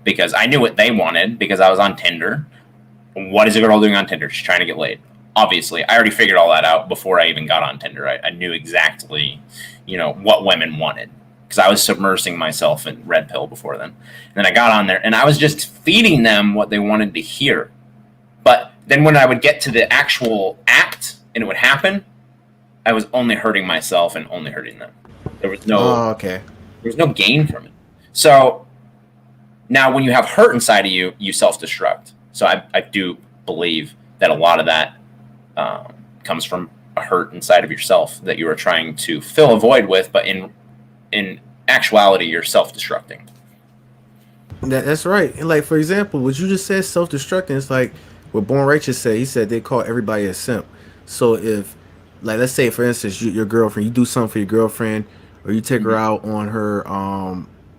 because I knew what they wanted because I was on Tinder. What is a girl doing on Tinder? She's trying to get laid. Obviously, I already figured all that out before I even got on Tinder. I knew exactly, what women wanted because I was submersing myself in red pill before then. And then I got on there and I was just feeding them what they wanted to hear. But then when I would get to the actual act and it would happen, I was only hurting myself and only hurting them. There was no, okay. there was no gain from it. So now when you have hurt inside of you, you self-destruct. So I do believe that a lot of that comes from a hurt inside of yourself that you are trying to fill a void with, but in actuality, you're self-destructing. That's right. And like for example, what you just said, self-destructing, it's like what Born Righteous said. He said they call everybody a simp. So if, like, let's say for instance, your girlfriend, you do something for your girlfriend, or you take her out on her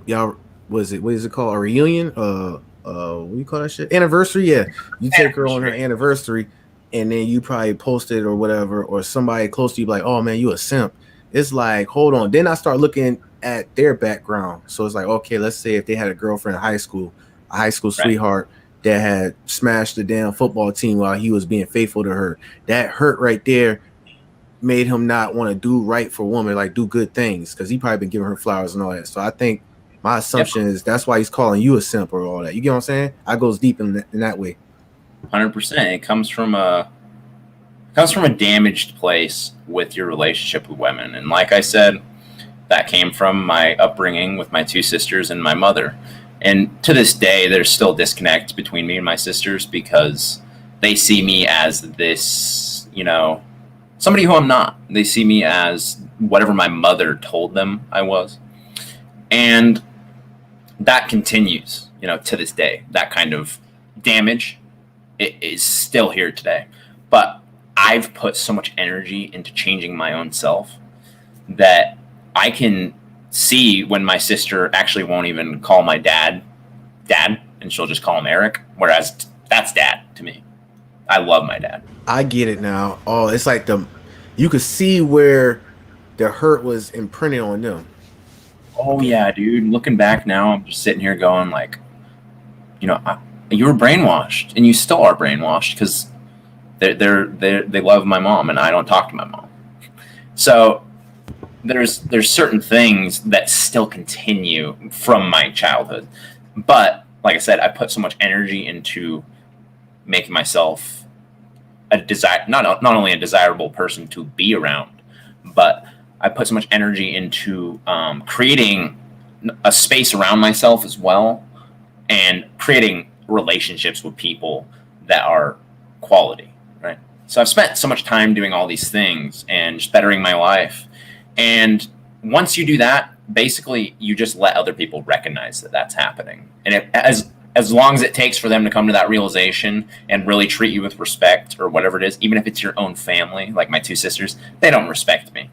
y'all what is it called, a reunion, what do you call that shit, anniversary? Yeah, you take her on her anniversary, and then you probably post it or whatever, or somebody close to you be like, oh man, you a simp. It's like, hold on. Then I start looking at their background. So it's like, okay, let's say if they had a girlfriend in high school, a high school sweetheart that had smashed the damn football team while he was being faithful to her. That hurt right there made him not want to do right for a woman, like do good things, because he probably been giving her flowers and all that. So I think my assumption is that's why he's calling you a simp or all that. You get what I'm saying? I goes deep in that way. 100%. It comes from a damaged place with your relationship with women. And like I said, that came from my upbringing with my two sisters and my mother. And to this day, there's still disconnect between me and my sisters because they see me as this, somebody who I'm not. They see me as whatever my mother told them I was. And that continues, to this day. That kind of damage is still here today. But I've put so much energy into changing my own self that I can see when my sister actually won't even call my dad, and she'll just call him Eric, whereas that's dad to me. I love my dad. I get it now. Oh, it's like you could see where the hurt was imprinted on them. Oh yeah, dude. Looking back now, I'm just sitting here going like, you were brainwashed, and you still are brainwashed because they love my mom, and I don't talk to my mom. So there's certain things that still continue from my childhood, but like I said, I put so much energy into making myself not only a desirable person to be around, but I put so much energy into creating a space around myself as well, and creating relationships with people that are quality, right? So I've spent so much time doing all these things and just bettering my life. And once you do that, basically you just let other people recognize that that's happening. And as long as it takes for them to come to that realization and really treat you with respect or whatever it is, even if it's your own family, like my two sisters, they don't respect me.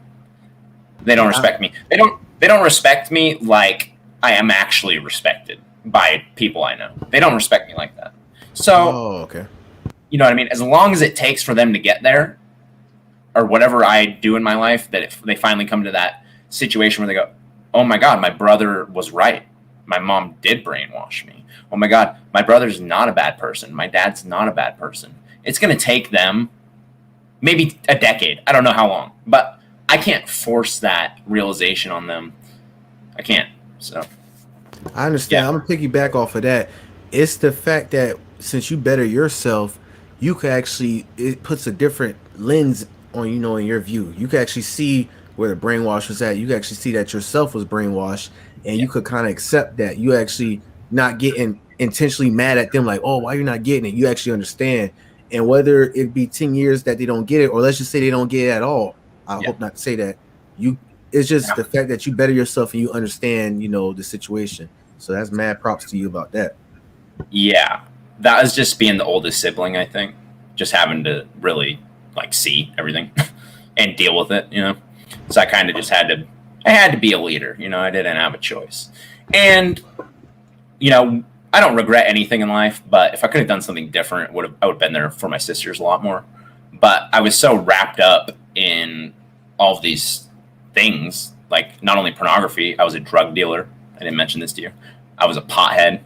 They don't respect me. They don't respect me like I am actually respected by people I know. They don't respect me like that. So, okay. You know what I mean? As long as it takes for them to get there, or whatever I do in my life, that if they finally come to that situation where they go, oh my God, my brother was right. My mom did brainwash me. Oh my God, my brother's not a bad person. My dad's not a bad person. It's going to take them maybe a decade. I don't know how long, but I can't force that realization on them. I can't. So I understand. Yeah. I'm gonna piggyback off of that. It's the fact that since you better yourself, you could actually, it puts a different lens on, in your view. You can actually see where the brainwash was at. You can actually see that yourself was brainwashed, and you could kind of accept that. You actually not getting intentionally mad at them like, oh, why you're not getting it? You actually understand. And whether it be 10 years that they don't get it, or let's just say they don't get it at all. I hope not to say that. It's just the fact that you better yourself and you understand, the situation. So that's mad props to you about that. Yeah. That was just being the oldest sibling, I think. Just having to really see everything and deal with it, So I kind of just had to be a leader, I didn't have a choice. And, I don't regret anything in life, but if I could have done something different, I would have been there for my sisters a lot more. But I was so wrapped up in all of these things, like not only pornography, I was a drug dealer. I didn't mention this to you. I was a pothead,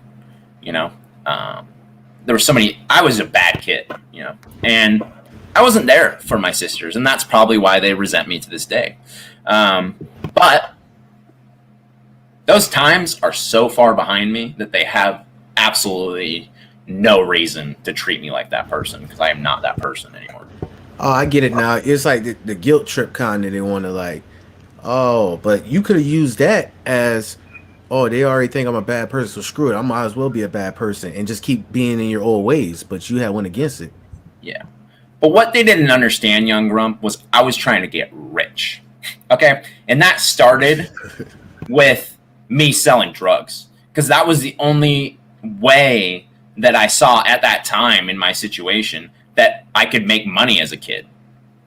you know. There were so many. I was a bad kid, you know, and I wasn't there for my sisters, and that's probably why they resent me to this day. But those times are so far behind me that they have absolutely no reason to treat me like that person, because I am not that person anymore. Oh, I get it now. It's like the guilt trip kind of they want to like, oh, but you could have used that as, oh, they already think I'm a bad person, so screw it. I might as well be a bad person and just keep being in your old ways. But you had went against it. Yeah. But what they didn't understand, Young Grump, was I was trying to get rich. Okay? And that started with me selling drugs, because that was the only way that I saw at that time in my situation that I could make money as a kid.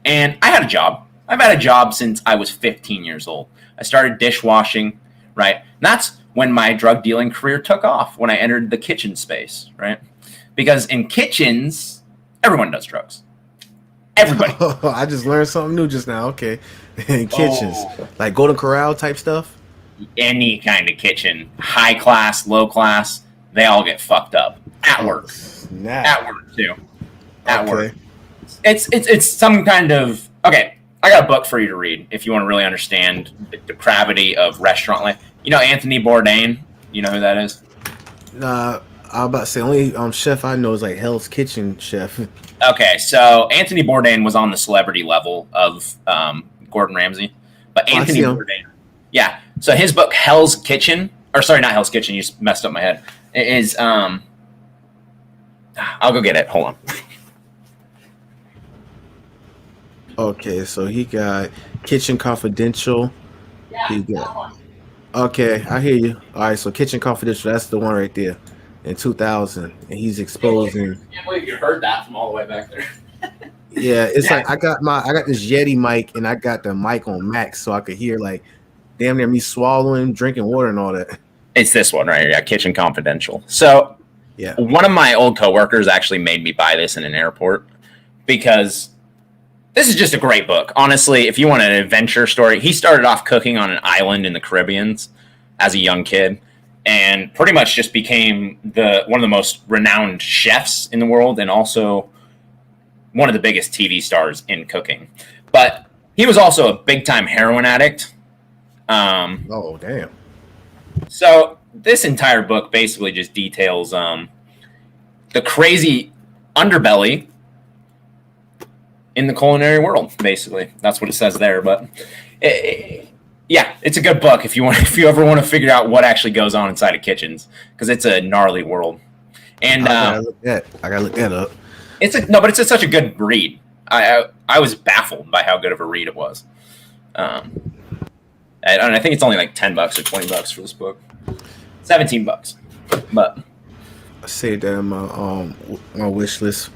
And I had a job. I've had a job since I was 15 years old. I started dishwashing, right? And that's when my drug dealing career took off, when I entered the kitchen space, right? Because in kitchens, everyone does drugs. Everybody. I just learned something new just now. Okay. In kitchens, like Golden Corral type stuff. Any kind of kitchen, high class, low class, they all get fucked up at work. Snap. At work too. At work. It's some kind of okay. I got a book for you to read if you want to really understand the depravity of restaurant life. You know Anthony Bourdain? You know who that is? I'm about to say only chef I know is like Hell's Kitchen chef. Okay, so Anthony Bourdain was on the celebrity level of Gordon Ramsay, but Anthony Bourdain, yeah. So his book Hell's Kitchen, or sorry, not Hell's Kitchen. You just messed up my head. It is I'll go get it. Hold on. Okay, so he got Kitchen Confidential. He got. Okay, I hear you. All right, so Kitchen Confidential, that's the one right there in 2000, and he's exposing. I can't believe you heard that from all the way back there. Yeah, it's like I got this Yeti mic, and I got the mic on max, so I could hear like damn near me swallowing, drinking water, and all that. It's this one right here, yeah, Kitchen Confidential. So, yeah, one of my old coworkers actually made me buy this in an airport because this is just a great book. Honestly, if you want an adventure story, he started off cooking on an island in the Caribbean as a young kid, and pretty much just became one of the most renowned chefs in the world, and also one of the biggest TV stars in cooking. But he was also a big-time heroin addict. Oh, damn. So this entire book basically just details the crazy underbelly in the culinary world. Basically, that's what it says there. But yeah, it's a good book if you ever want to figure out what actually goes on inside of kitchens, because it's a gnarly world. And I gotta look that up. But it's such a good read. I was baffled by how good of a read it was. And I think it's only like $10 or $20 for this book. $17, but I saved that in my wish list.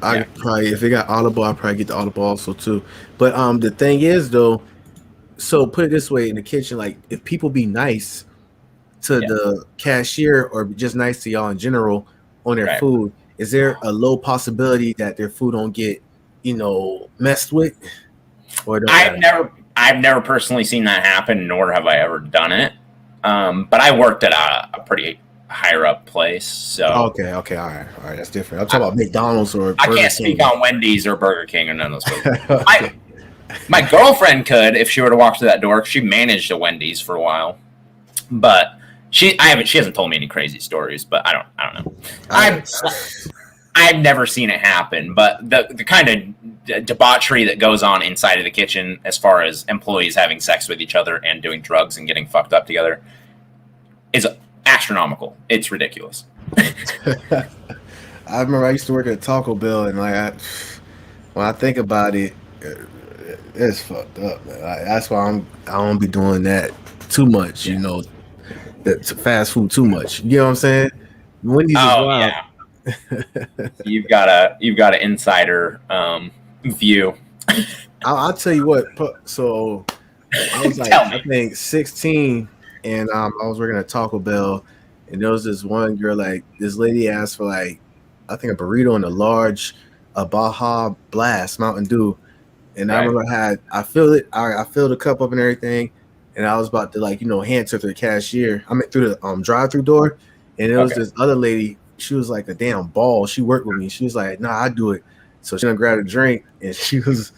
I probably, if it got Audible, I'll probably get the Audible also too. But the thing is though, so put it this way, in the kitchen, like if people be nice to the cashier or just nice to y'all in general on their food, is there a low possibility that their food don't get, messed with? Or I've never personally seen that happen, nor have I ever done it. But I worked at a pretty higher up place, so okay, all right, that's different. I'm talking about McDonald's or I can't speak on Wendy's or Burger King or none of those places. Okay. My girlfriend could if she were to walk through that door. She managed a Wendy's for a while, but she hasn't told me any crazy stories. But I don't know. I've never seen it happen, but the kind of debauchery that goes on inside of the kitchen, as far as employees having sex with each other and doing drugs and getting fucked up together, is astronomical. It's ridiculous. I remember I used to work at Taco Bell, and when I think about it, it's fucked up, man. That's why I don't be doing that too much. The fast food too much. You know what I'm saying? Wendy's is wild. Yeah. You've got an insider view. I'll tell you what. So I was like, I think 16, and I was working at Taco Bell, and there was this one girl, like this lady asked for I think a burrito and a Baja Blast Mountain Dew, and I remember I filled it. I filled the cup up and everything, and I was about to like hand her to the cashier. I mean through the drive-through door, and it was Okay. this other lady. She was like a damn ball. She worked with me. She was like, "Nah, I do it." So she done grabbed a drink, and she was.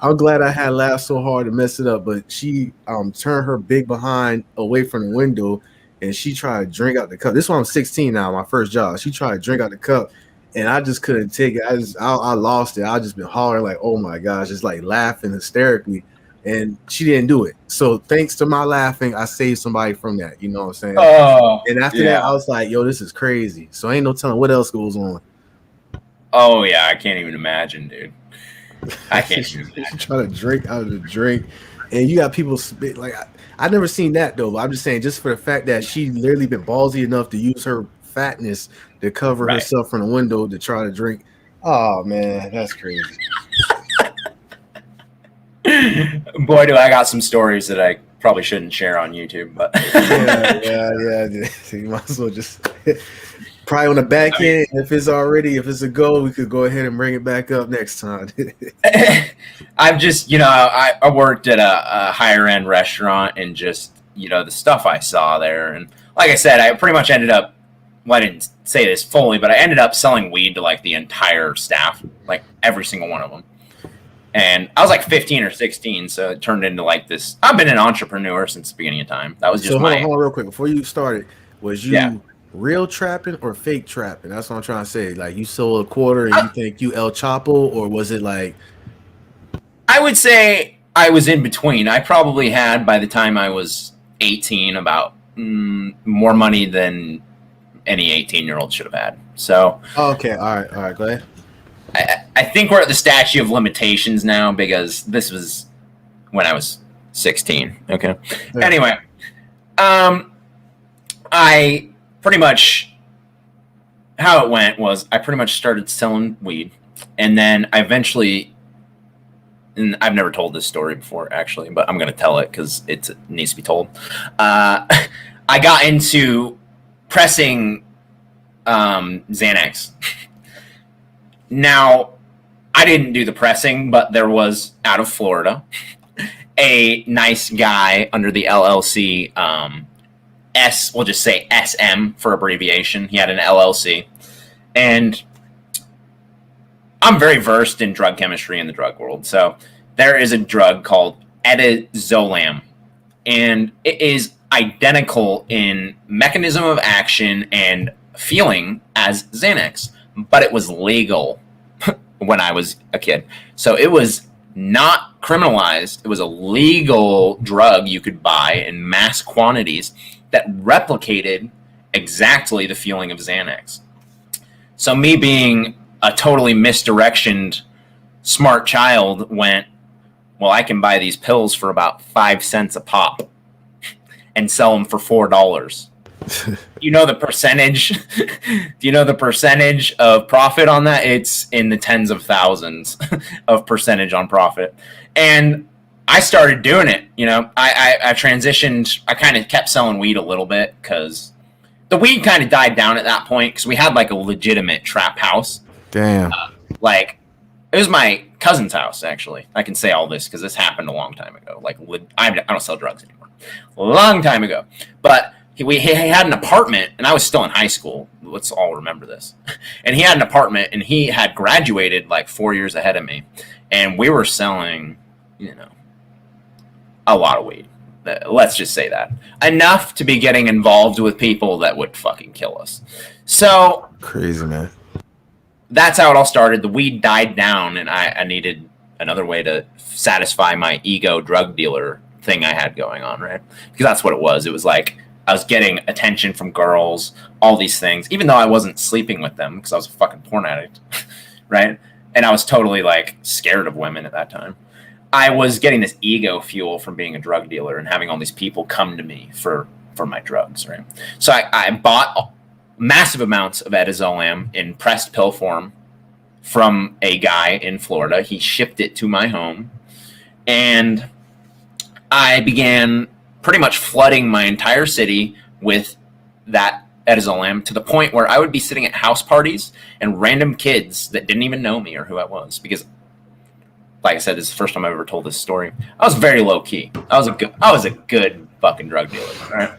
I'm glad I had laughed so hard to mess it up, but she turned her big behind away from the window, and she tried to drink out the cup. This is when I'm 16 now, my first job. She tried to drink out the cup, and I just couldn't take it. I lost it. I just been hollering like, "Oh my gosh!" Just like laughing hysterically, and she didn't do it. So thanks to my laughing, I saved somebody from that. You know what I'm saying? Oh, And after that, I was like, "Yo, this is crazy." So ain't no telling what else goes on. Oh yeah, I can't even imagine, dude. I can't She even imagine. trying to drink out of the drink, and you got people spit like I never seen that though. But I'm just saying, just for the fact that she literally been ballsy enough to use her fatness to cover Right. herself from the window to try to drink. Oh man, that's crazy. Boy, do I got some stories that I probably shouldn't share on YouTube, but Yeah. You might as well just probably on the back end. If it's a go, we could go ahead and bring it back up next time. I've just, I worked at a higher end restaurant, and just, the stuff I saw there. And like I said, I pretty much ended up, well, I didn't say this fully, but I ended up selling weed to like the entire staff, like every single one of them. And I was like 15 or 16, so it turned into like this. I've been an entrepreneur since the beginning of time. That was just So my. hold on real quick before you started. Was you Yeah. real trapping or fake trapping? That's what I'm trying to say. Like you sold a quarter and you think you El Chapo, or was it like? I would say I was in between. I probably had, by the time I was 18, about more money than any 18-year-old should have had. So Oh, okay, all right, go ahead. I think we're at the statute of limitations now, because this was when I was 16. Okay. Yeah. Anyway, I pretty much, how it went was I pretty much started selling weed, and then I eventually, and I've never told this story before actually, but I'm going to tell it because it needs to be told. I got into pressing Xanax. Now, I didn't do the pressing, but there was, out of Florida, a nice guy under the LLC, we'll just say SM for abbreviation. He had an LLC. And I'm very versed in drug chemistry in the drug world. So there is a drug called Adazolam, and it is identical in mechanism of action and feeling as Xanax, but it was legal when I was a kid. So it was not criminalized. It was a legal drug you could buy in mass quantities that replicated exactly the feeling of Xanax. So me being a totally misdirectioned smart child went, well, I can buy these pills for about 5 cents a pop and sell them for $4. You know the percentage? Do you know the percentage of profit on that? It's in the tens of thousands of percentage on profit. And I started doing it. I transitioned. I kind of kept selling weed a little bit because the weed kind of died down at that point, because we had like a legitimate trap house. Damn. Like, it was my cousin's house, actually. I can say all this because this happened a long time ago. Like, I don't sell drugs anymore. A long time ago. But he had an apartment, and I was still in high school. Let's all remember this. And he had an apartment, and he had graduated like 4 years ahead of me. And we were selling, a lot of weed. Let's just say that. Enough to be getting involved with people that would fucking kill us. So Crazy, man. That's how it all started. The weed died down, and I needed another way to satisfy my ego drug dealer thing I had going on, right? Because that's what it was. It was like I was getting attention from girls, all these things, even though I wasn't sleeping with them because I was a fucking porn addict, right? And I was totally like scared of women at that time. I was getting this ego fuel from being a drug dealer and having all these people come to me for my drugs, right? So I bought massive amounts of Adazolam in pressed pill form from a guy in Florida. He shipped it to my home, and I began pretty much flooding my entire city with that Adazolam, to the point where I would be sitting at house parties and random kids that didn't even know me or who I was, because like I said, this is the first time I've ever told this story. I was very low key. I was a good fucking drug dealer, right?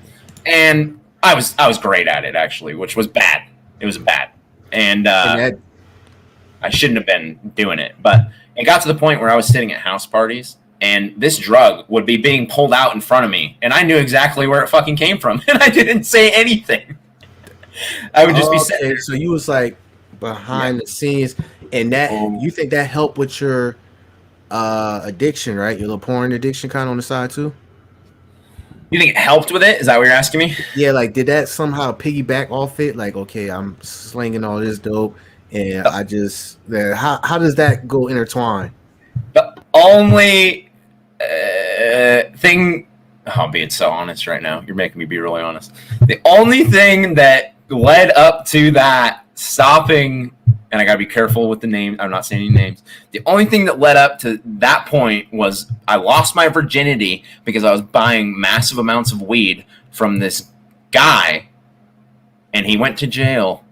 And I was great at it actually, which was bad. It was bad, and that I shouldn't have been doing it. But it got to the point where I was sitting at house parties, and this drug would be being pulled out in front of me, and I knew exactly where it fucking came from, and I didn't say anything. I would just be sitting there. So you was like behind the scenes, and that you think that helped with your addiction, right? Your little porn addiction kind of on the side too? You think it helped with it? Is that what you're asking me? Yeah, like did that somehow piggyback off it? Like, okay, I'm slinging all this dope, and I just how does that go intertwine? The only thing, I'm being so honest right now. You're making me be really honest. The only thing that led up to that stopping, and I gotta be careful with the name. I'm not saying any names. The only thing that led up to that point was I lost my virginity because I was buying massive amounts of weed from this guy, and he went to jail.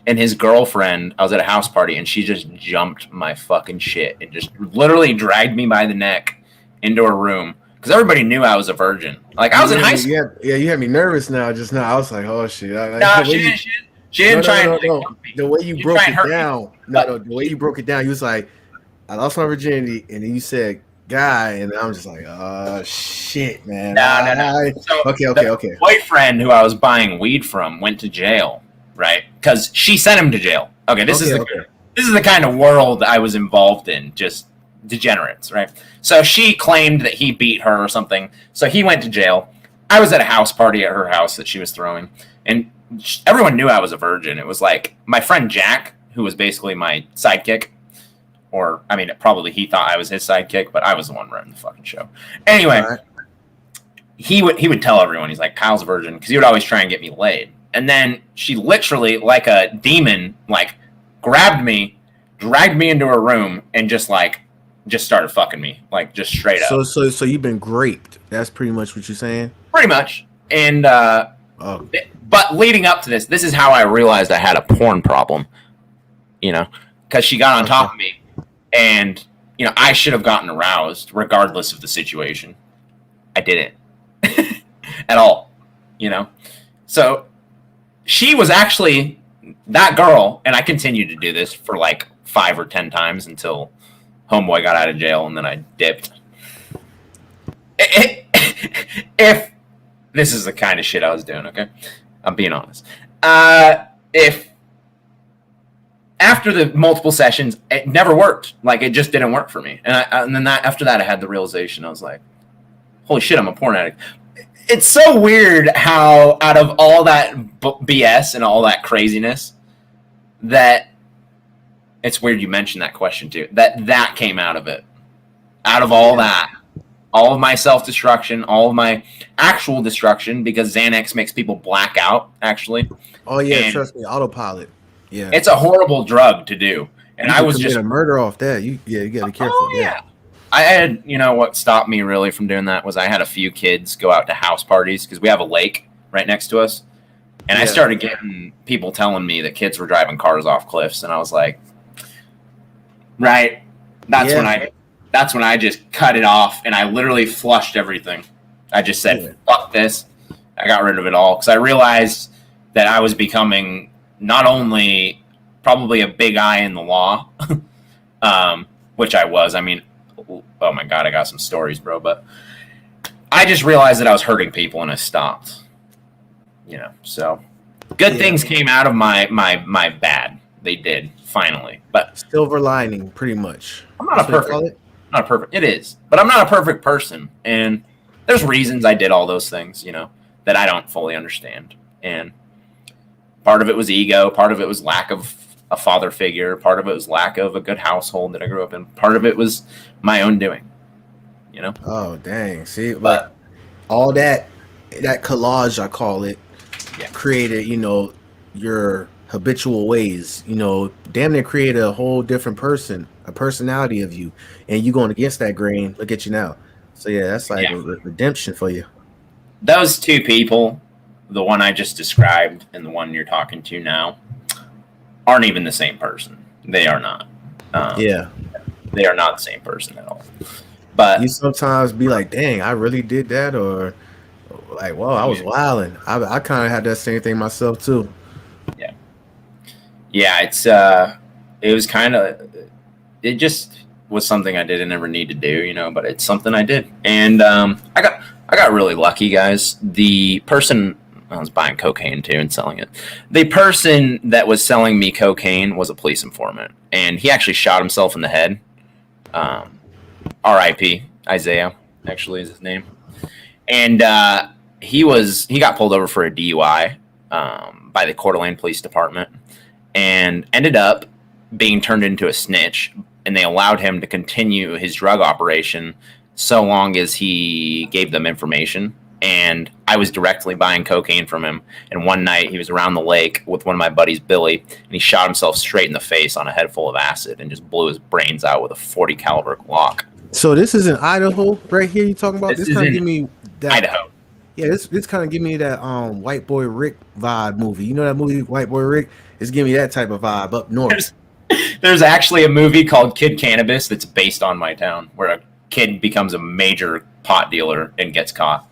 And his girlfriend, I was at a house party, and she just jumped my fucking shit and just literally dragged me by the neck into a room because everybody knew I was a virgin. Like I was in high school. Yeah, you had me nervous now. Just now, I was like, oh shit. Nah, she didn't try and the way you broke it down. No, the way you broke it down, you was like, I lost my virginity, and then you said guy, and I'm just like, oh shit, man. No. So okay. Boyfriend who I was buying weed from went to jail, right? Because she sent him to jail. Okay, this is the kind of world I was involved in, just degenerates, right? So she claimed that he beat her or something. So he went to jail. I was at a house party at her house that she was throwing, and everyone knew I was a virgin. It was like my friend Jack, who was basically my sidekick, or I mean, probably he thought I was his sidekick, but I was the one running the fucking show. Anyway, he would tell everyone, he's like, Kyle's a virgin, because he would always try and get me laid. And then she literally, like a demon, like grabbed me, dragged me into her room, and just started fucking me, like just straight up. So you've been raped. That's pretty much what you're saying. Pretty much. And but leading up to this is how I realized I had a porn problem. You know, because she got on top of me, and you know I should have gotten aroused regardless of the situation. I didn't at all. You know, so she was actually that girl, and I continued to do this for like 5 or 10 times until homeboy got out of jail, and then I dipped. If this is the kind of shit I was doing, okay, I'm being honest. If after the multiple sessions, it never worked. Like it just didn't work for me, and then after that, I had the realization. I was like, "Holy shit, I'm a porn addict." It's so weird how out of all that BS and all that craziness, that it's weird you mentioned that question too. That came out of it. Out of all that, all of my self-destruction, all of my actual destruction, because Xanax makes people black out, actually. Oh yeah, and trust me, autopilot. Yeah, it's a horrible drug to do, and I was just a murder off that. You gotta be careful. Oh, yeah. I had, what stopped me really from doing that was I had a few kids go out to house parties because we have a lake right next to us. And I started getting people telling me that kids were driving cars off cliffs. And I was like, right. That's when I just cut it off, and I literally flushed everything. I just said, fuck this. I got rid of it all because I realized that I was becoming not only probably a big eye in the law, which I was. I mean, oh my God, I got some stories, bro. But I just realized that I was hurting people, and I stopped. So good things came out of my bad. They did, finally. But silver lining, pretty much. I'm not a perfect. It is, but I'm not a perfect person, and there's reasons I did all those things, that I don't fully understand. And part of it was ego. Part of it was lack of a father figure. Part of it was lack of a good household that I grew up in. Part of it was my own doing, Oh, dang. See, but all that collage, I call it, created, your habitual ways, damn near create a whole different person, a personality of you, and you going against that grain. Look at you now. So yeah, that's like a redemption for you. Those two people, the one I just described and the one you're talking to now, aren't even the same person. They are not. They are not the same person at all. But You sometimes be like, dang, I really did that, or like, whoa, I was wilding. I kind of had that same thing myself too. yeah, yeah, it was kind of, it just was something I didn't ever need to do, but it's something I did. And I got really lucky, guys. The person I was buying cocaine too and selling it. The person that was selling me cocaine was a police informant, and he actually shot himself in the head. Um, R.I.P. Isaiah, actually, is his name. And he got pulled over for a DUI by the Coeur d'Alene Police Department, and ended up being turned into a snitch. And they allowed him to continue his drug operation so long as he gave them information. And I was directly buying cocaine from him. And one night he was around the lake with one of my buddies, Billy, and he shot himself straight in the face on a head full of acid and just blew his brains out with a 40 caliber Glock. So this is in Idaho, right here. You talking about This this? Kind is of give in me that. Idaho. Yeah, this kind of give me that White Boy Rick vibe movie. You know that movie White Boy Rick? It's giving me that type of vibe up north. There's actually a movie called Kid Cannabis that's based on my town, where a kid becomes a major pot dealer and gets caught.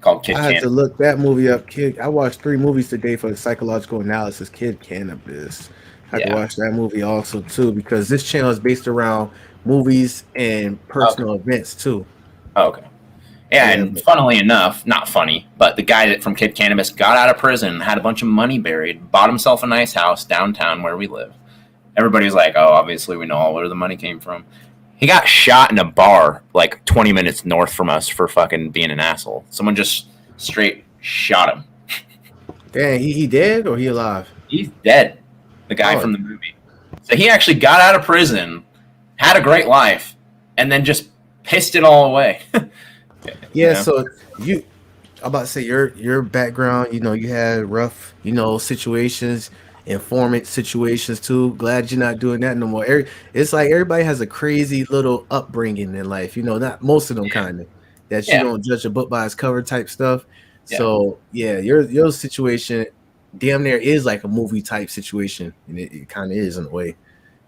Called Kid I Cannabis. had to look that movie up. Kid, I watched 3 movies today for the psychological analysis. Kid Cannabis. I had to watch that movie also too, because this channel is based around movies and personal events too. Oh, okay. Yeah, and funnily enough, not funny, but the guy that from Kid Cannabis got out of prison, had a bunch of money buried, bought himself a nice house downtown where we live. Everybody was like, oh, obviously we know where the money came from. He got shot in a bar like 20 minutes north from us for fucking being an asshole. Someone just straight shot him. Dang, he dead or he alive? He's dead. The guy from the movie. So he actually got out of prison, had a great life, and then just pissed it all away. Yeah, so I'm about to say your background, you had rough, situations, informant situations too. Glad you're not doing that no more. It's like everybody has a crazy little upbringing in life, not most of them kind of that you don't judge a book by its cover type stuff. So your situation damn near is like a movie type situation, and it kind of is in a way.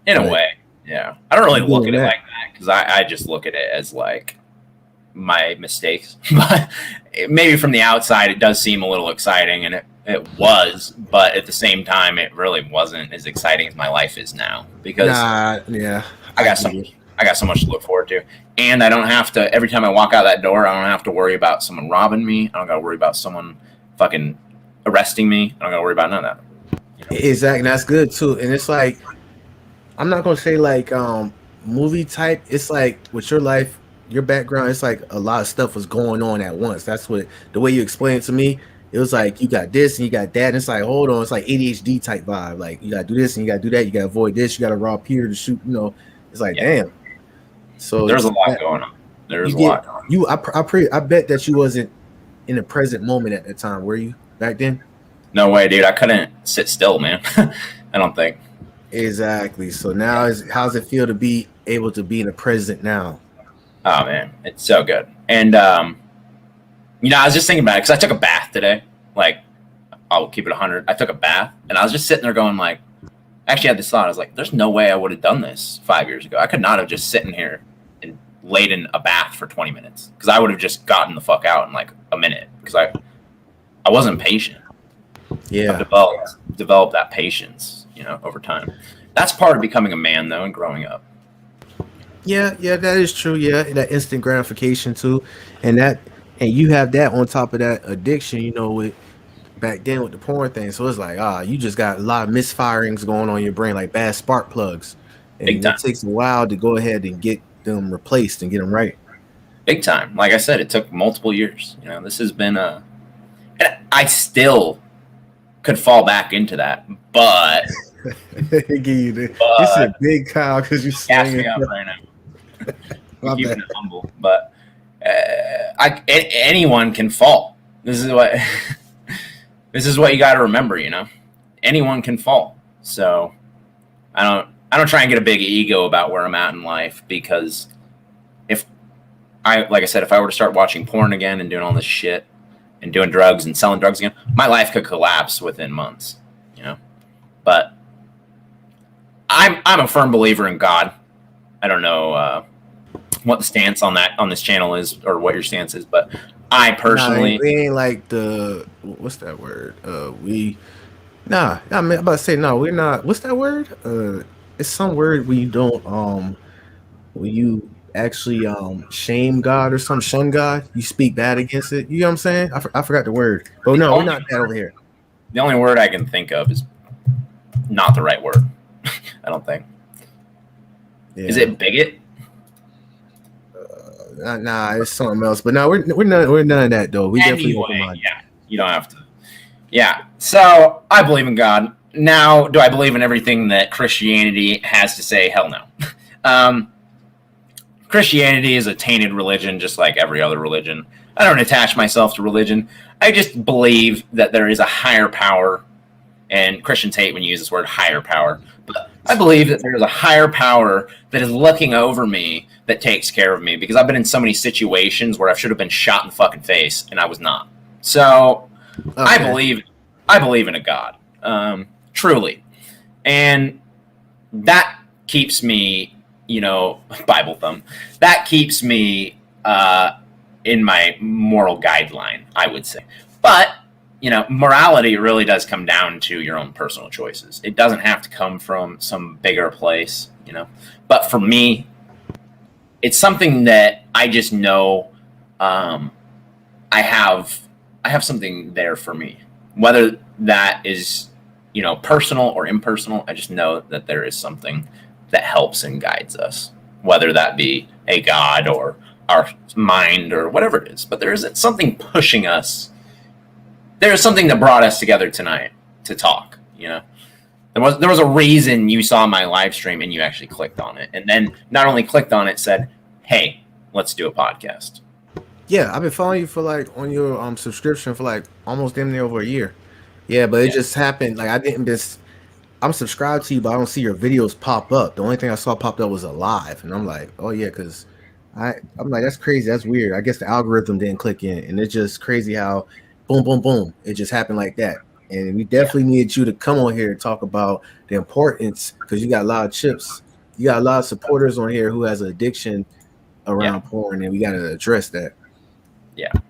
In a way, yeah. I don't really look at it like that, because I just look at it as like my mistakes. But maybe from the outside it does seem a little exciting, and it was, but at the same time it really wasn't as exciting as my life is now, because I got so much to look forward to, and I don't have to, every time I walk out that door, I don't have to worry about someone robbing me. I don't got to worry about someone fucking arresting me. I don't got to worry about none of that. Exactly. That's good too. And it's like, I'm not gonna say like movie type. It's like with your life, your background, it's like a lot of stuff was going on at once. That's what the way you explained it to me. It was like you got this and you got that, and it's like, hold on, it's like ADHD type vibe. Like you gotta do this and you gotta do that, you gotta avoid this, you gotta rob Peter to shoot, it's like damn. So there's a lot going on. There's a lot going on. I bet that you wasn't in the present moment at that time, were you back then? No way, dude. I couldn't sit still, man. I don't think. Exactly. So now how's it feel to be able to be in the present now? Oh man, it's so good. And I was just thinking about it because I took a bath today. Like, I'll keep it 100. I took a bath, and I was just sitting there going like, actually had this thought. I was like, there's no way I would have done this 5 years ago. I could not have just sitting here and laid in a bath for 20 minutes, because I would have just gotten the fuck out in like a minute, because I wasn't patient. Yeah, I've developed that patience, over time. That's part of becoming a man, though, and growing up. Yeah, that is true. Yeah, that instant gratification too, and you have that on top of that addiction, with back then with the porn thing. So it's like, you just got a lot of misfirings going on in your brain, like bad spark plugs, and it takes a while to go ahead and get them replaced and get them right. Big time. Like I said, it took multiple years. This has been and I still could fall back into that, but it's a big cow because you gas me up right now. Keeping it humble, but anyone can fall. This is what you got to remember. Anyone can fall. So I don't try and get a big ego about where I'm at in life, because like I said, if I were to start watching porn again and doing all this shit and doing drugs and selling drugs again, my life could collapse within months. But I'm a firm believer in God. I don't know what the stance on this channel is, or what your stance is, but I personally, we ain't like what's that word? I'm about to say no. We're not. What's that word? It's some word when you don't when you actually shame God or some shun God. You speak bad against it. You know what I'm saying? I forgot the word. But no, we're not that over here. the only word I can think of is not the right word. I don't think. Yeah. Is it bigot? Nah, it's something else. But no, we're none of that though. We definitely open-minded. Yeah, you don't have to. Yeah. So I believe in God. Now, do I believe in everything that Christianity has to say? Hell no. Christianity is a tainted religion, just like every other religion. I don't attach myself to religion. I just believe that there is a higher power, and Christians hate when you use this word higher power. But I believe that there is a higher power that is looking over me, that takes care of me, because I've been in so many situations where I should have been shot in the fucking face, and I was not. So okay. I believe in a God, truly, and that keeps me, Bible thumb. That keeps me in my moral guideline, I would say. But morality really does come down to your own personal choices. It doesn't have to come from some bigger place, But for me, it's something that I just know I have something there for me. Whether that is, personal or impersonal, I just know that there is something that helps and guides us, whether that be a God or our mind or whatever it is. But there is something pushing us. There is something that brought us together tonight to talk, There was a reason you saw my live stream and you actually clicked on it. And then not only clicked on it, said, hey, let's do a podcast. Yeah, I've been following you for on your subscription for almost damn near over a year. Yeah, but it just happened. I'm subscribed to you, but I don't see your videos pop up. The only thing I saw popped up was a live, and I'm like, oh yeah, because I'm like, that's crazy, that's weird. I guess the algorithm didn't click in, and it's just crazy how boom, boom, boom, it just happened like that. And we definitely needed you to come on here and talk about the importance, because you got a lot of chips, you got a lot of supporters on here who has an addiction around porn, and we got to address that. Yeah, a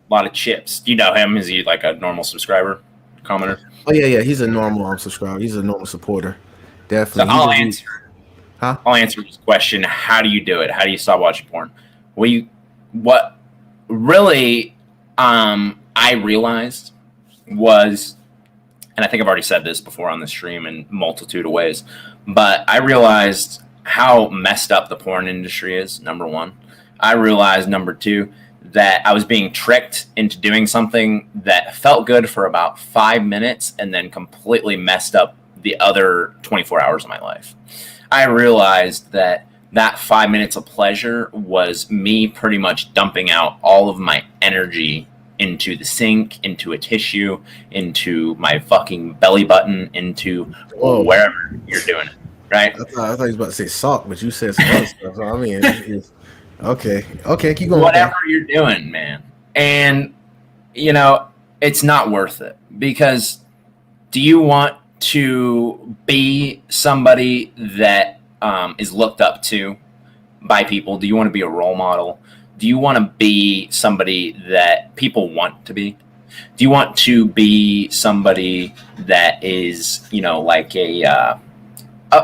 lot of chips. Do you know him? Is he like a normal subscriber, commenter? Oh yeah, he's a normal subscriber. He's a normal supporter. Definitely. So I'll answer this question. How do you do it? How do you stop watching porn? What really I realized was, and I think I've already said this before on the stream in multitude of ways, but I realized how messed up the porn industry is, number one. I realized, number two, that I was being tricked into doing something that felt good for about 5 minutes and then completely messed up the other 24 hours of my life. I realized that 5 minutes of pleasure was me pretty much dumping out all of my energy into the sink, into a tissue, into my fucking belly button, into wherever you're doing it, right? I thought you was about to say sock, but you said some other stuff. So, I mean, okay, keep going. Whatever you're doing, man. And, it's not worth it, because do you want to be somebody that is looked up to by people? Do you want to be a role model? Do you want to be somebody that people want to be? Do you want to be somebody that is, like a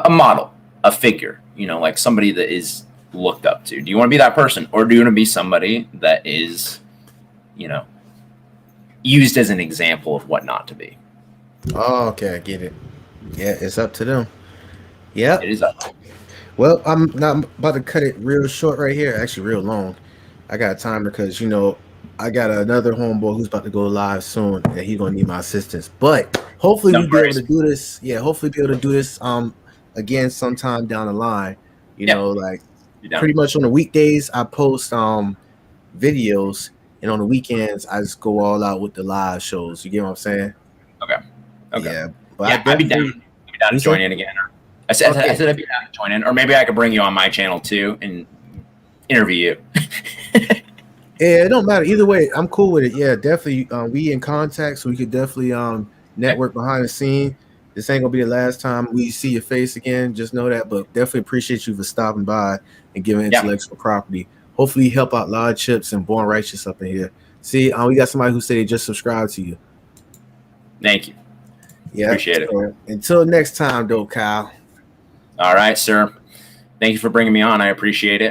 model, a figure, like somebody that is looked up to? Do you want to be that person, or do you want to be somebody that is, used as an example of what not to be? Oh, okay, I get it. Yeah, it's up to them. Yeah, it is up. Well, I'm about to cut it real short right here. Actually, real long. I got time because I got another homeboy who's about to go live soon, and he's gonna need my assistance. But hopefully we'll be able to do this. Yeah, hopefully be able to do this again sometime down the line. Pretty much on the weekdays I post videos, and on the weekends I just go all out with the live shows. You get what I'm saying? Okay. Yeah, but I'd be down to join in again. I said I'd be down to join in, or maybe I could bring you on my channel too and interview you. Yeah, it don't matter either way. I'm cool with it. Yeah, definitely. We in contact, so we could definitely network behind the scene. This ain't gonna be the last time we see your face again. Just know that. But definitely appreciate you for stopping by and giving Yeah. intellectual property. Hopefully, you help out Lord Chips and Born Righteous up in here. See, we got somebody who said they just subscribed to you. Thank you. Yeah. Appreciate it. So, until next time, though, Kyle. All right, sir. Thank you for bringing me on. I appreciate it.